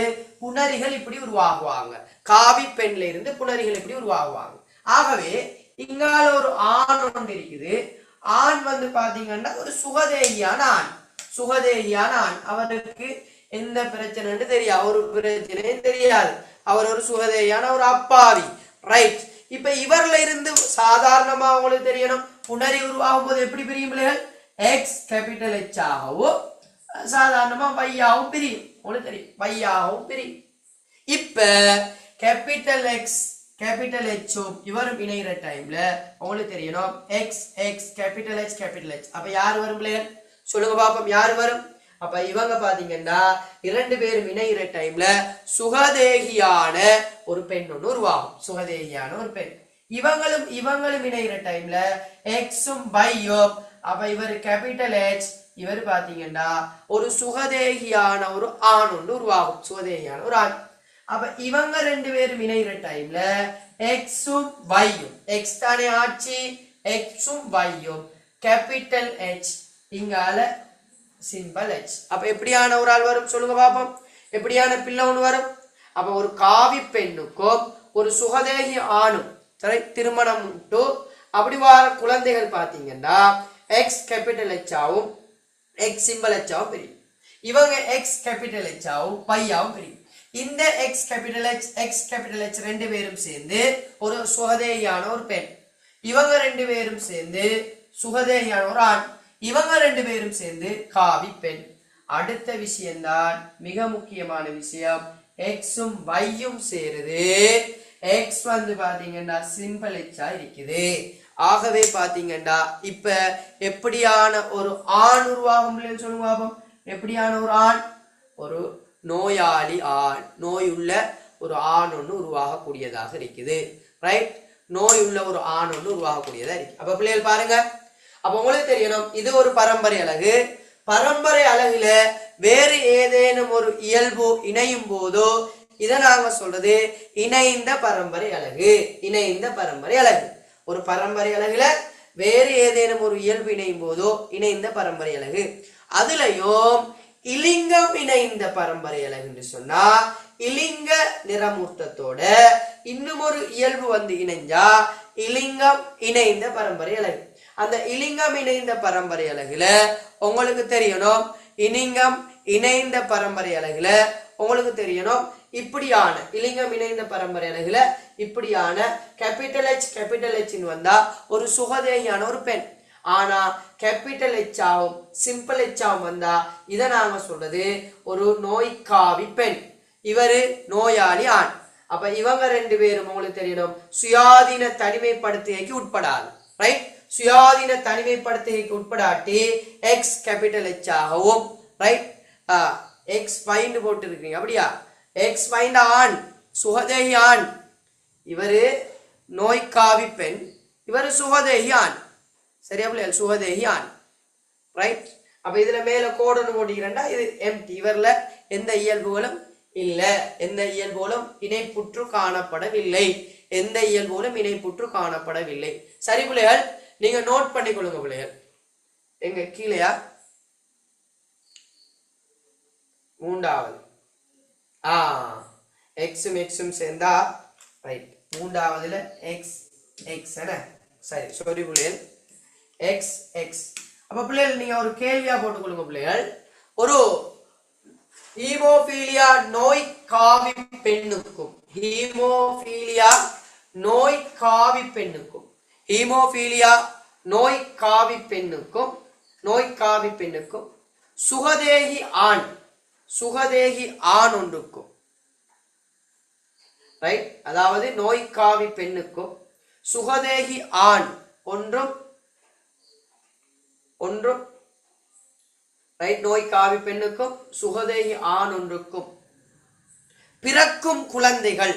புணரிகள் இப்படி உருவாகுவாங்க. காவி பெண்ல இருந்து புணரிகள் இப்படி உருவாகுவாங்க. ஆகவே இங்கால ஒரு ஆண் ஒன்று இருக்குது. ஆண் பாத்தீங்கன்னா ஒரு சுகதேகியான ஆண். சுகதேகியான ஆண். அவருக்கு எந்த பிரச்சனைன்னு தெரியாது, ஒரு பிரச்சனையும் தெரியாது. அவர் ஒரு சுகதேகியான ஒரு அப்பாவி. ரைட். இப்ப இவர்ல இருந்து சாதாரணமா உங்களுக்கு தெரியணும், புணரி உருவாகும் போது எப்படி பிரியும் பிள்ளைகள்? எக்ஸ் கேபிட்டல் H ஆகவும் சாதாரணமா வையாவும் பிரியும். உங்களுக்கு தெரியும், வையாவும் பிரியும். இப்ப கேபிட்டல் எக்ஸ் கேபிட்டல் H இவரும் இணைகிற டைம்ல உங்களுக்கு தெரியணும், X X capital H capital H. அப்ப யாரு வரும் பிள்ளைகள்? சொல்லுங்க பாப்போம், யாரு வரும்? அப்ப இவங்க பாத்தீங்கன்னா இரண்டு பேரும் இணைகிற டைம்ல சுகதேகியான ஒரு பெண் ஒன்று உருவாகும். சுகதேகியான ஒரு பெண். இவங்களும் இணைகிற டைம்ல எக்ஸும் பையும். அப்ப இவர் கேபிட்டல் H, இவர் பாத்தீங்கன்னா ஒரு சுகதேகியான ஒரு ஆண் ஒன்று உருவாகும். சுகதேகியான ஒரு ஆண். அப்ப இவங்க ரெண்டு பேரும் இணைகிற டைம்ல எக்ஸும் பையும், எக்ஸ் தானே ஆட்சி, எக்ஸும் பையும் கேபிட்டல் H, இங்கால சிம்பிள் H. அப்ப எப்படியான ஒரு ஆள் வரும் சொல்லுங்க பாப்போம்? எப்படியான பிள்ளை ஒன்று வரும்? அப்ப ஒரு காவி பெண்ணுக்கும் ஒரு சுகதேகி ஆணும் சரி திருமணம் உண்டு. அப்படி வர குழந்தைகள் பாத்தீங்கன்னா எக்ஸ் கேபிட்டல் H ஆவும் எக்ஸ் சிம்பிள் H ஆவும் பிரியும். இவங்க எக்ஸ் கேபிட்டல் H ஆவும் பையாவும் பிரியும். இந்த எக்ஸ் கேபிட்டல் H ரெண்டு பேரும் சேர்ந்து ஒரு சுகதேகியான ஒரு பெண். இவங்க ரெண்டு பேரும் சேர்ந்து சுகதேகியான ஒரு ஆண். இவங்க ரெண்டு பேரும் சேர்ந்து காவி பெண். அடுத்த விஷயம்தான் மிக முக்கியமான விஷயம், எக்ஸும் வையும் சேருது. எக்ஸ் பாத்தீங்கன்னா சிம்பிள் H இருக்குது. ஆகவே பாத்தீங்கன்னா இப்ப எப்படியான ஒரு ஆண் உருவாகும் சொல்லுங்க பாப்போம். எப்படியான ஒரு ஆண்? ஒரு நோயாளி ஆண், நோயுள்ள ஒரு ஆண் ஒன்று உருவாகக்கூடியதாக இருக்குது. ரைட். நோயுள்ள ஒரு ஆண் ஒன்று உருவாகக்கூடியதா இருக்கு. அப்ப பிள்ளைகள் பாருங்க, அப்ப உங்களுக்கு தெரியணும், இது ஒரு பரம்பரை அலகு. பரம்பரை அலகுல வேறு ஏதேனும் ஒரு இயல்பு இணையும் போதோ இதை நாங்க சொல்றது இணைந்த பரம்பரை அலகு. இணைந்த பரம்பரை அலகு. ஒரு பரம்பரை அலகுல வேறு ஏதேனும் ஒரு இயல்பு இணையும் போதோ இணைந்த பரம்பரை அலகு. அதுலயும் இலிங்கம் இணைந்த பரம்பரை அலகுன்னு சொன்னா இலிங்க நிறமூர்த்தத்தோட இன்னும் ஒரு இயல்பு இணைஞ்சா இலிங்கம் இணைந்த பரம்பரை அலகு. அந்த இலிங்கம் இணைந்த பரம்பரை அலகுல உங்களுக்கு தெரியணும், இலிங்கம் இணைந்த பரம்பரை அலகுல உங்களுக்கு தெரியணும், இப்படியான இலிங்கம் இணைந்த பரம்பரை அலகுல இப்படியான கேபிட்டல் H வந்தா ஒரு சுகதேகியான ஒரு பெண். ஆனா கேபிட்டல் H ஆவும் சிம்பிள் H ஆவும் வந்தா இதை நாங்க சொல்றது ஒரு நோய்க்காவி பெண். இவரு நோயாளி ஆண். அப்ப இவங்க ரெண்டு பேரும் உங்களுக்கு தெரியணும் சுயாதீன தனிமைப்படுத்துகைக்கு உட்படாது. ரைட். சுயாதீன தனிமைப்படுத்துகைக்கு உட்படாட்டி எக்ஸ் கேபிட்டல் H ஆகவும், ரைட், எக்ஸ் பைண்ட் போட்டு இருக்கீங்க அப்படியா, எக்ஸ் பைண்ட் ஆண் சுகதேகி ஆண், இவரு நோய்க்காவி பெண், இவரு சுகதேகி ஆண். சரியா பிள்ளைகள்? சுகதேகி ஆண். ரைட். அப்ப இதுல மேல கோடுன்னு போட்டிக்கிறேன்டா, இது எம்டி. இவர்ல எந்த இயல்புகளும் இல்ல, எந்த இயல்புகளும் இணைப்புற்று காணப்படவில்லை, எந்த இயல்புகளும் இணைப்புற்று காணப்படவில்லை. சரி பிள்ளைகள், நீங்க நோட் பண்ணிக்கொள்ளுங்க பிள்ளைகள். எங்க கீழையா மூன்றாவது எக்ஸும் எக்ஸும் சேர்ந்தா ரைட். மூன்றாவதுல எக்ஸ் எக்ஸ் என்ன? சரி சாரி பிள்ளைகள், எக்ஸ் எக்ஸ். அப்ப பிள்ளைகள் நீங்க ஒரு கேள்வியா போட்டுக்கொள்ளுங்க பிள்ளைகள். ஒரு ஹீமோபீலியா நோய் காவி பெண்ணுக்கும், ஹீமோபீலியா நோய் காவி பெண்ணுக்கும், ஹீமோபீலியா நோய் காவி பெண்ணுக்கும் சுகதேகி ஆண், சுகதேகி ஆண் ஒன்றுக்கும், ரைட், அதாவது நோய்க்காவி பெண்ணுக்கும் சுகதேகி ஆண் ஒன்றும் ஒன்றும், ரைட், நோய்க்காவி பெண்ணுக்கும் சுகதேகி ஆண் ஒன்றுக்கும் பிறக்கும் குழந்தைகள்,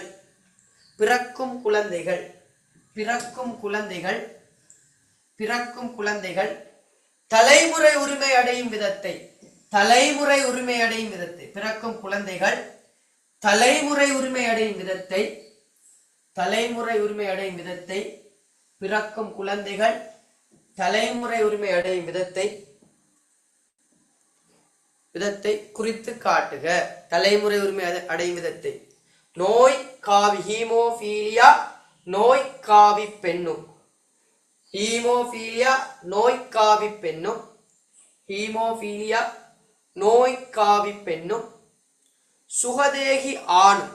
பிறக்கும் குழந்தைகள், பிறக்கும் குழந்தைகள், பிறக்கும் குழந்தைகள் தலைமுறை உரிமை அடையும் விதத்தை, தலைமுறை உரிமை அடையும் விதத்தை, பிறக்கும் குழந்தைகள் தலைமுறை உரிமை அடையும் விதத்தை, தலைமுறை உரிமை அடையும் விதத்தை, பிறக்கும் குழந்தைகள் தலைமுறை உரிமை அடையும் விதத்தை விதத்தை குறித்து காட்டுக. தலைமுறை உரிமை அடையும் விதத்தை. நோய் காவி, ஹீமோபீலியா நோய் காவி பெண்ணும், ஹீமோபீலியா நோய் காவி பெண்ணும், ஹீமோபீலியா நோய் காவி பெண்ணும் சுகதேகி ஆணும்,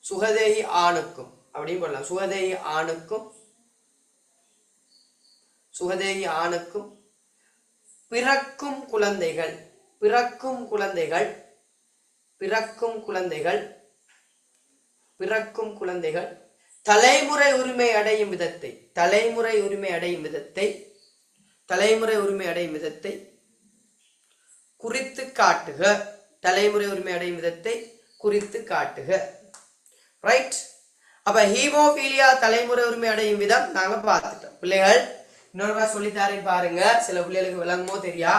சுகதேகி ஆணுக்கும் அப்படின்னு சொல்லலாம். சுகதேகி ஆணுக்கும், சுகதேகி ஆணுக்கும் பிறக்கும் குழந்தைகள், பிறக்கும் குழந்தைகள், பிறக்கும் குழந்தைகள், பிறக்கும் குழந்தைகள் தலைமுறை உரிமை அடையும் விதத்தை, தலைமுறை உரிமை அடையும் விதத்தை, தலைமுறை உரிமை அடையும் விதத்தை குறித்து காட்டுக. தலைமுறை உரிமை அடையும் விதத்தை குறித்து காட்டுக. ரைட். அப்ப ஹீமோபீலியா தலைமுறை உரிமை அடையும் விதம் நாங்க பார்த்துட்டோம். பிள்ளைகள் இன்னொரு சொல்லித்தாரேன் பாருங்க, சில பிள்ளைகளுக்கு விளங்குமோ தெரியா.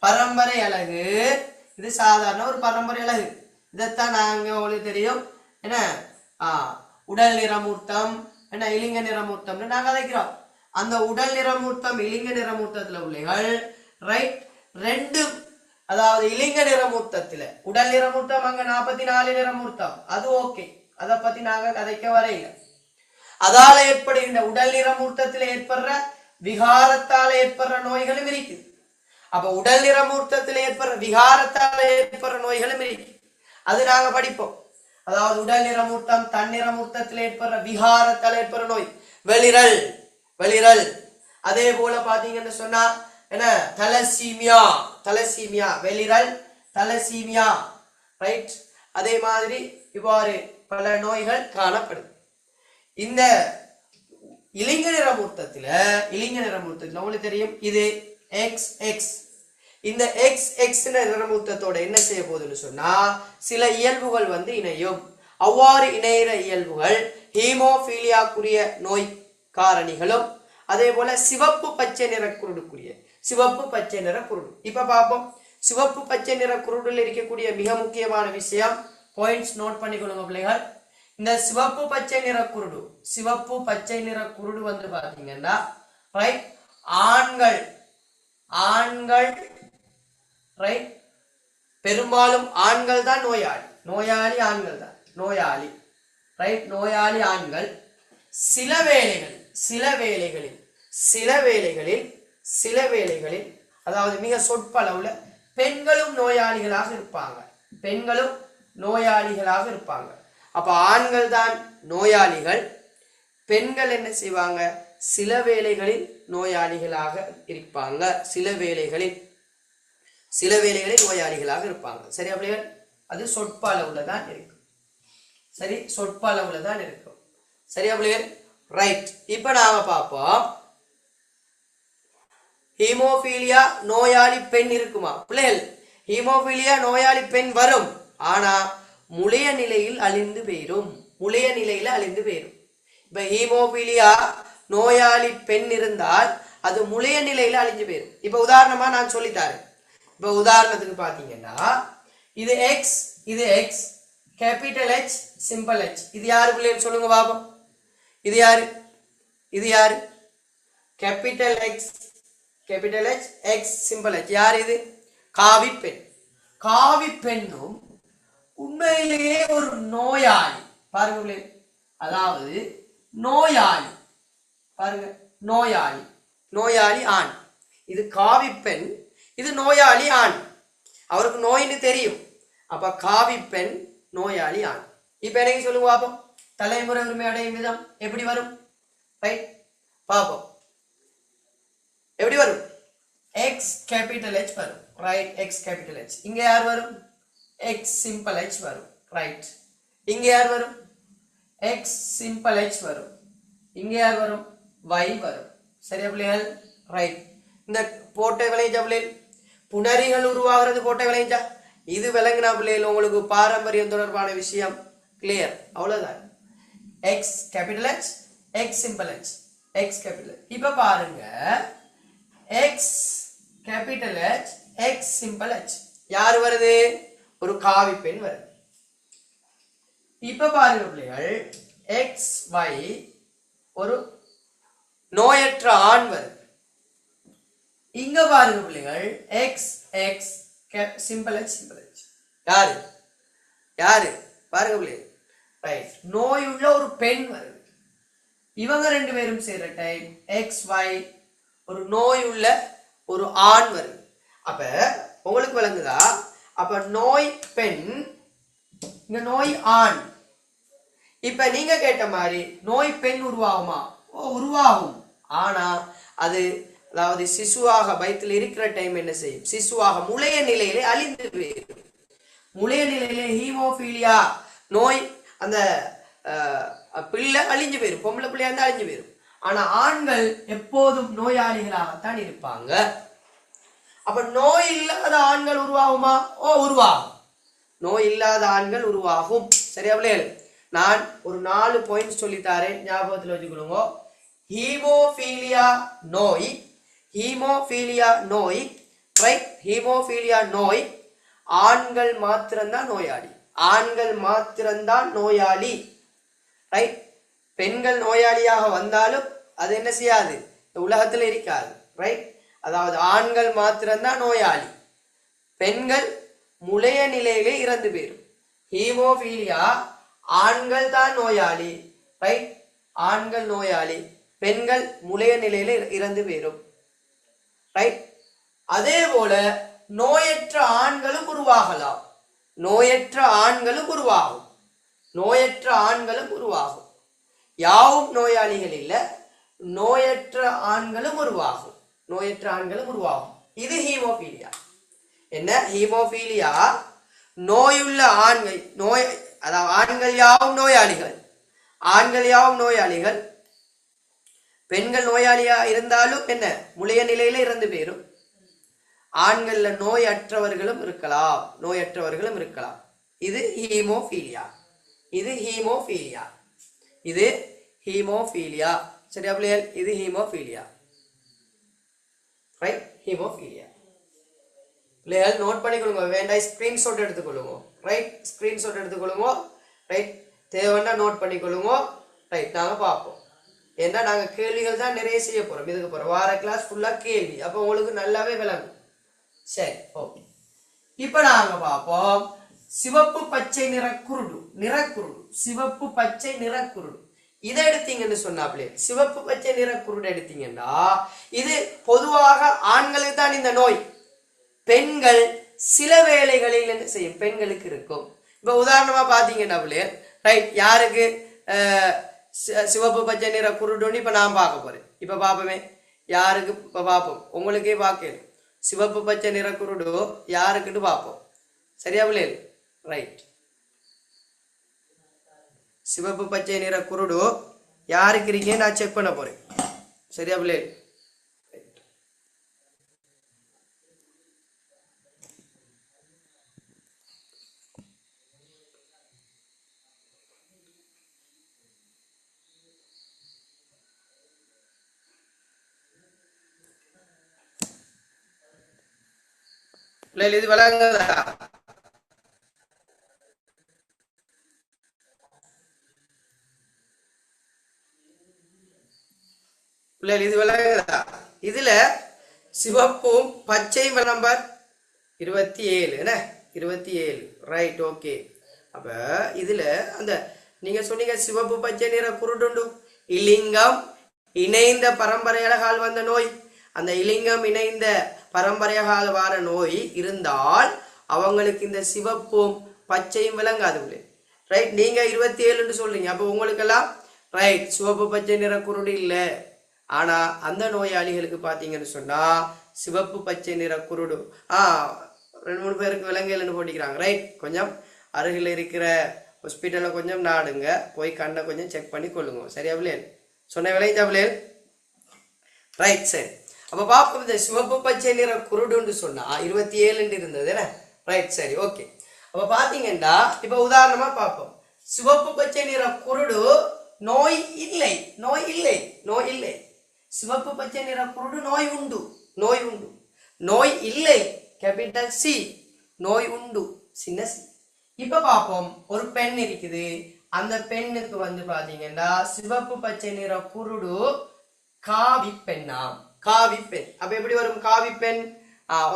பரம்பரை அழகு, இது சாதாரண ஒரு பரம்பரை அழகு. இதைத்தான் நாங்க உங்களுக்கு தெரியும் என்ன, உடல் நிறமூர்த்தம் என்ன, இலிங்க நிறமூர்த்தம்னு நாங்க அழைக்கிறோம். அந்த உடல் நிறமூர்த்தம் இலிங்க நிறமூர்த்தத்துல பிள்ளைகள் ரைட் ரெண்டும், அதாவது இலிங்க நிறமூர்த்தத்துல உடல் நிறமூர்த்தம் அங்க 44 நிறமூர்த்தம், அது ஓகே, அதை பத்தி நாங்க கதைக்க வரையில. அதால ஏற்படுகின்ற உடல் நிறமூர்த்தத்துல ஏற்படுற விகாரத்தால் ஏற்படுற நோய்களும் இருக்குது. அப்ப உடல் நிறமூர்த்தத்தில் ஏற்படுற விகாரத்தால் ஏற்படுற நோய்களும் இருக்கு, அது நாங்க படிப்போம். அதாவது உடல் நிறமூர்த்தம் தன் நிறமூர்த்தத்தில் ஏற்படுற விகாரத்தால் ஏற்படுற நோய் வெளிரல், வெளிரல். அதே போல பாத்தீங்கன்னு சொன்னா என்ன, தலசீமியா, தலசீமியா வெளிரல் தலசீமியா, ரைட். அதே மாதிரி இவ்வாறு பல நோய்கள் காணப்படுது. இந்த இலிங்க நிறமூர்த்தத்துல, இலிங்க நிறமூர்த்தத்துல உங்களுக்கு தெரியும் இது XX. இந்த XX நிறமூர்த்தத்தோட என்ன செய்ய போகுதுன்னு சொன்னா சில இயல்புகள் வந்து இணையும். அவ்வாறு இணைகிற இயல்புகள் ஹீமோபீலியாக்குரிய நோய் காரணிகளும், அதே போல சிவப்பு பச்சை நிற குருடுக்குரிய, சிவப்பு பச்சை நிற குருடு. இப்ப பார்ப்போம். சிவப்பு பச்சை நிற குருடுல இருக்கக்கூடிய மிக முக்கியமான விஷயம், பாயிண்ட்ஸ் நோட் பண்ணிக்கொள்ளுங்க பிள்ளைகள். இந்த சிவப்பு பச்சை நிற குருடு, சிவப்பு பச்சை நிற குருடு வந்து பாத்தீங்கன்னா ரைட் ஆண்கள், ஆண்கள் ரைட், பெரும்பாலும் ஆண்கள் தான் நோயாளி, நோயாளி ஆண்கள் தான் நோயாளி, ரைட், நோயாளி ஆண்கள். சில வேளைகளில், சில வேளைகளில், சில வேளைகளில், சில வேளைகளில், அதாவது மிக சொற்ப அளவுல பெண்களும் நோயாளிகளாக இருப்பாங்க, பெண்களும் நோயாளிகளாக இருப்பாங்க. அப்ப ஆண்கள் தான் நோயாளிகள், பெண்கள் என்ன செய்வாங்க, சில வேளைகளில் நோயாளிகளாக இருப்பாங்க, சில வேளைகளில், சில வேளைகளில் நோயாளிகளாக இருப்பாங்க. சரியா பிள்ளைகள்? அது சொற்ப அளவுல தான் இருக்கும். சரி, சொற்ப அளவுல தான் இருக்கும். சரியா பிள்ளைகள்? ரைட். இப்ப நாம பார்ப்போம், ஹீமோபீலியா நோயாளி பெண் இருக்குமா பிள்ளைகள்? ஹீமோபீலியா நோயாளி பெண் வரும், ஆனா முளைய நிலையில் அழிந்து போயிரும், முளைய நிலையில அழிந்து போயிரும். இப்ப ஹீமோபீலியா நோயாளி பெண் இருந்தால் அது முளைய நிலையில அழிஞ்சு போயிரும். இப்ப உதாரணமா நான் சொல்லித்தாரேன். இப்ப உதாரணத்துக்கு பாத்தீங்கன்னா இது X, இது X, capital H, simple H. இது யாரு பிள்ளைன்னு சொல்லுங்க பாப்போம். இது யாரு? இது யாரு? Capital X, capital H, X, simple H. யார் இது? காவி பெண். காவி பெண்ணும் உண்மையிலேயே ஒரு நோயாளி. பாருங்க, அதாவது நோயாளி, பாருங்க, நோயாளி, நோயாளி ஆண். இது காவி பெண், இது நோயாளி ஆண். அவருக்கு நோயின்னு தெரியும். அப்ப காவி பெண் நோயாளி ஆண். இப்ப எனக்கு சொல்லுங்க பாப்போம், தலைமுறை உரிமை அடையும் விதம் எப்படி வரும்? ரைட், பாப்போம் எப்படி வரும். எக்ஸ் கேபிட்டல் H வரும் ரைட். X capital H. இங்க யார் வரும்? எக்ஸ் சிம்பிள் H வரும் ரைட். இங்க யார் வரும்? எக்ஸ் சிம்பிள் H வரும். இங்க யார் வரும்? y வரும். சரியா பிள்ளைகள்? ரைட். இந்த போட்ட விளைஞ்ச பிள்ளைகள் புணரிகள் உருவாகிறது போட்ட விளைஞ்சா இது விளங்கினா பிள்ளைகள் உங்களுக்கு பாரம்பரியம் தொடர்பான விஷயம் கிளியர். அவ்வளவுதான். X capital H, X simple H, X capital. இப்ப பாருங்க X capital H, X simple H யார் வருது? ஒரு காவி பெண் வருது. இப்ப பாருங்க பிள்ளைகள் எக்ஸ் y ஒரு நோயற்ற ஆண் வருது. இங்க பாருங்க பிள்ளைகள் X X simple H simple H யாரு யாரு பாருங்க பிள்ளைகள் ரைட். நோயுள்ள ஒரு பெண் வருது. இவங்க ரெண்டு பேரும் சேர்ற டைம் எக்ஸ் y ஒரு நோயுள்ள ஒரு ஆண் வருது. அப்ப உங்களுக்கு விளங்குதா? அப்ப நோய் பெண், இங்க நோய் ஆண். இப்ப நீங்க கேட்ட மாதிரி நோய் பெண் உருவாகுமா? உருவாகும். ஆனா அது அதாவது சிசுவாக வயிற்றில் இருக்கிற டைம் என்ன செய்யும்? சிசுவாக முளைய நிலையிலே அழிந்து போயிடும். முளைய நிலையிலே ஹீமோபீலியா நோய் அந்த பிள்ளை அழிஞ்சு போயிடும். பொம்பளை பிள்ளையா இருந்தா அழிஞ்சு போயிடும். ஆனா ஆண்கள் எப்போதும் நோயாளிகளாகத்தான் இருப்பாங்க. அப்ப நோய் இல்லாத ஆண்கள் உருவாகுமா? உருவாகும். நோய் இல்லாத ஆண்கள் உருவாகும். சரியா பிள்ளைகள்? நான் ஒரு 4 பாயிண்ட்ஸ் சொல்லித்தாரேன், ஞாபகத்தில் வச்சுக்கொள்ளுங்க. ஹீமோபீலியா நோய், ஹீமோபீலியா நோய் ரைட். ஹீமோபீலியா நோய் ஆண்கள் மாத்திரம்தான் நோயாளி. ஆண்கள் மாத்திரம்தான் நோயாளி ரைட். பெண்கள் நோயாளியாக வந்தாலும் அது என்ன செய்யாது? இந்த உலகத்தில் இருக்காது ரைட். அதாவது ஆண்கள் மாத்திரம்தான் நோயாளி, பெண்கள் முளைய நிலையிலே இறந்து போயிடும். ஹீமோபீலியா ஆண்கள் தான் நோயாளி ரைட். ஆண்கள் நோயாளி, பெண்கள் முளைய நிலையில இறந்து போயிடும் ரைட். அதே போல நோயற்ற ஆண்களும் உருவாகலாம். நோயற்ற ஆண்களும் உருவாகும். நோயற்ற ஆண்களும் உருவாகும். யாவும் நோயாளிகள் இல்ல, நோயற்ற ஆண்களும் உருவாகும். நோயற்ற ஆண்களும் உருவாகும். இது ஹீமோபீலியா. என்ன ஹீமோபீலியா? நோயுள்ள ஆண்கள், நோய் அதாவது ஆண்கள் யாவும் நோயாளிகள், ஆண்கள் யாவும் நோயாளிகள். பெண்கள் நோயாளியா இருந்தாலும் என்ன முளைய நிலையில இறந்து போயிரும். ஆண்கள்ல நோயற்றவர்களும் இருக்கலாம், நோயற்றவர்களும் இருக்கலாம். இது ஹீமோபீலியா. இது ஹீமோபீலியா. இது ஹீமோபீலியா. சரியா பிள்ளைகள்? இது ஹீமோபீலியா ரைட். ஹீமோபீலியா பிள்ளைகள் நோட் பண்ணிக்கொள்ளுங்க. வேண்டாம் ஸ்கிரீன்ஷாட் எடுத்துக்கொள்ளுங்க ரைட். ஸ்கிரீன்ஷாட் எடுத்துக்கொள்ளுங்க ரைட். தேவைன்னா நோட் பண்ணிக்கொள்ளுங்க ரைட். நாங்க பார்ப்போம். ஏன்னா நாங்க கேள்விகள் தான் நிறைய செய்ய போறோம். இதுக்கு போறோம் வார கிளாஸ் ஃபுல்லா கேள்வி. அப்ப உங்களுக்கு நல்லாவே விளங்கும். சரி ஓகே. இப்ப நாங்க பார்ப்போம் சிவப்பு பச்சை நிறக்குருடு. நிறக்குருடு சிவப்பு பச்சை நிறக்குருடு இதை எடுத்தீங்கன்னு சொன்னாப்லே, சிவப்பு பச்சை நிறக்குருடு எடுத்தீங்கன்னா இது பொதுவாக ஆண்களுக்கு தான் இந்த நோய். பெண்கள் சில வேளைகளில் என்ன செய்யும்? பெண்களுக்கு இருக்கும். இப்ப உதாரணமா பாத்தீங்கன்னா ரைட். யாருக்கு சிவப்பு பச்சை நிற குருடுன்னு இப்ப நான் பார்க்க போறேன். இப்ப பாப்போமே யாருக்கு? இப்ப பார்ப்போம். உங்களுக்கே பார்க்கணும். சிவப்பு பச்சை நிற குருடு யாருக்குன்னு பார்ப்போம். சரியா பிள்ளைகள்? ரைட். சிவப்பு பச்சை நிற குருடு யாருக்கு இருக்கேன்னு நான் செக் பண்ண போறேன். சரியா பிள்ளைகள்? இது விளங்குதா? இது விளங்குதா? இதுல சிவப்பும் பச்சையும் நம்பர் 27 என்ன? 27 ரைட். ஓகே. அப்ப இதுல அந்த நீங்க சொன்னீங்க சிவப்பு பச்சை நிற குருடுண்டு இலிங்கம் இணைந்த பரம்பரையால் வந்த நோய். அந்த இலிங்கம் இணைந்த பரம்பரையால் வர நோய் இருந்தால் அவங்களுக்கு இந்த சிவப்பும் பச்சையும் விளங்காது ரைட். நீங்க 27 சொல்றீங்க. அப்ப உங்களுக்கெல்லாம் ரைட் சிவப்பு பச்சை நிற குருடு இல்லை. ஆனா அந்த நோயாளிகளுக்கு பாத்தீங்கன்னு சொன்னா சிவப்பு பச்சை நிற குருடு. 2-3 பேருக்கு விலங்குகள்னு போட்டிக்கிறாங்க. ரைட், கொஞ்சம் அருகில் இருக்கிற ஹாஸ்பிட்டலில் கொஞ்சம் நாடுங்க, போய் கண்ணை கொஞ்சம் செக் பண்ணி கொள்ளுங்க. சரியா பிள்ளைகள்? சொன்ன விளைஞ்சா பிள்ளைகள்? ரைட், சரி. அப்போ பார்ப்போம். இந்த சிவப்பு பச்சை நிற குருடுன்னு சொன்னா 27 இருந்தது. ரைட், சரி, ஓகே. அப்போ பார்த்தீங்கன்னா இப்போ உதாரணமாக பார்ப்போம். சிவப்பு பச்சை நிற குருடு நோய் இல்லை, நோய் இல்லை, நோய் இல்லை. சிவப்பு பச்சை நிற குருடு நோய் உண்டு, நோய் உண்டு. நோய் இல்லை கேபிட்டல் சி, நோய் உண்டு சின்ன சி. இப்ப பார்ப்போம். ஒரு பெண் இருக்குது. அந்த பெண்ணுக்கு வந்து பாத்தீங்கன்னா சிவப்பு பச்சை நிற குருடு காவி பெண்ணாம். காவி பெண். அப்ப எப்படி வரும் காவி பெண்?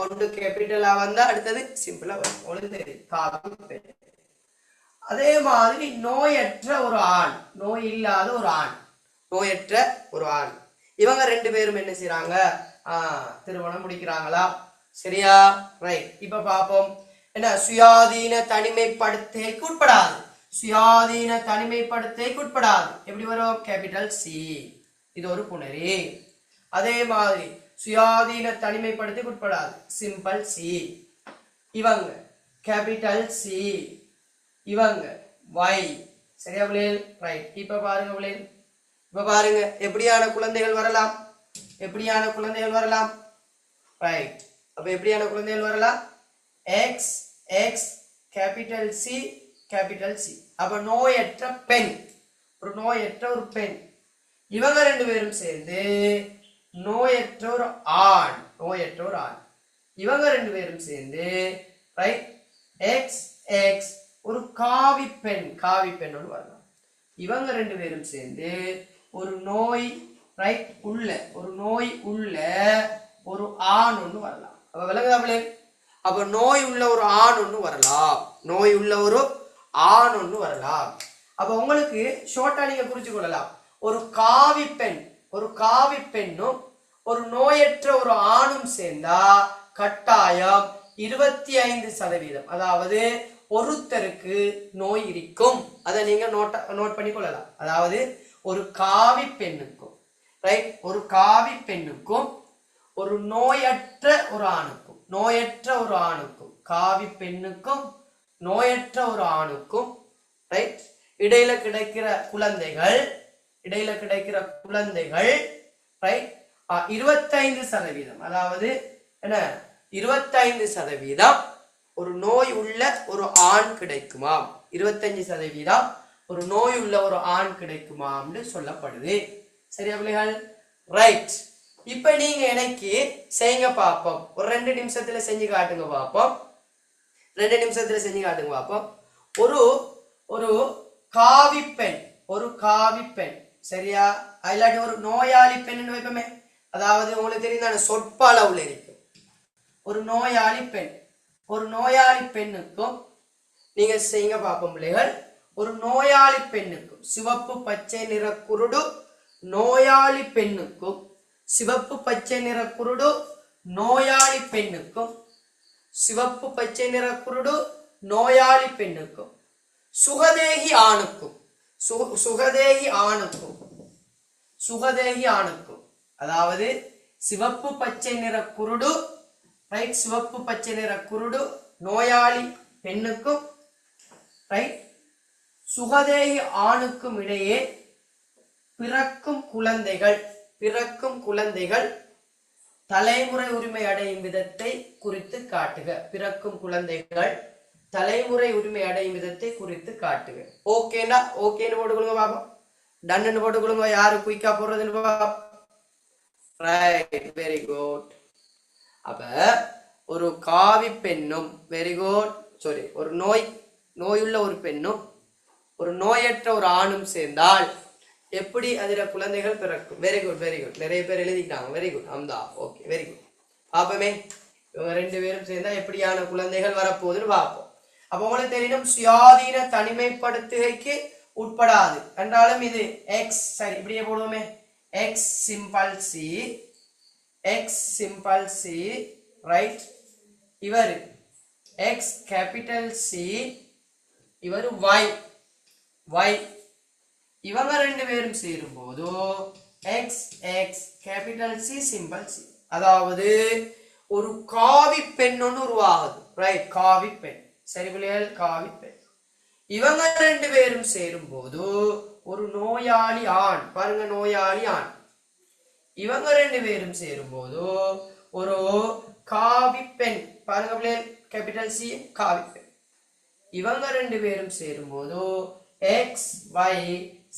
ஒன்று கேபிட்டலா வந்தா அடுத்தது சிம்பிளா வரும். ஒன்று காவி பெண். அதே மாதிரி நோயற்ற ஒரு ஆண், நோய் இல்லாத ஒரு ஆண், நோயற்ற ஒரு ஆண். இவங்க 2 பேரும் என்ன செய்யறாங்க? திருமணம் முடிக்கிறாங்களா? சரியா? ரைட். இப்ப பாப்போம். என்ன? சுயாதீன தனிமைப்படுத்தலுக்கு உட்படாது. சுயாதீன தனிமைப்படுத்தலுக்கு உட்படாது. எப்படி வரும்? Capital C. இது ஒரு புணரி. அதே மாதிரி சுயாதீன தனிமைப்படுத்தலுக்கு உட்படாது. Simple C. இவங்க கேபிட்டல் சி. இவங்க Y. சரியா பிள்ளைகள்? ரைட். இப்ப பாருங்க பிள்ளைகள், இப்ப பாருங்க எப்படியான குழந்தைகள் வரலாம்? எப்படியான குழந்தைகள் வரலாம்? ரைட். அப்ப எப்படியான குழந்தைகள் வரலாம்? X X capital C capital C. அப்ப நோயற்ற பெண், ஒரு நோயற்ற ஒரு பெண். இவங்க 2 பேரும் சேர்ந்து நோயற்ற ஒரு ஆண், நோயற்ற ஒரு ஆண். இவங்க 2 பேரும் சேர்ந்து ரைட் X X ஒரு காவி பெண், காவி பெண் வரலாம். இவங்க 2 பேரும் சேர்ந்து ஒரு நோய் ரைட் உள்ள, ஒரு நோய் உள்ள ஒரு ஆண் ஒன்று வரலாம். அப்ப விளங்குதாங்களே? அப்ப நோய் உள்ள ஒரு ஆண் ஒன்று வரலாம், நோய் உள்ள ஒரு ஆண் ஒன்று வரலாம். அப்ப உங்களுக்கு ஷார்ட்டா நீங்க புரிஞ்சு கொள்ளலாம். ஒரு காவி பெண், ஒரு காவி பெண்ணும் ஒரு நோயற்ற ஒரு ஆணும் சேர்ந்தா கட்டாயம் 25%, அதாவது ஒருத்தருக்கு நோய் இருக்கும். அதை நீங்க நோட் பண்ணி கொள்ளலாம். அதாவது ஒரு காவி பெண்ணுக்கும் ரைட், ஒரு காவி பெண்ணுக்கும் ஒரு நோயற்ற ஒரு ஆணுக்கும், நோயற்ற ஒரு ஆணுக்கும், காவி பெண்ணுக்கும் நோயற்ற ஒரு ஆணுக்கும் ரைட் இடையில கிடைக்கிற குழந்தைகள், இடையில கிடைக்கிற குழந்தைகள் ரைட் 25%, அதாவது என்ன 25% ஒரு நோய் உள்ள ஒரு ஆண் கிடைக்குமாம். 25% ஒரு நோய் உள்ள ஒரு ஆண் கிடைக்குமாம்னு சொல்லப்படுது. சரியா பிள்ளைகள்? ரைட். இப்ப நீங்க எனக்கு செய்யுங்க பாப்போம். ஒரு 2 நிமிஷத்துல செஞ்சு காட்டுங்க பாப்போம். 2 நிமிஷத்துல செஞ்சு காட்டுங்க பாப்போம். ஒரு ஒரு காவி பெண், ஒரு காவி பெண் சரியா? இல்லாட்டி ஒரு நோயாளி பெண் வைப்போமே, அதாவது உங்களுக்கு தெரியும் சொற்ப அளவுல இருக்கு. ஒரு நோயாளி பெண், ஒரு நோயாளி பெண்ணுக்கும் நீங்க செய்யுங்க பாப்போம் பிள்ளைகள். ஒரு நோயாளி பெண்ணுக்கும் சிவப்பு பச்சை நிற குருடு நோயாளி பெண்ணுக்கும், சிவப்பு பச்சை நிற குருடு நோயாளி பெண்ணுக்கும், சிவப்பு பச்சை நிற குருடு நோயாளி பெண்ணுக்கும், சுகதேகி ஆணுக்கும், சுகதேகி ஆணுக்கும், சுகதேகி ஆணுக்கும், அதாவது சிவப்பு பச்சை நிற குருடு ரைட், சிவப்பு பச்சை நிற குருடு நோயாளி பெண்ணுக்கும் ரைட் சுகதேகி ஆணுக்கும் இடையே பிறக்கும் குழந்தைகள், பிறக்கும் குழந்தைகள் தலைமுறை உரிமை அடையும் விதத்தை குறித்து காட்டுக. பிறக்கும் குழந்தைகள் தலைமுறை உரிமை அடையும் விதத்தை குறித்து காட்டுக. ஓகேனா? ஓகேன்னு போட்டு கொடுங்க பாப்பா. டன்னு போட்டு கொடுங்க. யாரு குயிக்கா போடுறதுன்னு பாப்பா. Right, very good. அப்ப ஒரு காவி பெண்ணும் வெரி குட் சாரி ஒரு நோயுள்ள ஒரு பெண்ணும் ஒரு நோயற்ற ஒரு ஆணும் சேர்ந்தால் எப்படி அதில குழந்தைகள் பிறக்கும்? Very good, very good. நிறைய பேர் எழுதிட்டாங்க. வெரி குட் அம்தா. Okay, very good. பாப்பமே இவங்க 2 பேரும் சேர்ந்தா எப்படியான குழந்தைகள் வரப்போகுதுன்னு பார்ப்போம். அப்ப உங்களுக்கு தெரியும் சுயாதீன தனிமைப்படுத்துகைக்கு உட்படாது என்றாலும் இது எக்ஸ் சரி இப்படியே போடுவோமே. X simple C, X simple C right. இவர் எக்ஸ் கேபிட்டல் சி, இவர் ஒய், ஒய். இவங்க 2 பேரும் சேரும் போது X X capital C simple C. அதாவது ஒரு காவி பெண் ஒன்று உருவாகுது. ரைட், காவி பெண். சரி பிள்ளைகள், காவி பெண். இவங்க ரெண்டு பேரும் சேரும் போது ஒரு நோயாளி ஆண், பாருங்க, நோயாளி ஆண். இவங்க ரெண்டு பேரும் சேரும் போது ஒரு காவி பெண், பாருங்க பிள்ளைகள், கேபிட்டல் சி, காவி பெண். இவங்க ரெண்டு பேரும் சேரும் போது எக்ஸ் ஒய்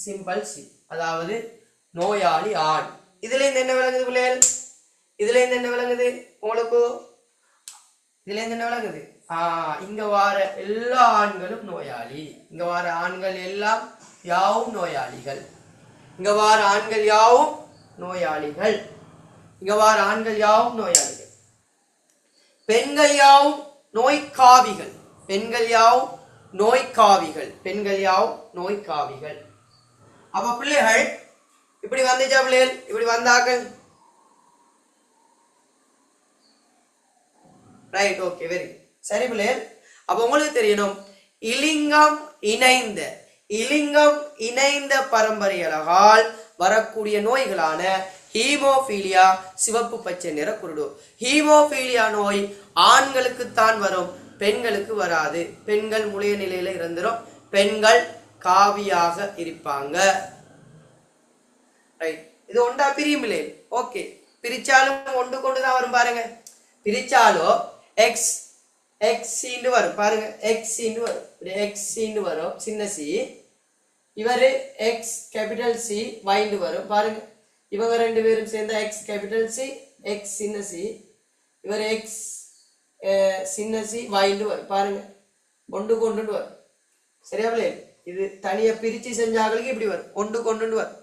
சிம்பிள் சி, அதாவது நோயாளி ஆண். இதுல இருந்து என்ன விளங்குது பிள்ளைகள்? இதுல இருந்து என்ன விளங்குது உங்களுக்கு? இதுல இருந்து என்ன விளங்குது? இங்க வார எல்லா ஆண்களும் நோயாளி. இங்க வார ஆண்கள் எல்லாம் யாவும் நோயாளிகள். இங்க வார ஆண்கள் யாவும் நோயாளிகள். இங்க வார ஆண்கள் யாவும் நோயாளிகள். பெண்கள் யாவும் நோய்க்காவிகள். பெண்கள் யாவும் நோய்க்காவிகள். பெண்கள் யாவும் நோய்க்காவிகள். அப்ப பிள்ளைகள் இப்படி வந்துச்சா பிள்ளைகள்? இப்படி வந்தார்கள். ரைட், ஓகே, வெரி சரி பிள்ளைகள். அப்ப உங்களுக்கு தெரியணும், இலிங்கம் இணைந்த பரம்பரை அழகால் வரக்கூடிய நோய்களான ஹீமோபீலியா, சிவப்பு பச்சை நிற குருடு. ஹீமோபீலியா நோய் ஆண்களுக்குத்தான் வரும், பெண்களுக்கு வராது. பெண்கள் முளைய நிலையில இருந்துரும், பெண்கள் காவியாக இருப்பாங்க. ரைட், இது ஒன்றா பிரியும் பிள்ளை. ஓகே, பிரிச்சாலும் ஒன்று கொண்டுதான் வரும். பாருங்க, பிரிச்சாலும் எக்ஸ் எக்ஸின்னு வரும். பாருங்க, எக்ஸின்னு வரும். எக்ஸின்னு வரும், சின்ன சி. இவரு எக்ஸ் கேபிட்டல் சி வைண்டு வரும். பாருங்க, இவங்க ரெண்டு பேரும் சேர்ந்த எக்ஸ் கேபிட்டல் சி, எக்ஸ் சின்ன சி. இவர் எக்ஸ் சின்ன சி வைண்டு வரும். பாருங்க, ஒன்று கொண்டு வரும். சரியா பிள்ளை? இது தனியா பிரிச்சு செஞ்சாங்களுக்கு இப்படி வரும், ஒன்று கொண்டு வரும்.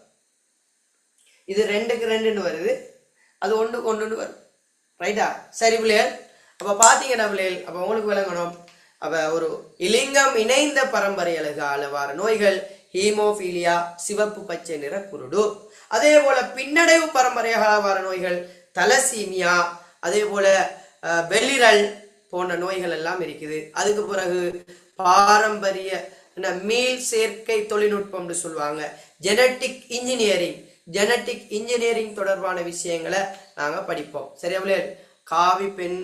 இது ரெண்டுக்கு ரெண்டுன்னு வருது, அது ஒன்று கொண்டு வரும். ரைட்டா? சரி பிள்ளைகள். அப்ப பாத்தீங்கன்னா பிள்ளைகள், அப்ப உங்களுக்கு விளங்கணும், அப்ப ஒரு இலிங்கம் இணைந்த பரம்பரை அழகால வர நோய்கள் ஹீமோபீலியா, சிவப்பு பச்சை நிற குருடு. அதே போல பின்னடைவு பரம்பரையாக வர நோய்கள் தலசீமியா, அதே போல வெள்ளிரல் போன்ற நோய்கள் எல்லாம் இருக்குது. அதுக்கு பிறகு பாரம்பரிய மீள் சேர்க்கை தொழில்நுட்பம்னு சொல்லுவாங்க, ஜெனட்டிக் இன்ஜினியரிங் தொடர்பான விஷயங்களை நாங்க படிப்போம். சரியா பிள்ளைகள்? காவி பெண்.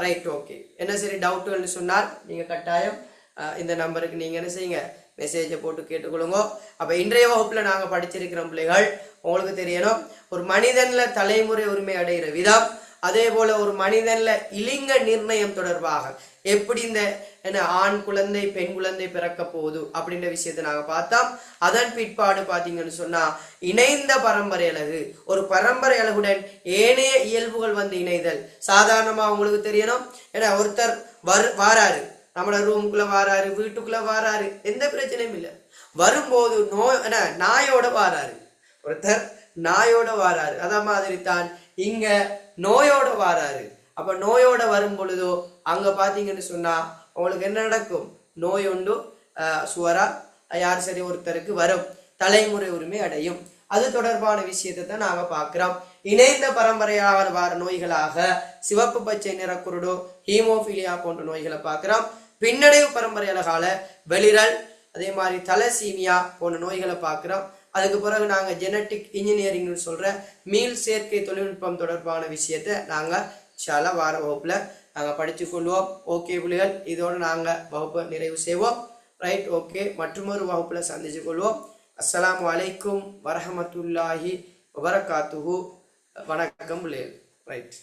Right, okay. என்ன சரி டவுட்டுன்னு சொன்னால் நீங்க கட்டாயம் இந்த நம்பருக்கு நீங்க என்ன செய்யுங்க, மெசேஜை போட்டு கேட்டுக்கொள்ளுங்க. அப்ப இன்றைய வகுப்புல நாங்க படிச்சிருக்கிறோம் பிள்ளைகள், உங்களுக்கு தெரியணும், ஒரு மனிதன்ல தலைமுறை உரிமை அடைகிற விதம், அதே போல ஒரு மனிதன்ல இலிங்க நிர்ணயம் தொடர்பாக எப்படி இந்த என்ன ஆண் குழந்தை பெண் குழந்தை பிறக்க போகுது அப்படின்ற விஷயத்தை நாங்க பார்த்தோம். அதன் பிற்பாடு பாத்தீங்கன்னு சொன்னா இணைந்த பரம்பரை அழகு, ஒரு பரம்பரை அழகுடன் ஏனைய இயல்புகள் வந்து இணைதல். சாதாரணமா உங்களுக்கு தெரியணும், ஏன்னா ஒருத்தர் வாராரு, நம்மளோட ரூமுக்குள்ள வாராரு, வீட்டுக்குள்ள வாராரு, எந்த பிரச்சனையும் இல்லை. வரும்போது நாயோட வாராரு, ஒருத்தர் நாயோட வாராரு. அத மாதிரி தான் இங்க நோயோட வாராரு. அப்ப நோயோட வரும் பொழுதோ அங்க பாத்தீங்கன்னு சொன்னா உங்களுக்கு என்ன நடக்கும்? நோய் ஒன்று சுவரா யார் சரி ஒருத்தருக்கு வரும், தலைமுறை உரிமை அடையும். அது தொடர்பான விஷயத்தை தான் நாங்க பாக்குறோம். இணைந்த பரம்பரையாக வர நோய்களாக சிவப்பு பச்சை நிற குருடு, ஹீமோபீலியா போன்ற நோய்களை பார்க்கிறோம். பின்னடைவு பரம்பரையாளகால வெளிரல், அதே மாதிரி தலசீமியா போன்ற நோய்களை பார்க்கிறோம். அதுக்கு பிறகு நாங்க ஜெனட்டிக் இன்ஜினியரிங் சொல்ற மீள் சேர்க்கை தொழில்நுட்பம் தொடர்பான விஷயத்தை நாங்க சில வார வகுப்புல நாங்க படிச்சு கொள்வோம். ஓகே புள்ளிகள், இதோட நாங்க வகுப்பை நிறைவு செய்வோம். Right, okay. மற்றொரு வகுப்புல சந்திச்சு கொள்வோம். அஸ்ஸலாமு அலைக்கும் வரஹமத்துல்லாஹி வபரகாத்துஹு. வணக்கம் புள்ளிகள். ரைட்.